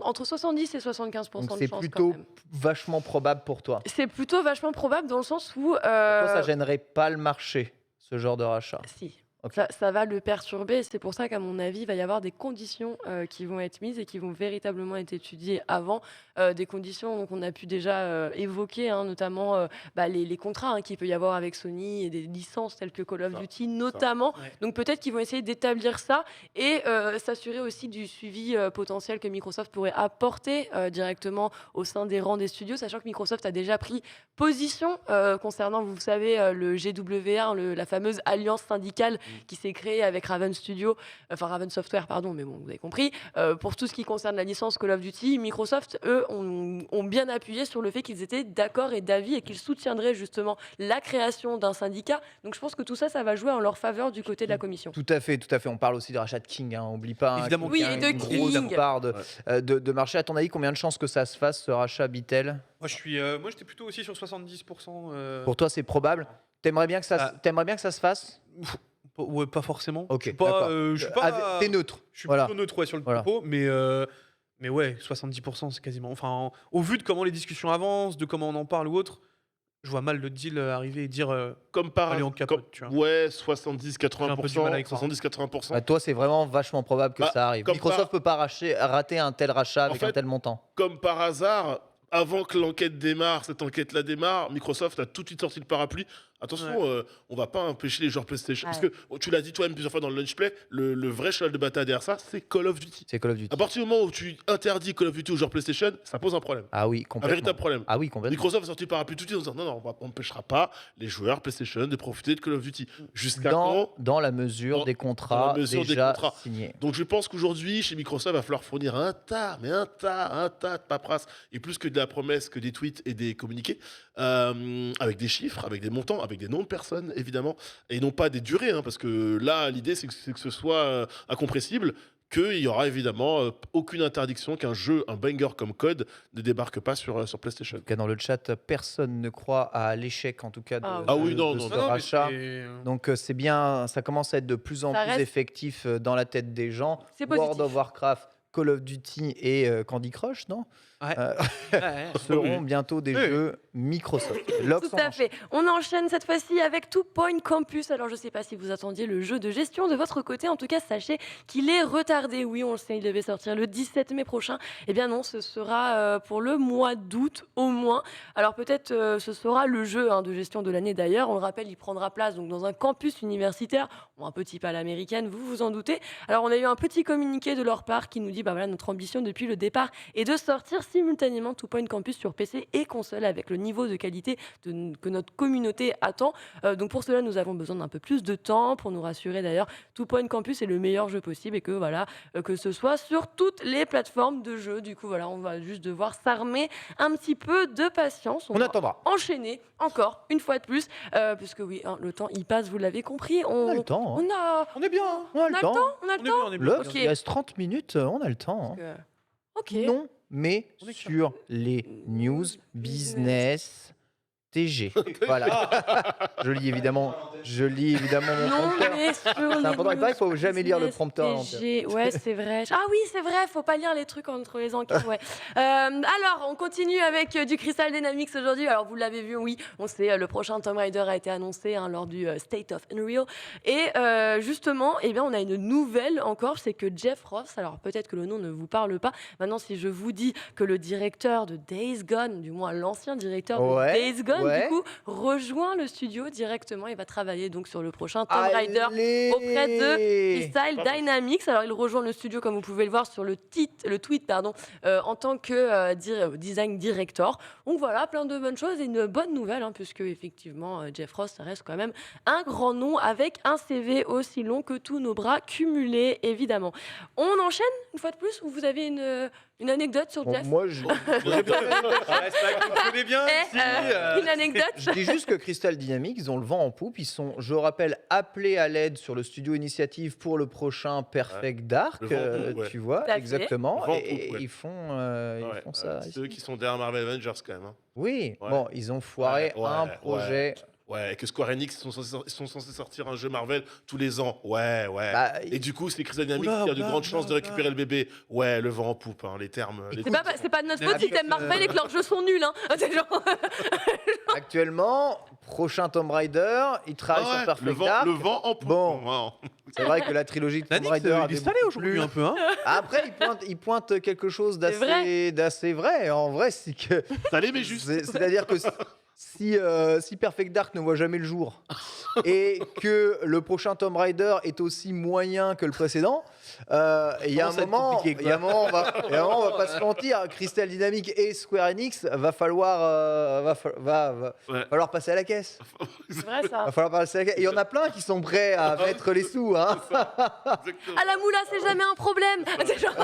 entre 70 et 75% Donc de c'est chance plutôt quand même. vachement probable pour toi. C'est plutôt vachement probable dans le sens où... Pour toi, ça gênerait pas le marché, ce genre de rachat? Si. Ok. Ça va le perturber. C'est pour ça qu'à mon avis, il va y avoir des conditions qui vont être mises et qui vont véritablement être étudiées avant. Des conditions qu'on a pu déjà évoquer, notamment les contrats qu'il peut y avoir avec Sony et des licences telles que Call of Ça, Duty notamment. Ouais. Donc peut-être qu'ils vont essayer d'établir ça et s'assurer aussi du suivi potentiel que Microsoft pourrait apporter directement au sein des rangs des studios, sachant que Microsoft a déjà pris position concernant, vous savez, le GWA, la fameuse alliance syndicale qui s'est créée avec Raven Software, pardon, mais bon, vous avez compris. Pour tout ce qui concerne la licence Call of Duty, Microsoft, eux, ont bien appuyé sur le fait qu'ils étaient d'accord et d'avis et qu'ils soutiendraient justement la création d'un syndicat. Donc je pense que tout ça, ça va jouer en leur faveur du côté de la commission. Tout à fait. On parle aussi du rachat de King, oublie pas. Évidemment. King Oui, a et une de grosse King. part de marché. À ton avis, combien de chances que ça se fasse, ce rachat Bitel? Moi, j'étais plutôt aussi sur 70%. Pour toi, c'est probable? T'aimerais bien que ça se fasse? Ouais, pas forcément. Ok, Je suis pas. d'accord. Je suis pas. T'es neutre. Je suis Voilà. plutôt neutre sur le Voilà. propos, mais ouais, 70%, c'est quasiment. Enfin, au vu de comment les discussions avancent, de comment on en parle ou autre, je vois mal le deal arriver et dire. Comme par Allez, on capote, comme- tu vois. Ouais, J'ai un peu du mal 70-80%. avec ça. 70-80%. Bah, toi, c'est vraiment vachement probable que Bah, ça arrive. comme Microsoft peut pas rater un tel rachat avec un fait, tel montant. Comme par hasard, avant que l'enquête démarre, cette enquête-là démarre, Microsoft a tout de suite sorti le parapluie. Attention, on va pas empêcher les joueurs PlayStation. Ouais. Parce que tu l'as dit toi-même plusieurs fois dans le lunch play, le vrai cheval de bataille derrière ça, c'est Call of Duty. C'est Call of Duty. À partir du moment où tu interdis Call of Duty aux joueurs PlayStation, ça pose un problème. Ah oui, Un complètement. véritable problème. Ah oui, complètement. Microsoft a sorti le parapluie tout de suite en disant non, on n'empêchera pas les joueurs PlayStation de profiter de Call of Duty. Jusqu'à quand Dans la mesure Dans- des contrats dans la mesure des déjà contrats. signés. Donc je pense qu'aujourd'hui, chez Microsoft, il va falloir fournir un tas de paperasse. Et plus que de la promesse que des tweets et des communiqués, avec des chiffres, avec des montants, avec des noms de personnes, évidemment, et non pas des durées, hein, parce que là, l'idée, c'est que ce soit incompressible, qu'il y aura évidemment aucune interdiction qu'un jeu, un banger comme Code, ne débarque pas sur PlayStation. En tout cas, dans le chat, personne ne croit à l'échec, en tout cas, de, Ah oui, non, de non, ce non, mais rachat. c'est- Donc c'est bien, ça commence à être de plus en Ça plus reste- effectif dans la tête des gens. C'est World positif. of Warcraft, Call of Duty et Candy Crush, non Ouais. Euh, Ouais. seront bientôt des Oui, oui. jeux Microsoft. Lox, Tout on à enchaîne. fait. On enchaîne cette fois-ci avec Two Point Campus. Alors, je ne sais pas si vous attendiez le jeu de gestion de votre côté. En tout cas, sachez qu'il est retardé. Oui, on le sait, il devait sortir le 17 mai prochain. Eh bien non, ce sera pour le mois d'août au moins. Alors peut-être ce sera le jeu de gestion de l'année d'ailleurs. On le rappelle, il prendra place donc, dans un campus universitaire, ou un petit peu à l'américaine, vous vous en doutez. Alors on a eu un petit communiqué de leur part qui nous dit, bah voilà, notre ambition depuis le départ est de sortir simultanément Two Point Campus sur PC et console avec le niveau de qualité que notre communauté attend. Donc pour cela, nous avons besoin d'un peu plus de temps pour nous rassurer d'ailleurs. Two Point Campus est le meilleur jeu possible et que voilà, que ce soit sur toutes les plateformes de jeu. Du coup, voilà, on va juste devoir s'armer un petit peu de patience. On va attendra. enchaîner encore une fois de plus, puisque oui, le temps il passe, vous l'avez compris. On a le temps. hein. On a, On est bien. Hein. On a on le a le temps. temps, on a le On est bien, temps. on est bien. Lox, Ok. il reste 30 minutes, on a le temps. hein. Ok. Non, mais On est sur les news business TG. Voilà. Je lis évidemment mon Non, prompteur. mais sur C'est les important. Il paraît qu'il faut jamais lire le business prompteur à TG. Ouais, c'est vrai. Ah oui, c'est vrai, faut pas lire les trucs entre les enquêtes. Ouais. Alors, on continue avec du Crystal Dynamics aujourd'hui. Alors, vous l'avez vu, oui, on sait, le prochain Tomb Raider a été annoncé lors du State of Unreal. Et justement, eh bien, on a une nouvelle encore, c'est que Jeff Ross, alors peut-être que le nom ne vous parle pas. Maintenant, si je vous dis que le directeur de Days Gone, du moins l'ancien directeur de Days Gone, ouais. du coup, rejoint le studio directement et va travailler donc sur le prochain Tomb Raider auprès de Crystal Dynamics. Alors, il rejoint le studio, comme vous pouvez le voir sur le tweet, en tant que design director. Donc voilà, plein de bonnes choses et une bonne nouvelle, puisque effectivement, Jeff Ross, ça reste quand même un grand nom avec un CV aussi long que tous nos bras cumulés, évidemment. On enchaîne une fois de plus, ou vous avez une anecdote sur Bon, Jeff moi, je Ouais, c'est vrai que vous connaissez bien Eh, ici. Une anecdote je dis juste que Crystal Dynamics, ils ont le vent en poupe. Ils sont, je rappelle, appelés à l'aide sur le studio Initiative pour le prochain Perfect Dark. Le vent en poupe, ouais. Tu vois, Tout à fait. exactement. Le vent en Et poupe, ouais. ils font Ouais, ça. c'est eux qui sont derrière Marvel Avengers quand même. Hein. Oui, Ouais. bon, ils ont foiré Ouais, un ouais, projet. Ouais, que Square Enix sont censés sortir un jeu Marvel tous les ans. Ouais. Bah, Et du coup, c'est Crystal Dynamics Oula, qui a de oula, grandes chances de oula. récupérer le bébé. Ouais, le vent en poupe, les termes. les C'est pas de notre faute si t'aimes Marvel et que leurs jeux sont nuls. C'est genre- actuellement, prochain Tomb Raider, ils travaillent sur le Perfect vent, Dark. le vent en poupe. Bon. Vraiment. C'est vrai que la trilogie de Tomb Nanix, Raider a il est des salé beaucoup aujourd'hui plu. un peu. Hein. Après, il pointe quelque chose vrai. d'assez vrai. En vrai, c'est que Salé, mais juste. c'est-à-dire que si Perfect Dark ne voit jamais le jour et que le prochain Tomb Raider est aussi moyen que le précédent, il y a un Commence à être moment, compliqué, il y a un moment, on va pas se mentir, Crystal Dynamics et Square Enix va falloir Ouais. falloir passer à la caisse. C'est vrai ça. Va falloir passer à la caisse. Et il y en a plein qui sont prêts à mettre les sous. Hein. Exactement. À la moula, c'est jamais un problème. C'est genre-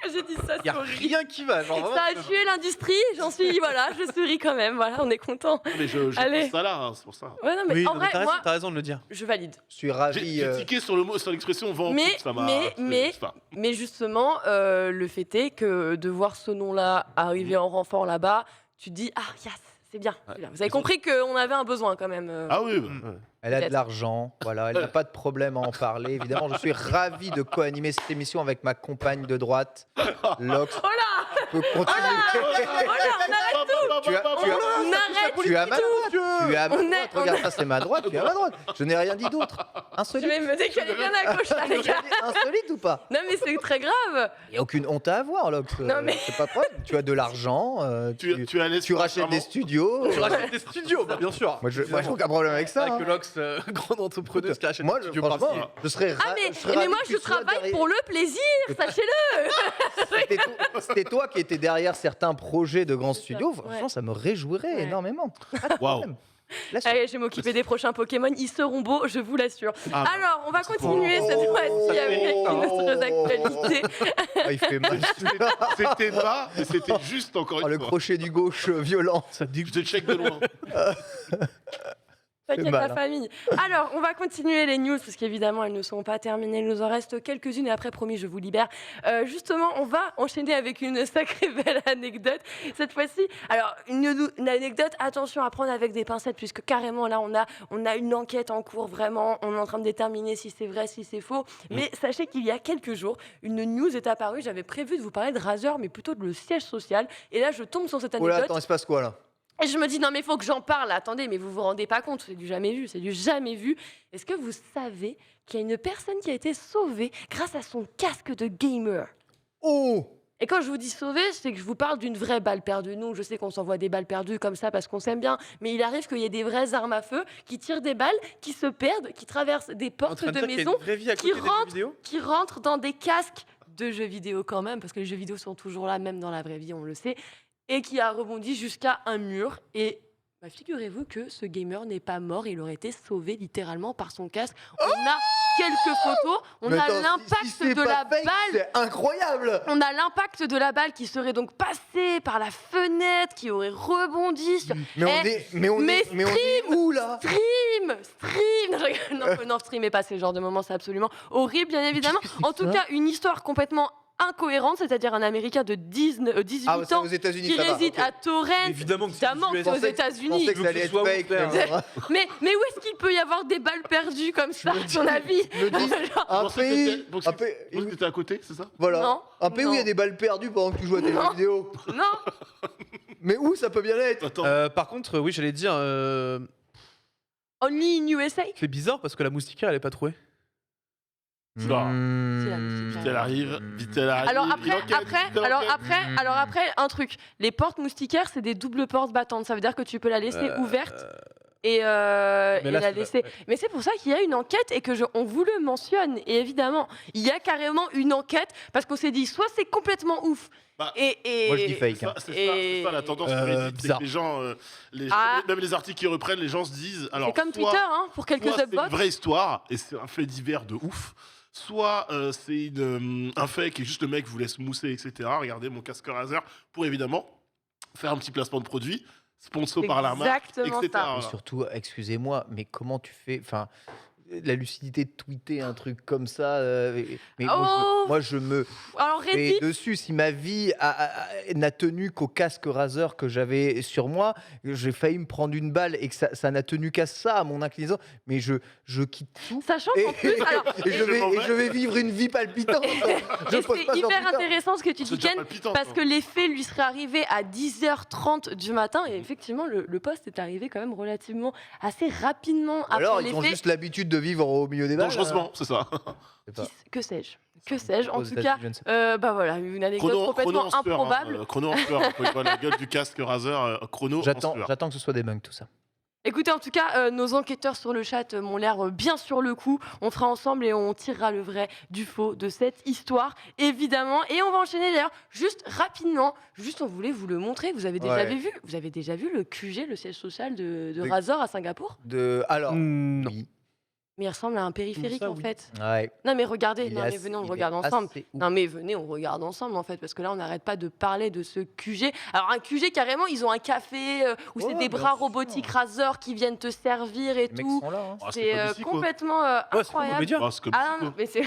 Pourquoi j'ai dit ça Il n'y a c'est horrible. rien qui va. Genre, Ça a tué l'industrie. J'en suis, voilà, je souris quand même. Voilà, on est content. Mais je Allez. pense ça là, c'est pour ça. Ouais, non, mais Oui, en non, vrai, mais moi, t'as raison de le dire. je valide. Je suis ravi. J'ai tiqué sur le mot, sur l'expression vent en Mais- poupe, ça m'a. mais- je sais pas. Mais justement, le fait est que de voir ce nom-là arriver en renfort là-bas, tu te dis, ah, yes, c'est bien. c'est bien. Vous avez compris qu'on avait un besoin quand même. Ah oui, Elle a de Peut-être. l'argent, voilà, elle n'a pas de problème à en parler. Évidemment, je suis ravi de co-animer cette émission avec ma compagne de droite, Lox. Oh là peut continuer. Tu as- tu as- On arrête Tu as ma tout. droite. Tu as ma On est- droite. on Regarde, ça c'est ma droite. Tu as ma droite. Je n'ai rien dit d'autre. Je Insolite. vais me décaler bien à gauche là, les gars. Insolite ou pas? Non, mais c'est très grave. Il n'y a aucune honte à avoir, Lox. Non, mais- C'est pas de problème. Tu as de l'argent. Tu as laissé Tu rachètes des studios. Tu rachètes des studios, bah, bien sûr. Moi, je n'ai aucun problème avec ça. Avec hein. Lox, grande entrepreneuse qui achète Moi, des studios franchement, par-ci. je serais Ah, ravi mais moi, que je tu sois travaille derrière- pour le plaisir, sachez-le. C'était toi qui étais derrière certains projets de grands studios. Ouais. Franchement, ça me réjouirait Ouais. énormément. Waouh. Allez, je vais m'occuper des prochains Pokémon, ils seront beaux, je vous l'assure. Ah, Alors, on va continuer Oh, cette fois-ci avec oh, notre actualité. Ah, il fait mal. C'était pas, mais c'était juste encore Oh, une le fois. crochet du gauche violent. Ça te dit Je te check de loin. T'inquiète, mal, la hein. famille. Alors, on va continuer les news, parce qu'évidemment, elles ne sont pas terminées. Il nous en reste quelques-unes, et après, promis, je vous libère. Justement, on va enchaîner avec une sacrée belle anecdote. Cette fois-ci, alors, une anecdote, attention à prendre avec des pincettes, puisque carrément, là, on a une enquête en cours, vraiment. On est en train de déterminer si c'est vrai, si c'est faux. Mais sachez qu'il y a quelques jours, une news est apparue. J'avais prévu de vous parler de Razer, mais plutôt de le siège social. Et là, je tombe sur cette Oh là, anecdote. attends, il se passe quoi là? Et je me dis, non, mais il faut que j'en parle. Attendez, mais vous vous rendez pas compte, c'est du jamais vu, c'est du jamais vu. Est-ce que vous savez qu'il y a une personne qui a été sauvée grâce à son casque de gamer? Oh! Et quand je vous dis sauver, c'est que je vous parle d'une vraie balle perdue. Nous, je sais qu'on s'envoie des balles perdues comme ça parce qu'on s'aime bien, mais il arrive qu'il y ait des vraies armes à feu qui tirent des balles, qui se perdent, qui traversent des En portes train de de dire qu'il y a maison, une vraie vie à qui côté des jeux rentre- vidéo. qui rentrent dans des casques de jeux vidéo quand même, parce que les jeux vidéo sont toujours là, même dans la vraie vie, on le sait, et qui a rebondi jusqu'à un mur. Et bah, figurez-vous que ce gamer n'est pas mort, il aurait été sauvé littéralement par son casque. On a quelques photos, on Mais a attends, l'impact si c'est de pas la fake, balle. c'est incroyable! On a l'impact de la balle qui serait donc passée par la fenêtre, qui aurait rebondi sur... Mais on Eh, est où là? Stream. Non, je rigole. Non, streamez pas ce genre de moments, c'est absolument horrible, bien évidemment. qu'est-ce que c'est En tout ça cas, une histoire complètement incohérente, c'est-à-dire un Américain de 18 Ah, c'est ans aux États-Unis, qui ça va. réside ok. à Torrance. Évidemment que Évidemment que c'est aux Je États-Unis. pensais que ça allait Je être veux que ce fake. soit mais ouf, bon. Mais où est-ce qu'il peut y avoir des balles perdues comme ça, à ton avis Je me dis, Genre, un pensais que pays. t'étais- Un pays. Vous étiez à côté, c'est ça? Voilà. Non, Un pays où il y a non. des balles perdues pendant que tu joues à tes Non. jeux vidéo. Non, Mais où ça peut bien être? Attends. Par contre, oui, j'allais dire, only in USA. c'est bizarre parce que la moustiquaire, elle est pas trouée. Non. Hmm. C'est la musique, Vite elle arrive, vite elle arrive. Alors il après, enquête, vite elle enquête. alors après, un truc. Les portes moustiquaires, c'est des doubles portes battantes. Ça veut dire que tu peux la laisser ouverte et Mais là, la c'est laisser. pas- Mais c'est pour ça qu'il y a une enquête et que on vous le mentionne. Et évidemment, il y a carrément une enquête parce qu'on s'est dit soit c'est complètement ouf. Bah, et Moi, je dis fake. C'est hein. ça, c'est ça la tendance sur Reddit, c'est que bizarre. les gens, Ah. même les articles qui reprennent, les gens se disent. Alors, c'est comme soit- Twitter, hein, pour quelques soit c'est upvotes. une vraie histoire et c'est un fait divers de ouf. Soit c'est un fait qui est juste le mec vous laisse mousser, etc. Regardez mon casque Razer pour évidemment faire un petit placement de produit, sponsor par la marque, Exactement etc. ça. Et Voilà. surtout, excusez-moi, mais comment tu fais. Enfin, la lucidité de tweeter un truc comme ça. Mais Oh. moi, je me Alors mets Reddit, dessus. Si ma vie n'a tenu qu'au casque Razer que j'avais sur moi, j'ai failli me prendre une balle et que ça n'a tenu qu'à ça, à mon inclinaison. Mais je quitte tout. sachant Et, qu'en plus, alors, et je m'en vais. je vais vivre une vie palpitante. Je et poste c'est pas sur hyper Twitter. intéressant ce que tu C'est dis, déjà Ken, palpitant, parce quoi. que les faits lui seraient arrivés à 10h30 du matin et effectivement, le poste est arrivé quand même relativement assez rapidement après Alors, les ils ont faits. juste l'habitude de vivre au milieu des balles. Dangereusement, c'est ça. Je sais pas. Que sais-je? Que sais-je? En Aux tout États-Unis, cas, je ne sais pas. bah voilà, une anecdote Chrono complètement en sueur, improbable. Chrono en sueur. Quand il voit la gueule du casque Razer, Chrono en J'attends sueur. j'attends que ce soit des bugs, tout ça. Écoutez, en tout cas, nos enquêteurs sur le chat m'ont l'air bien sur le coup. On fera ensemble et on tirera le vrai du faux de cette histoire, évidemment. Et on va enchaîner d'ailleurs juste rapidement. Juste, on voulait vous le montrer. Vous avez déjà Ouais. vu Vous avez déjà vu le QG, le siège social de De- Razer à Singapour? Alors, Non. oui. Mais il ressemble à un périphérique ça, en oui. fait. Ouais. Non mais regardez, Il non est mais assez- venez on le il est regarde ensemble. assez ouf. Non mais venez on regarde ensemble en fait parce que là on n'arrête pas de parler de ce QG. Alors un QG carrément ils ont un café où c'est Ouais, des bien bras sûr. robotiques Razer qui viennent te servir et Les mecs tout. sont là. hein. Ah, C'est comme ici, quoi. complètement Ouais, c'est comme au incroyable. média. Ah, c'est comme Ah ici, non, quoi. mais c'est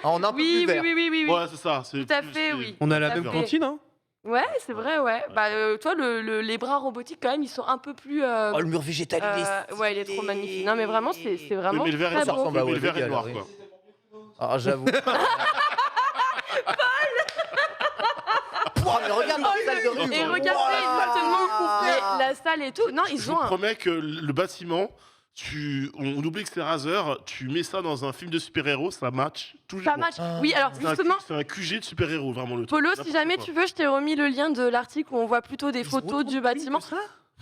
Ah, on a un peu oui, plus oui, vert. oui, oui, oui, oui. Ouais, c'est ça. Tout à fait, oui. On a la Tout à même fait. cantine, hein. Ouais, c'est vrai, ouais. Bah, toi, les bras robotiques, quand même, ils sont un peu plus. Oh, le mur végétal, il est Ouais, il est trop magnifique. Non, mais vraiment, c'est Oui, vraiment mais le verre très est ça beau. ressemble à mais le verre est Webedia, noir, là, quoi. Ah, j'avoue. Oh, mais regarde la salle de rue. Et quoi. regardez exactement où fait la salle et tout. Non, Je ils vous ont un. promets que le bâtiment, on oublie que c'est Razer, tu mets ça dans un film de super-héros, ça match toujours. Pas match. Oui, alors justement, C'est un QG de super-héros, vraiment le truc. Polo, si N'importe jamais quoi. tu veux, je t'ai remis le lien de l'article où on voit plutôt des photos du bâtiment.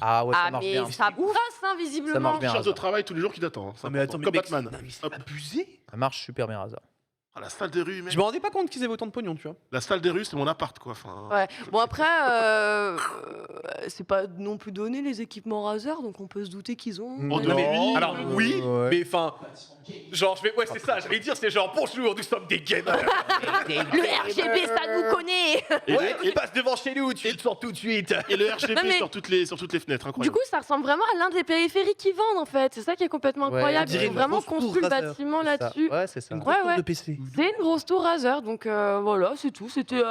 Ah ouais, ça Ah, marche mais bien. ça brasse, hein, visiblement. Ça marche bien. Charge de travail tous les jours qui t'attend. hein. C'est Non, mais attends, important. mais Comme mec, Batman. non, mais c'est Hop. abusé. Ça marche super bien, Razer. Ah, la salle des rues, mec. Je me rendais pas compte qu'ils avaient autant de pognon, tu vois. La salle des rues, c'est mon appart, quoi. Enfin, Ouais. Bon après, c'est pas non plus donné les équipements Razer, donc on peut se douter qu'ils ont. Oh, Non, mais oui. alors oui, Ouais. mais enfin, genre ouais c'est ça, j'allais dire c'est genre bonjour, nous sommes des gamers. Le RGB, ça nous connaît. Et, Ouais, le, tu passes devant chez nous, tu le sors tout de suite. et le RGB Non, mais- sur toutes les fenêtres, Du incroyable. coup, ça ressemble vraiment à l'un des périphériques qu'ils vendent en fait. C'est ça qui est complètement Ouais, incroyable. on dirait Ils ont une vraiment grosse tour construit le Razer, bâtiment C'est ça. là-dessus. Ouais, c'est ça. Une grosse Ouais, tour ouais. de PC. C'est une grosse tour Razer, donc voilà, c'est tout. C'était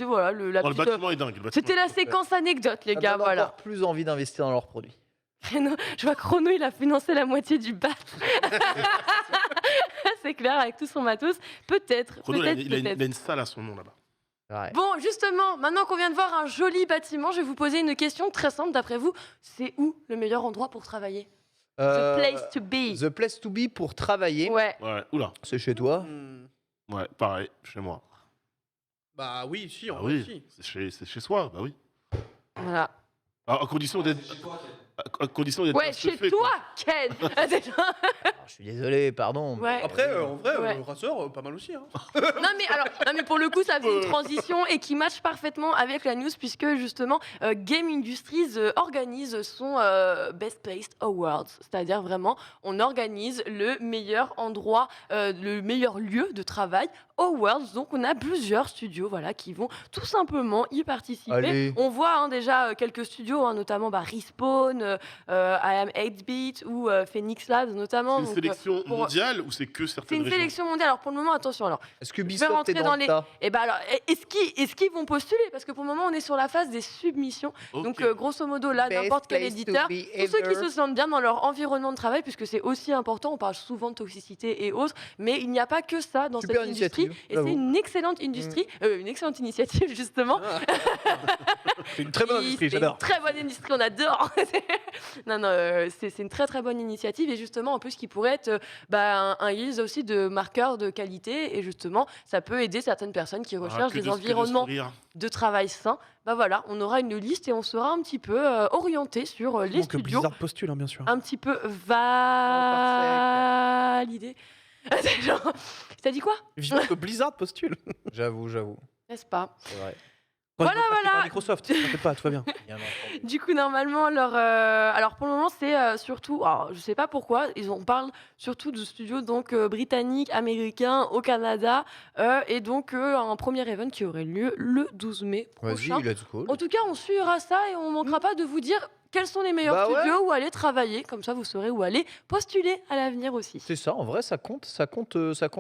voilà la Oh, le petite, bâtiment est dingue. le bâtiment c'était est la dingue. séquence anecdote, les Ça gars. donne Voilà. encore plus envie d'investir dans leurs produits. Je vois Chrono, il a financé la moitié du bat. C'est clair, avec tout son matos. Peut-être, Chrono, il a, peut-être, il a une- peut-être. il a une salle à son nom là-bas. Ouais. Bon, justement, maintenant qu'on vient de voir un joli bâtiment, je vais vous poser une question très simple. D'après vous, c'est où le meilleur endroit pour travailler? The place to be. The place to be pour travailler, Ouais. Ouais, oula. c'est chez toi. Ouais, pareil, chez moi. Bah oui, si, Ah en vrai, oui, si. c'est chez soi, bah oui. Voilà. À condition d'être. À condition d'être. Ouais, bien chez stuffé, toi, quoi. Ken. Alors, je suis désolé, pardon. Ouais. Après, en vrai, Ouais. Razer, pas mal aussi. Hein. Non mais pour le coup ça fait une transition et qui match parfaitement avec la news puisque justement Game Industries organise son Best Placed Awards, c'est-à-dire vraiment on organise le meilleur endroit, le meilleur lieu de travail Awards. Donc on a plusieurs studios voilà qui vont tout simplement y participer. Allez. On voit hein, déjà quelques studios hein, notamment Respawn, I Am 8-Bit ou Phoenix Labs notamment. C'est une Donc, sélection pour- mondiale ou c'est que c'est certaines une régions? sélection mondiale. Alors pour le moment, attention. Alors, Est-ce que vais Ubisoft rentrer est dans dans les- le tas? et ben alors, est-ce qu'ils vont postuler? Parce que pour le moment, on est sur la phase des submissions. Ok. Donc grosso modo, là, Best n'importe quel place to éditeur, be tous ceux qui ever. se sentent bien dans leur environnement de travail, puisque c'est aussi important. On parle souvent de toxicité et autres, mais il n'y a pas que ça dans Super cette industrie. initiative, Et j'avoue. c'est une excellente industrie, une excellente initiative justement. C'est une très bonne Oui, industrie, c'est une j'adore. très bonne industrie, on adore. Non, non, c'est une très très bonne initiative et justement en plus qui pourrait être un guise aussi de marqueur de qualité et justement ça peut aider certaines personnes qui Ah, recherchent que des de- que de environnements sourire. de travail sains. Bah voilà, on aura une liste et on sera un petit peu orienté sur les Donc studios, Blizzard postule, hein, bien sûr. un petit peu part validés. Genre, t'as dit quoi? Vivement que Blizzard postule. J'avoue, N'est-ce pas? c'est vrai. Voilà, voilà. Par Microsoft, t'inquiète pas, tout va bien. Bien entendu. Du coup, normalement, alors pour le moment, c'est surtout, alors, je sais pas pourquoi, on parle surtout de studios donc britanniques, américains, au Canada, et donc un premier event qui aurait lieu le 12 mai prochain. Vas-y, let's go. En tout cas, on suivra ça et on manquera pas de vous dire quels sont les meilleurs Bah ouais. studios où aller travailler. Comme ça, vous saurez où aller postuler à l'avenir aussi. C'est ça, en vrai, ça compte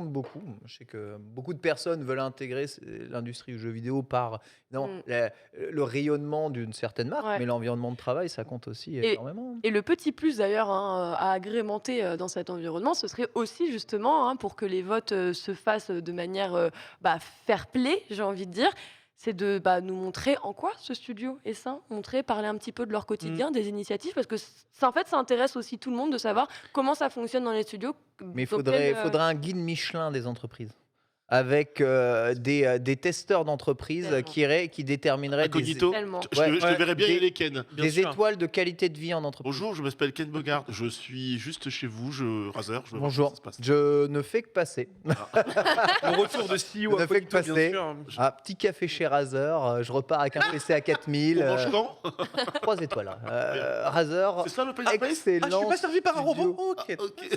beaucoup. Je sais que beaucoup de personnes veulent intégrer l'industrie du jeu vidéo par le rayonnement d'une certaine marque, Ouais. mais l'environnement de travail, ça compte aussi Et- énormément. Et le petit plus d'ailleurs hein, à agrémenter dans cet environnement, ce serait aussi justement hein, pour que les votes se fassent de manière fair play, j'ai envie de dire, c'est de nous montrer en quoi ce studio est sain, parler un petit peu de leur quotidien, des initiatives, parce que ça, en fait, ça intéresse aussi tout le monde de savoir comment ça fonctionne dans les studios. Mais il dans quel, faudrait un guide Michelin des entreprises. Avec des testeurs d'entreprises Tellement. qui détermineraient Incognito. Tellement. Je Ouais, te ouais, verrais bien y des- aller, Ken. Bien des sûr. étoiles de qualité de vie en entreprise. Bonjour, je m'appelle Ken Bogard. Je suis juste chez vous, Razer. Je veux voir Bonjour, comment ça se passe. je ne fais que passer. Mon retour de CEO Ne à fait que Cognito, bien passer. sûr. Ah, petit café chez Razer, je repars avec un PC à 4000. On mange quand 3 étoiles. Razer, C'est ça l'open space? excellent. Ah, je suis pas servi par un studio. robot. Ok. Ok.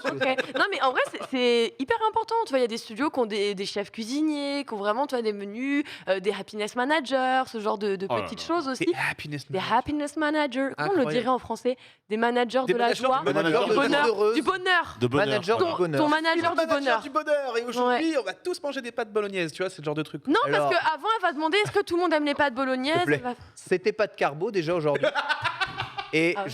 Ok. Non, mais en vrai, c'est hyper important. Tu vois, il y a des studios qui ont des chefs cuisiniers, qui ont vraiment tu vois, des menus, des happiness managers, ce genre de Oh là petites là. choses aussi. C'est happiness. Des happiness managers. Comment on le Incroyable. dirait en français? Des managers Des de la managers joie, du bonheur. du De bonheur, heureuse. du bonheur. De bonheur. Manager voilà. du bonheur. Ton manager du bonheur. du bonheur. Et aujourd'hui, on va tous manger des pâtes bolognaises. Tu vois, c'est le genre de truc. Non, Alors- parce qu'avant, elle va demander est-ce que tout le monde aime les pâtes bolognaises? S'il te plaît. Elle va- C'était pas de carbo déjà aujourd'hui. Et Ah ouais.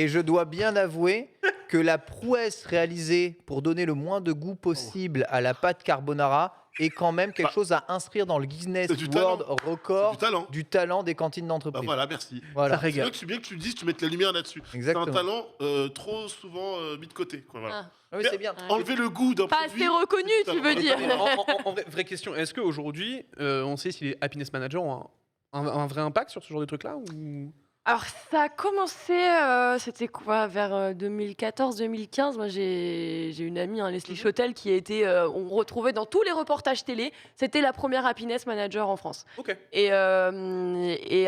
je dois bien avouer que la prouesse réalisée pour donner le moins de goût possible à la pâte carbonara est quand même quelque Bah, chose à inscrire dans le Guinness c'est du World C'est Record du talent. du talent des cantines Bah d'entreprise. voilà, merci. Voilà. Ça C'est régale. bien que tu dises, tu mettes la lumière là-dessus. C'est Exactement. un talent trop souvent mis de côté. Quoi, voilà. Ah. Ah oui, c'est bien. Enlever le goût d'un Pas produit. assez reconnu, tu veux dire. En vraie question, est-ce qu'aujourd'hui, on sait si les happiness managers ont un vrai impact sur ce genre de truc-là ou... Alors, ça a commencé, c'était quoi? Vers 2014-2015. Moi, j'ai une amie, hein, Leslie Chotel, qui était, on retrouvait dans tous les reportages télé. C'était la première happiness manager en France. Ok. Et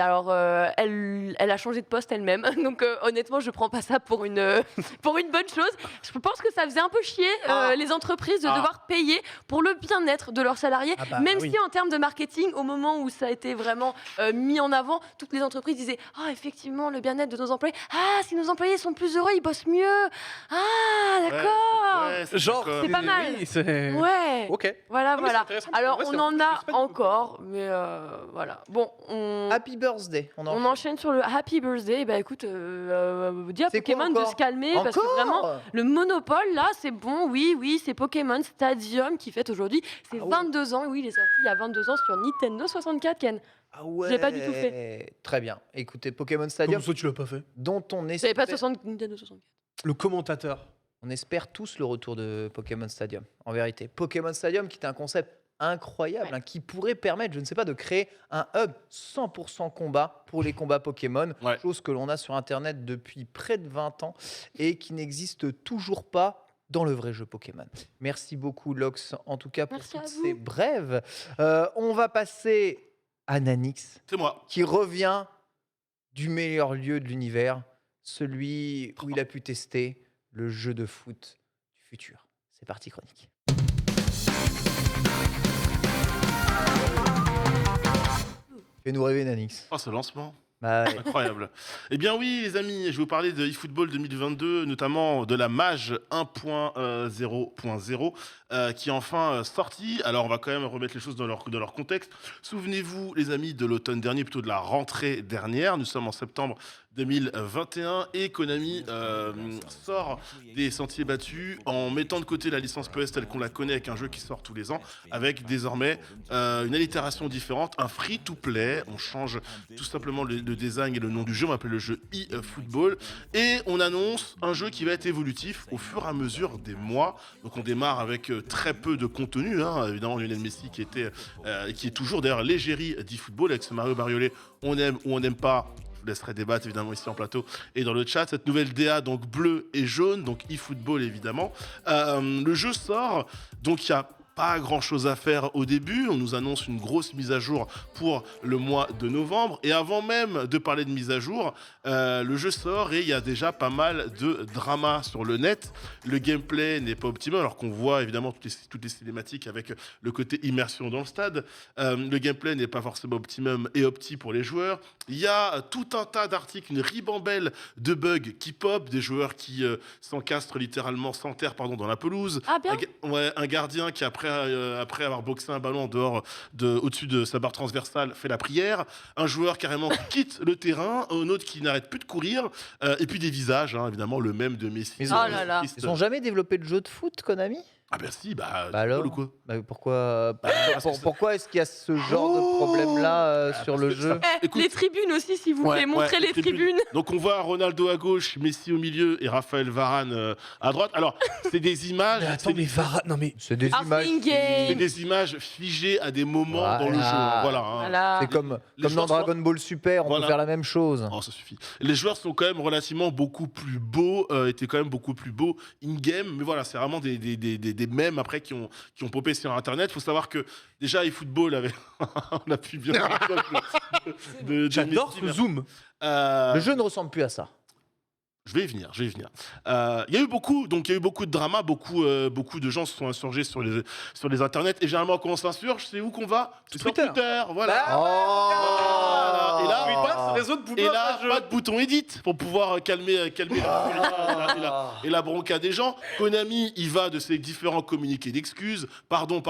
alors, elle a changé de poste elle-même. Donc, honnêtement, je prends pas ça pour une, pour une bonne chose. Je pense que ça faisait un peu chier les entreprises de devoir payer pour le bien-être de leurs salariés. Ah bah, Même oui. si, en termes de marketing, au moment où ça a été vraiment mis en avant, toutes les entreprises disaient « Ah, effectivement, le bien-être de nos employés. Ah, si nos employés sont plus heureux, ils bossent mieux. Ah, d'accord. Ouais, Genre, d'accord. C'est pas mal. Oui, c'est... Ouais. Ok. Voilà, Ah, mais voilà. c'est intéressant. Alors, Ouais, on c'est- en je sais a pas du tout. encore, mais voilà. Bon, Happy birthday. on enchaîne sur le Happy Birthday. Bah écoute, dis à C'est quoi Pokémon de encore se calmer parce que vraiment, le monopole, là, c'est bon. Oui, c'est Pokémon Stadium qui fête aujourd'hui ses Ah ouais. 22 ans. Oui, il est sorti il y a 22 ans sur Nintendo 64, Ken. Ah ouais. Je l'ai pas du tout fait. Très bien. Écoutez, Pokémon Comment Stadium, ça, tu l'as pas fait? dont on J'avais pas espère, Nintendo 64. Le commentateur. on espère tous le retour de Pokémon Stadium. En vérité, Pokémon Stadium, qui est un concept incroyable, Ouais. hein, qui pourrait permettre, je ne sais pas, de créer un hub 100% combat pour les combats Pokémon, Ouais. chose que l'on a sur Internet depuis près de 20 ans et qui n'existe toujours pas dans le vrai jeu Pokémon. Merci beaucoup Lox, en tout cas pour Merci à toutes vous. ces brèves. On va passer à Nanix, C'est moi. qui revient du meilleur lieu de l'univers, celui où il a pu tester le jeu de foot du futur. C'est parti, chronique. Fais-nous rêver, Nanix. Oh, ce lancement. Bah, ouais. Incroyable. Eh bien oui, les amis, je vais vous parler de eFootball 2022, notamment de la Mage 1.0.0 qui est enfin sortie. Alors on va quand même remettre les choses dans leur contexte. Souvenez-vous, les amis, de l'automne dernier, plutôt de la rentrée dernière. Nous sommes en septembre 2021 et Konami sort des sentiers battus en mettant de côté la licence PES telle qu'on la connaît avec un jeu qui sort tous les ans, avec désormais une allitération différente, un free-to-play. On change tout simplement le design et le nom du jeu, on appelle le jeu eFootball, et on annonce un jeu qui va être évolutif au fur et à mesure des mois. Donc on démarre avec très peu de contenu, hein. Évidemment Lionel Messi qui est toujours d'ailleurs l'égérie d'eFootball avec ce Mario Bariolé, on aime ou on n'aime pas. Je vous laisserai débattre évidemment ici en plateau et dans le chat. Cette nouvelle DA, donc bleu et jaune, donc eFootball évidemment. Le jeu sort, donc il y a pas grand chose à faire au début. On nous annonce une grosse mise à jour pour le mois de novembre. Et avant même de parler de mise à jour, le jeu sort et il y a déjà pas mal de drama sur le net. Le gameplay n'est pas optimal, alors qu'on voit évidemment toutes les cinématiques avec le côté immersion dans le stade. Le gameplay n'est pas forcément optimum et opti pour les joueurs. Il y a tout un tas d'articles, une ribambelle de bugs qui pop, des joueurs qui s'encastrent littéralement, s'enterrent dans la pelouse. Ah, bien. Un gardien qui, après avoir boxé un ballon au-dessus de sa barre transversale, fait la prière. Un joueur carrément qui quitte le terrain. Un autre qui n'arrête plus de courir. Et puis des visages, hein, évidemment, le même de Messi. Ils ont- Oh là là. Ils n'ont jamais développé de jeu de foot, Konami? Ah ben si, Bah c'est alors cool ou quoi. Bah pourquoi, parce que pourquoi est-ce qu'il y a ce genre de problème-là sur parce le que jeu? Écoute- Les tribunes aussi, s'il vous plaît. Ouais, Montrez ouais, les tribunes. Donc on voit Ronaldo à gauche, Messi au milieu et Raphaël Varane à droite. Alors, c'est des images... Mais attends, mais Varane, non mais... C'est des Ah, images. c'est qui- in-game. C'est des images figées à des moments Voilà. dans le jeu. Voilà. Hein. Voilà. C'est comme Les dans joueurs sont- Dragon Ball Super, on Voilà. peut faire la même chose. Oh, ça suffit. Les joueurs sont quand même relativement beaucoup plus beaux, étaient quand même beaucoup plus beaux in-game, mais voilà, c'est vraiment des mèmes après qui ont popé sur Internet. Il faut savoir que déjà, eFootball avait... On a pu bien... de J'adore Messi, ce mais- zoom. Le jeu ne ressemble plus à ça. Je vais y venir. Il y a eu beaucoup de drama, beaucoup de gens se sont insurgés sur les internets. Et généralement, quand on s'insurge, c'est où qu'on va? Sur Sur Twitter. Twitter, voilà. Oh Et là, réseau de Et là, pas de bouton edit pour pouvoir calmer et la bronca des gens. Konami, il va de ses différents communiqués d'excuses. Pardon,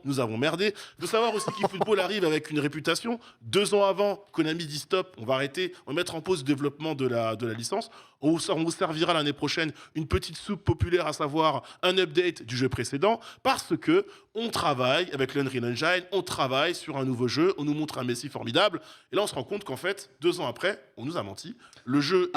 nous avons merdé. Il faut savoir aussi qu'eFootball arrive avec une réputation. 2 ans avant, Konami dit stop, on va arrêter, on va mettre en pause le développement de la licence licence. On vous servira l'année prochaine une petite soupe populaire, à savoir un update du jeu précédent, parce que on travaille avec l'Unreal Engine, on travaille sur un nouveau jeu, on nous montre un Messi formidable, et là on se rend compte qu'en fait, 2 ans après, on nous a menti. Le jeu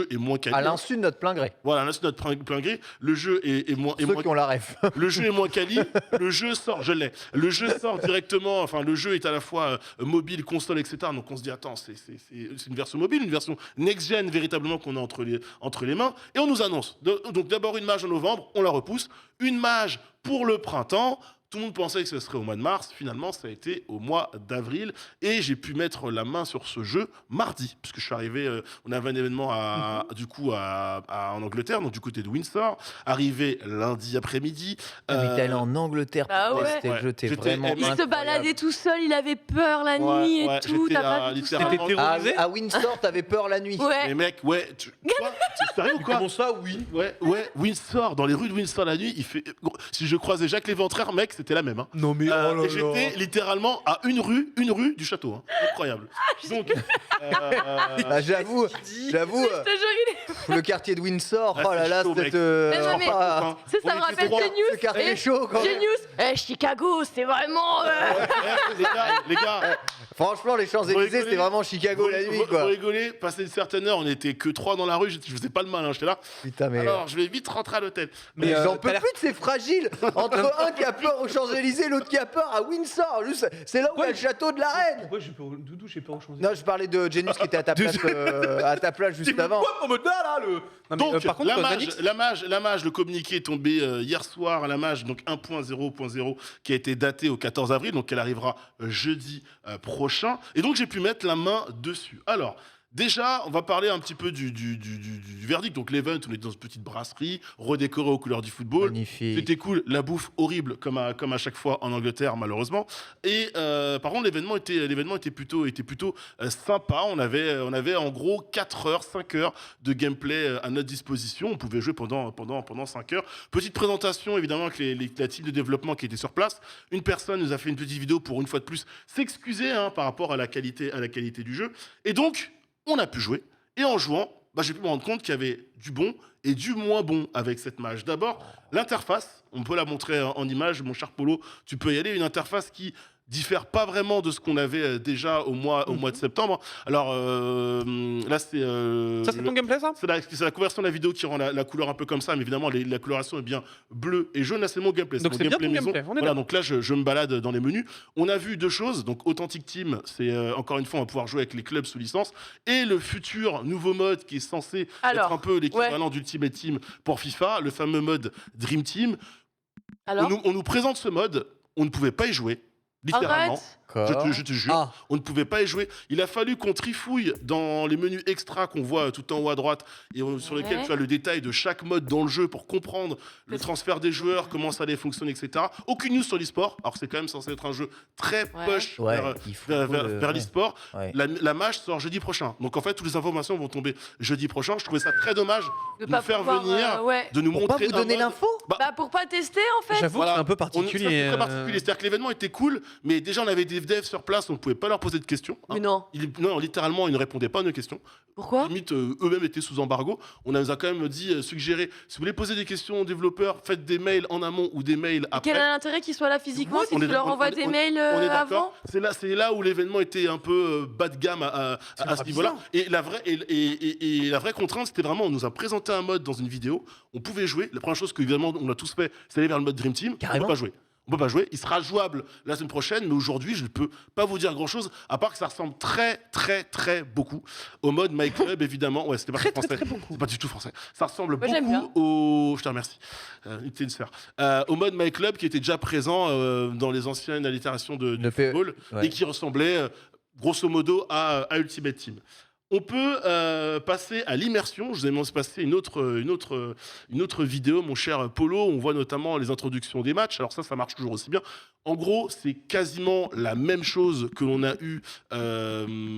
est moins quali. À l'insu de notre plein gré. Voilà, à l'insu de notre plein gré, le jeu est moins... Ceux qui ont la ref. Le jeu est moins quali, le jeu sort, je l'ai. Le jeu sort directement, enfin le jeu est à la fois mobile, console, etc. Donc on se dit, attends, c'est une version mobile, une version next-gen véritablement qu'on a entre les mains. Et on nous annonce. Donc d'abord une mage en novembre, on la repousse. Une mage pour le printemps. Tout le monde pensait que ce serait au mois de mars. Finalement, ça a été au mois d'avril. Et j'ai pu mettre la main sur ce jeu mardi. Puisque je suis arrivé, on avait un événement en Angleterre, donc du côté de Windsor. Arrivé lundi après-midi. Mais t'es allé en Angleterre Ah pour ouais. tester le jeu, t'es J'étais- vraiment Il se incroyable. baladait tout seul, il avait peur la nuit et tout. j'étais T'as pas vu tout ça littéralement- T'étais À Windsor, t'avais peur la nuit. Ouais. Mais mec, ouais, quoi C'est sérieux ou quoi Comment ça, oui. Ouais, Windsor, dans les rues de Windsor la nuit, il fait. Si je croisais Jacques Léventreur, mec, c'était la même. Hein. Non mais Et j'étais littéralement à une rue du château. Hein. Incroyable. Donc, Ah, j'avoue, Je te jure, il est. le quartier de Windsor, Ah, oh là c'est là, chaud, c'était. mec. Non, mais- enfin, Ça on me était rappelle trois. Genius. Ce quartier Eh, chaud quand même. Genius. Chicago, c'est vraiment. les gars, Franchement, les Vous Champs-Élysées, rigolez c'était vraiment Chicago la nuit, vous quoi. rigolez, passé une certaine heure, on était que 3 dans la rue, je faisais pas le malin, j'étais là. Putain, mais. Alors, je vais vite rentrer à l'hôtel. Mais Mais, j'en t'as peux l'air- plus de ces fragiles entre un qui a peur aux Champs-Élysées, l'autre qui a peur à Windsor. Juste, c'est là où il y a le château de la reine. Pourquoi j'ai peur Doudou, j'ai peur aux choses. Non, je parlais de Genius qui était à ta place, juste avant. En mode là, le. Non, mais, Donc, par contre, Zanix, la mage, le communiqué est tombé hier soir, la mage, donc 1.0.0, qui a été daté au 14 avril, donc elle arrivera jeudi prochain. Et donc, j'ai pu mettre la main dessus. Alors, déjà, on va parler un petit peu du verdict. Donc, l'event, on était dans une petite brasserie, redécorée aux couleurs du football. Magnifique. C'était cool, la bouffe horrible comme à chaque fois en Angleterre malheureusement. Et par contre l'événement était plutôt sympa. On avait en gros 4 heures, 5 heures de gameplay à notre disposition. On pouvait jouer pendant 5 heures. Petite présentation évidemment avec la team de développement qui était sur place. Une personne nous a fait une petite vidéo pour une fois de plus s'excuser par rapport à la qualité du jeu. Et donc on a pu jouer. Et en jouant, j'ai pu me rendre compte qu'il y avait du bon et du moins bon avec cette mage. D'abord, l'interface, on peut la montrer en image, mon cher Polo, tu peux y aller, une interface qui diffère pas vraiment de ce qu'on avait déjà au mois de septembre. Alors là, c'est... ça c'est ton gameplay ça c'est la conversion de la vidéo qui rend la couleur un peu comme ça, mais évidemment, la coloration est bien bleue et jaune. Là, c'est mon gameplay. Donc mon c'est bien gameplay ton maison. gameplay, on est Voilà, d'accord. donc là, je me balade dans les menus. On a vu 2 choses. Donc, Authentic Team, c'est encore une fois, on va pouvoir jouer avec les clubs sous licence. Et le futur nouveau mode qui est censé être un peu l'équivalent d'Ultimate Team pour FIFA, le fameux mode Dream Team. Alors, On nous présente ce mode, on ne pouvait pas y jouer. Littéralement. arrête. Je te jure, Ah, on ne pouvait pas y jouer. Il a fallu qu'on trifouille dans les menus extra qu'on voit tout en haut à droite et sur lesquels Ouais. tu as le détail de chaque mode dans le jeu pour comprendre le transfert des joueurs, comment ça allait fonctionner, etc. Aucune news sur l'e-sport. Alors c'est quand même censé être un jeu très push Ouais, vers, il faut vers, le- vers l'e-sport. ouais. La mage sort jeudi prochain. Donc en fait, toutes les informations vont tomber jeudi prochain. Je trouvais ça très dommage De de pas nous faire pouvoir, venir, ouais. de nous Pour pas montrer vous un donner mode. l'info Bah, pour pas tester en fait. J'avoue Voilà. que c'est un peu Ça, particulier. c'est très particulier. C'est-à-dire que l'événement était cool, mais déjà on avait des devs sur place, on ne pouvait pas leur poser de questions. Mais non. Non, littéralement, ils ne répondaient pas à nos questions. Pourquoi Limite, eux-mêmes étaient sous embargo. On nous a quand même dit, suggéré, si vous voulez poser des questions aux développeurs, faites des mails en amont ou des mails après. Quel est l'intérêt qu'ils soient là physiquement si On tu est- leur on- envoies on- des on- mails On est avant d'accord. C'est là où l'événement était un peu bas de gamme à ce niveau-là. Et la vraie contrainte, c'était vraiment, on nous a présenté un mode dans une vidéo, on pouvait jouer. La première chose qu'évidemment on a tous fait, c'est aller vers le mode Dream Team. Carrément. On peut pas jouer. On peut pas jouer. Il sera jouable la semaine prochaine, mais aujourd'hui, je ne peux pas vous dire grand-chose, à part que ça ressemble très, très, très beaucoup au mode My Club, évidemment. Ouais, c'était pas français. C'est pas du tout français. Ça ressemble Moi, j'aime beaucoup au... Je te remercie. T'es une sœur. Au mode My Club qui était déjà présent dans les anciennes allitérations de Le P- football ouais. et qui ressemblait grosso modo à Ultimate Team. On peut passer à l'immersion. Je vous ai même passé une autre vidéo, mon cher Polo. On voit notamment les introductions des matchs. Alors ça marche toujours aussi bien. En gros, c'est quasiment la même chose que l'on a eu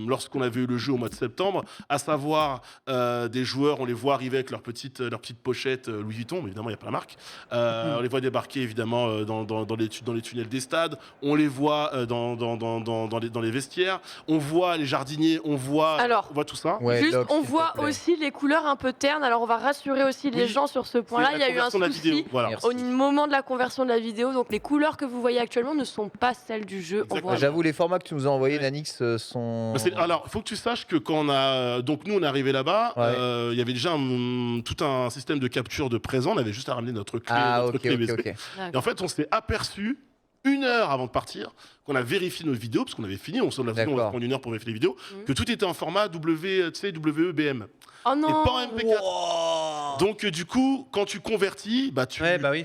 lorsqu'on avait eu le jeu au mois de septembre, à savoir des joueurs, on les voit arriver avec leur petite pochette Louis Vuitton, mais évidemment, il n'y a pas la marque. On les voit débarquer, évidemment, dans les tunnels des stades. On les voit dans les vestiaires. On voit les jardiniers, on voit... Alors, voit tout ça. Ouais, Juste, Doc, on s'il te voit plaît. aussi les couleurs un peu ternes. Alors, on va rassurer aussi les Oui. gens sur ce C'est point-là. la Il y a eu un conversion de la vidéo. souci Voilà. Merci. au moment de la conversion de la vidéo. Donc, les couleurs que vous voyez actuellement ne sont pas celles du jeu. On Exactement. voit. J'avoue, les formats que tu nous as envoyés, Nanix, sont. Alors, il faut que tu saches que quand on a. Donc, nous, on est arrivé là-bas, Ouais. il y avait déjà tout un système de capture de présent. On avait juste à ramener notre clé, Ah, notre ok, clé ok, USB. ok. Et en fait, on s'est aperçu 1 heure avant de partir, qu'on a vérifié nos vidéos, parce qu'on avait fini, on va D'accord. prendre 1 heure pour vérifier les vidéos, Mhm. que tout était en format WEBM. Oh Et non pas en MP4. Donc du coup, quand tu convertis,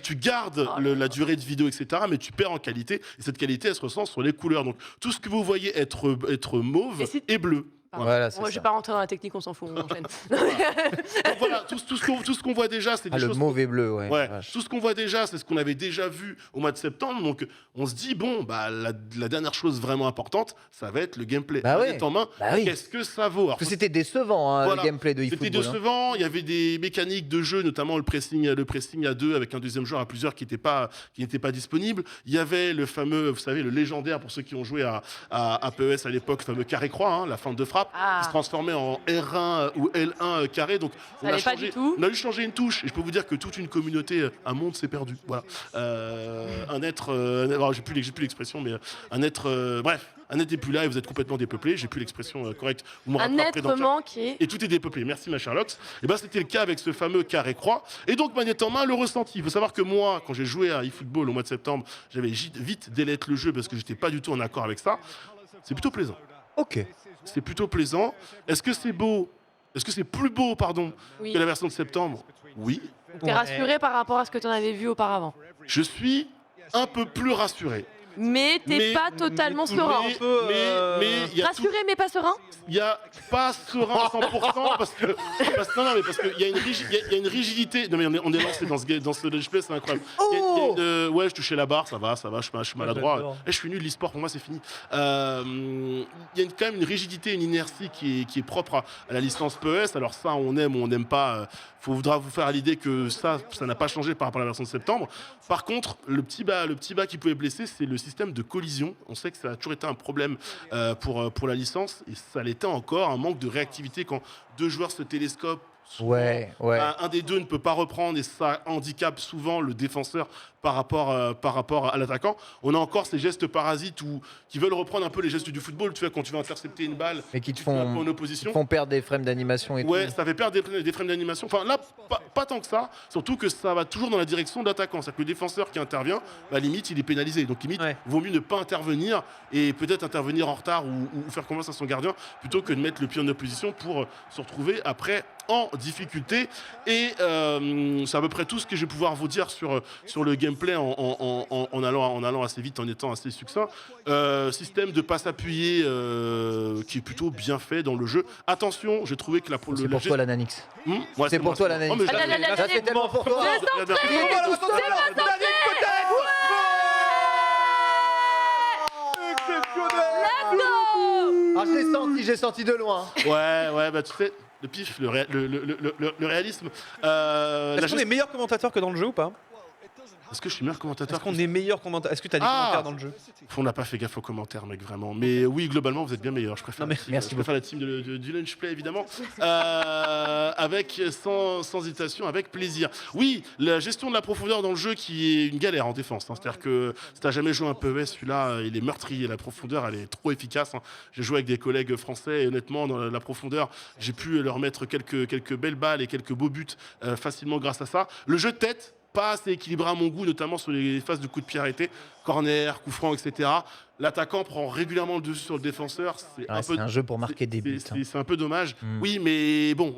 tu gardes la durée de vidéo, etc. Mais tu perds en qualité. Et cette qualité, elle se ressent sur les couleurs. Donc tout ce que vous voyez être mauve Et si- est bleu. Voilà, c'est Moi, je ça. vais pas rentrer dans la technique, on s'en fout, on enchaîne. Donc voilà, tout ce qu'on voit déjà, c'est des Ah, le choses. mauvais bleu, ouais. Ouais, vache. tout ce qu'on voit déjà, c'est ce qu'on avait déjà vu au mois de septembre. Donc, on se dit, bon, bah, la dernière chose vraiment importante, ça va être le gameplay. Bah ouais. Manette en main, Bah oui. qu'est-ce que ça vaut? Alors, Parce que c'était décevant, hein, Voilà. le gameplay de c'était eFootball. hein. décevant, il y avait des mécaniques de jeu, notamment le pressing à 2 avec un deuxième joueur à plusieurs qui n'était pas disponible. Il y avait le fameux, vous savez, le légendaire, pour ceux qui ont joué à PES à l'époque, le fameux carré-croix, hein, la feinte de frappe, Ah. qui se transformait en R1 ou L1 carré. Donc, Ça allait pas du tout. on a dû changer une touche. Et je peux vous dire que toute une communauté, un monde s'est perdu. Voilà. Un être, alors j'ai plus l'expression, mais un être, bref, un être n'est plus là et vous êtes complètement dépeuplé. J'ai plus l'expression correcte. Vous me Un rattraperez dans être le chat. manqué. Et tout est dépeuplé. Merci ma chère Lox. Et ben c'était le cas avec ce fameux carré-croix. Et donc manette en main, le ressenti. Il faut savoir que moi, quand j'ai joué à eFootball au mois de septembre, j'avais vite délette le jeu parce que j'étais pas du tout en accord avec ça. C'est plutôt plaisant. Ok. C'est plutôt plaisant. Est-ce que c'est beau? Est-ce que c'est plus beau, pardon, Oui. que la version de septembre? Oui. T'es rassuré par rapport à ce que tu en avais vu auparavant. Je suis un peu plus rassuré. Mais t'es pas totalement serein. Mais il y a tout- Rassuré mais pas serein. il y a pas serein à 100% parce que il y a une rigidité. Non mais on est lancé dans ce Let's Play, c'est incroyable. Ouais, je touchais la barre, ça va, je suis maladroit. j'adore. Je suis nul, l'e-sport pour moi c'est fini. Il y a quand même une rigidité, une inertie qui est propre à la licence PES. Alors ça, on aime ou on n'aime pas. Faudra vous faire à l'idée que ça n'a pas changé par rapport à la version de septembre. Par contre, le petit bas qui pouvait blesser, c'est le système de collision. On sait que ça a toujours été un problème pour la licence et ça l'était encore, un manque de réactivité quand 2 joueurs se télescopent. Souvent, Ouais. un des deux ne peut pas reprendre et ça handicape souvent le défenseur par rapport à l'attaquant. On a encore ces gestes parasites qui veulent reprendre un peu les gestes du football. Tu vois, quand tu vas intercepter une balle, Mais qui te tu fais un peu en font opposition. perdre des frames d'animation et Ouais, tout. ça fait perdre des frames d'animation. Enfin, là, pas tant que ça. Surtout que ça va toujours dans la direction de l'attaquant. C'est-à-dire que le défenseur qui intervient, bah, limite, il est pénalisé. Donc, limite, vaut mieux ne pas intervenir et peut-être intervenir en retard ou faire confiance à son gardien plutôt que de mettre le pied en opposition pour se retrouver après en difficulté. Et c'est à peu près tout ce que je vais pouvoir vous dire sur le gameplay en allant assez vite, en étant assez succinct. Système de passe appuyée qui est plutôt bien fait dans le jeu. Attention, j'ai trouvé que C'est pour toi la Nanix. Ouais, C'est pour toi la Oh, mais Nanix. je l'ai- Ah, Ça c'est tellement pour toi. Ah, j'ai senti de loin. Ouais, bah tu sais, le pif, le réalisme. Est-ce qu'on est meilleur commentateur que dans le jeu ou pas? Est-ce que je suis meilleur commentateur? Est-ce qu'on est meilleur commentateur? Est-ce que t'as des Ah commentaires dans le jeu? On n'a pas fait gaffe aux commentaires, mec, vraiment. Mais oui, globalement, vous êtes bien meilleurs. Je préfère, Non, mais- Merci je préfère la team du Lunch Play, évidemment. Sans hésitation, avec plaisir. Oui, la gestion de la profondeur dans le jeu qui est une galère en défense. hein. C'est-à-dire que si t'as jamais joué un PES, celui-là, il est meurtrier. La profondeur, elle est trop efficace. hein. J'ai joué avec des collègues français et honnêtement, dans la profondeur, j'ai pu leur mettre quelques belles balles et quelques beaux buts facilement grâce à ça. Le jeu de tête, pas assez équilibré à mon goût, notamment sur les phases de coups de pied arrêtés, corner, coup franc, etc. L'attaquant prend régulièrement le dessus sur le défenseur. C'est Ouais, c'est un jeu pour marquer des buts. hein. c'est un peu dommage. Mm. Oui, mais bon,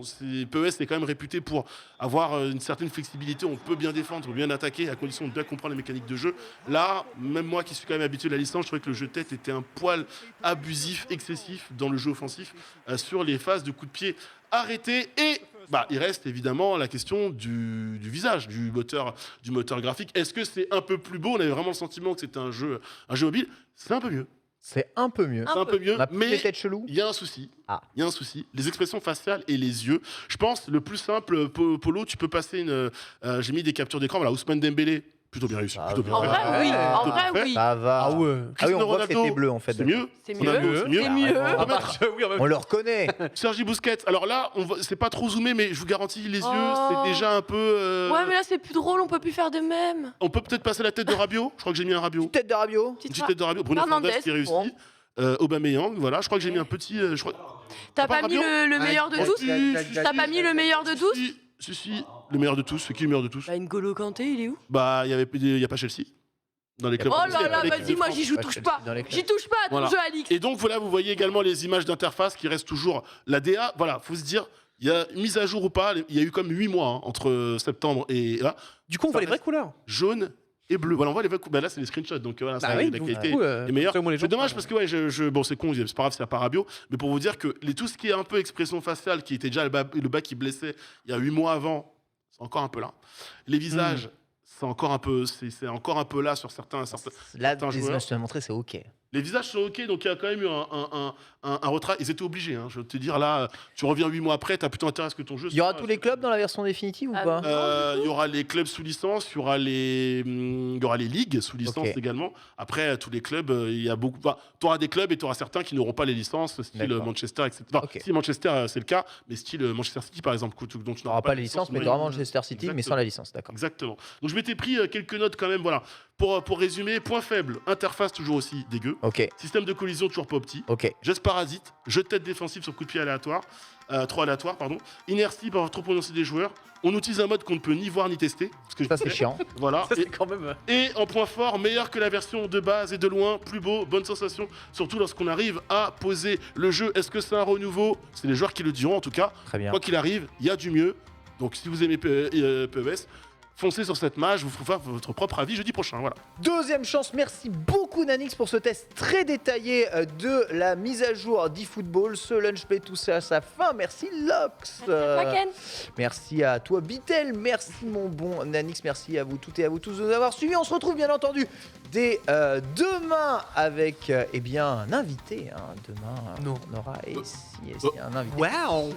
PES est quand même réputé pour avoir une certaine flexibilité. On peut bien défendre, bien attaquer, à condition de bien comprendre les mécaniques de jeu. Là, même moi qui suis quand même habitué de la licence, je trouvais que le jeu de tête était un poil abusif, excessif dans le jeu offensif sur les phases de coups de pied arrêtés. Et il reste évidemment la question du visage, du moteur graphique. Est-ce que c'est un peu plus beau? On avait vraiment le sentiment que c'était un jeu mobile. C'est un peu mieux. C'est un peu mieux. C'est un peu mieux, On a plus mais les têtes cheloues. il y a un souci. Ah. Il y a un souci. Les expressions faciales et les yeux. Je pense le plus simple, Polo, tu peux passer une. J'ai mis des captures d'écran. Voilà, Ousmane Dembélé. Plutôt bien réussi. Ça Plutôt va. bien En fait. vrai, oui. Ouais. En vrai, Fait. oui. Ça va. Ah ouais. Ah oui, on Cristiano voit que Ronaldo, c'était bleu en fait. C'est mieux. C'est Ronaldo, mieux. c'est mieux. C'est mieux. Ah bah, oui, en même On le reconnaît. Sergi Busquets. Alors là, c'est pas trop zoomé, mais je vous garantis, les yeux, Oh. c'est déjà un peu. Ouais, mais là, c'est plus drôle, on peut plus faire de même. On peut peut-être passer la tête de Rabiot. Je crois que j'ai mis un Rabiot. Tête de Rabiot. Une petite tête de Rabiot. Bruno Fernandes. Fernandes qui réussit. Bon. Aubameyang, voilà. Je crois que j'ai mis un petit. T'as pas pas mis Rabiot le meilleur de Ah, tous si, T'as pas mis le meilleur de tous Si, le meilleur de tous. C'est qui le meilleur de tous Bah, N'Golo Kanté, il est où Bah, il y a pas Chelsea dans les clubs. Oh français, là il y a là, pas l'équipe vas-y, de moi France. j'y joue, Ouais, touche Chelsea pas. dans les J'y touche pas à ton Voilà. jeu, Alix. Et donc voilà, vous voyez également les images d'interface qui restent toujours la DA. Voilà, faut se dire, il y a une mise à jour ou pas. Il y a eu comme 8 mois entre septembre et là, Du coup, on Ça voit les vraies reste- couleurs. jaune et bleu. Voilà, on voit les bah là c'est les screenshots, donc voilà, ça, Bah oui, la donc, qualité du coup, est meilleure. c'est au moins les gens C'est dommage qui- parce que ouais, bon c'est con, c'est pas grave, c'est pas Rabiot, mais pour vous dire que tout ce qui est un peu expression faciale, qui était déjà le bas qui blessait il y a 8 mois avant, c'est encore un peu là. Les visages, c'est encore un peu là sur certains. Là, Certains les joueurs. images que tu m'as montré, c'est ok. Les visages sont ok, donc il y a quand même eu un retrait. Ils étaient obligés, hein, je veux te dire là, tu reviens 8 mois après, t'as plutôt intérêt à ce que ton jeu. Il y aura soit- tous les clubs dans la version définitive ou Ah, pas non. Il y aura les clubs sous licence, il y aura les ligues sous licence Ok. également. Après, tous les clubs, il y a beaucoup. Tu auras des clubs et tu auras certains qui n'auront pas les licences, style D'accord. Manchester, etc. Enfin, Ok. si Manchester, c'est le cas, mais style Manchester City, par exemple, dont tu Tu n'auras n'auras pas les licences, mais tu auras oui. Manchester City, mais sans la licence, d'accord. Exactement. Donc je m'étais pris quelques notes quand même. Voilà. Pour résumer, point faible, interface toujours aussi dégueu. Ok, Système de collision toujours pas opti. ok. Geste parasite, jeu de tête défensif sur coup de pied aléatoire, trop aléatoire, pardon. Inertie par trop prononcé des joueurs. On utilise un mode qu'on ne peut ni voir ni tester. Ce que je Ça, c'est disais. chiant. Voilà. Ça, c'est quand même. Et en point fort, meilleur que la version de base et de loin, plus beau, bonne sensation, surtout lorsqu'on arrive à poser le jeu. Est-ce que c'est un renouveau? C'est les joueurs qui le diront en tout cas. Très bien. Quoi qu'il arrive, il y a du mieux. Donc si vous aimez PES, foncez sur cette mage, vous ferez votre propre avis jeudi prochain. Voilà. Deuxième chance, merci beaucoup Nanix pour ce test très détaillé de la mise à jour d'eFootball. Ce lunch play touche à sa fin. Merci Lox. Macken. Merci à toi Bitel, merci mon bon Nanix, merci à vous toutes et à vous tous de nous avoir suivis. On se retrouve bien entendu dès demain avec eh bien un invité. Hein. Demain, Non. on aura ici un invité. Waouh.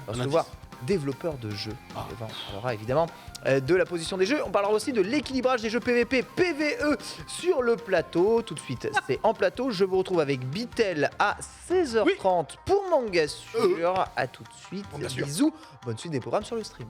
On va recevoir développeur de jeux. On parlera évidemment de la position des jeux. On parlera aussi de l'équilibrage des jeux PVP, PVE sur le plateau. Tout de suite, c'est en plateau. Je vous retrouve avec Bitel à 16h30 pour Manga Sûr. À tout de suite. Manga Sûr. Bisous. Bonne suite des programmes sur le stream.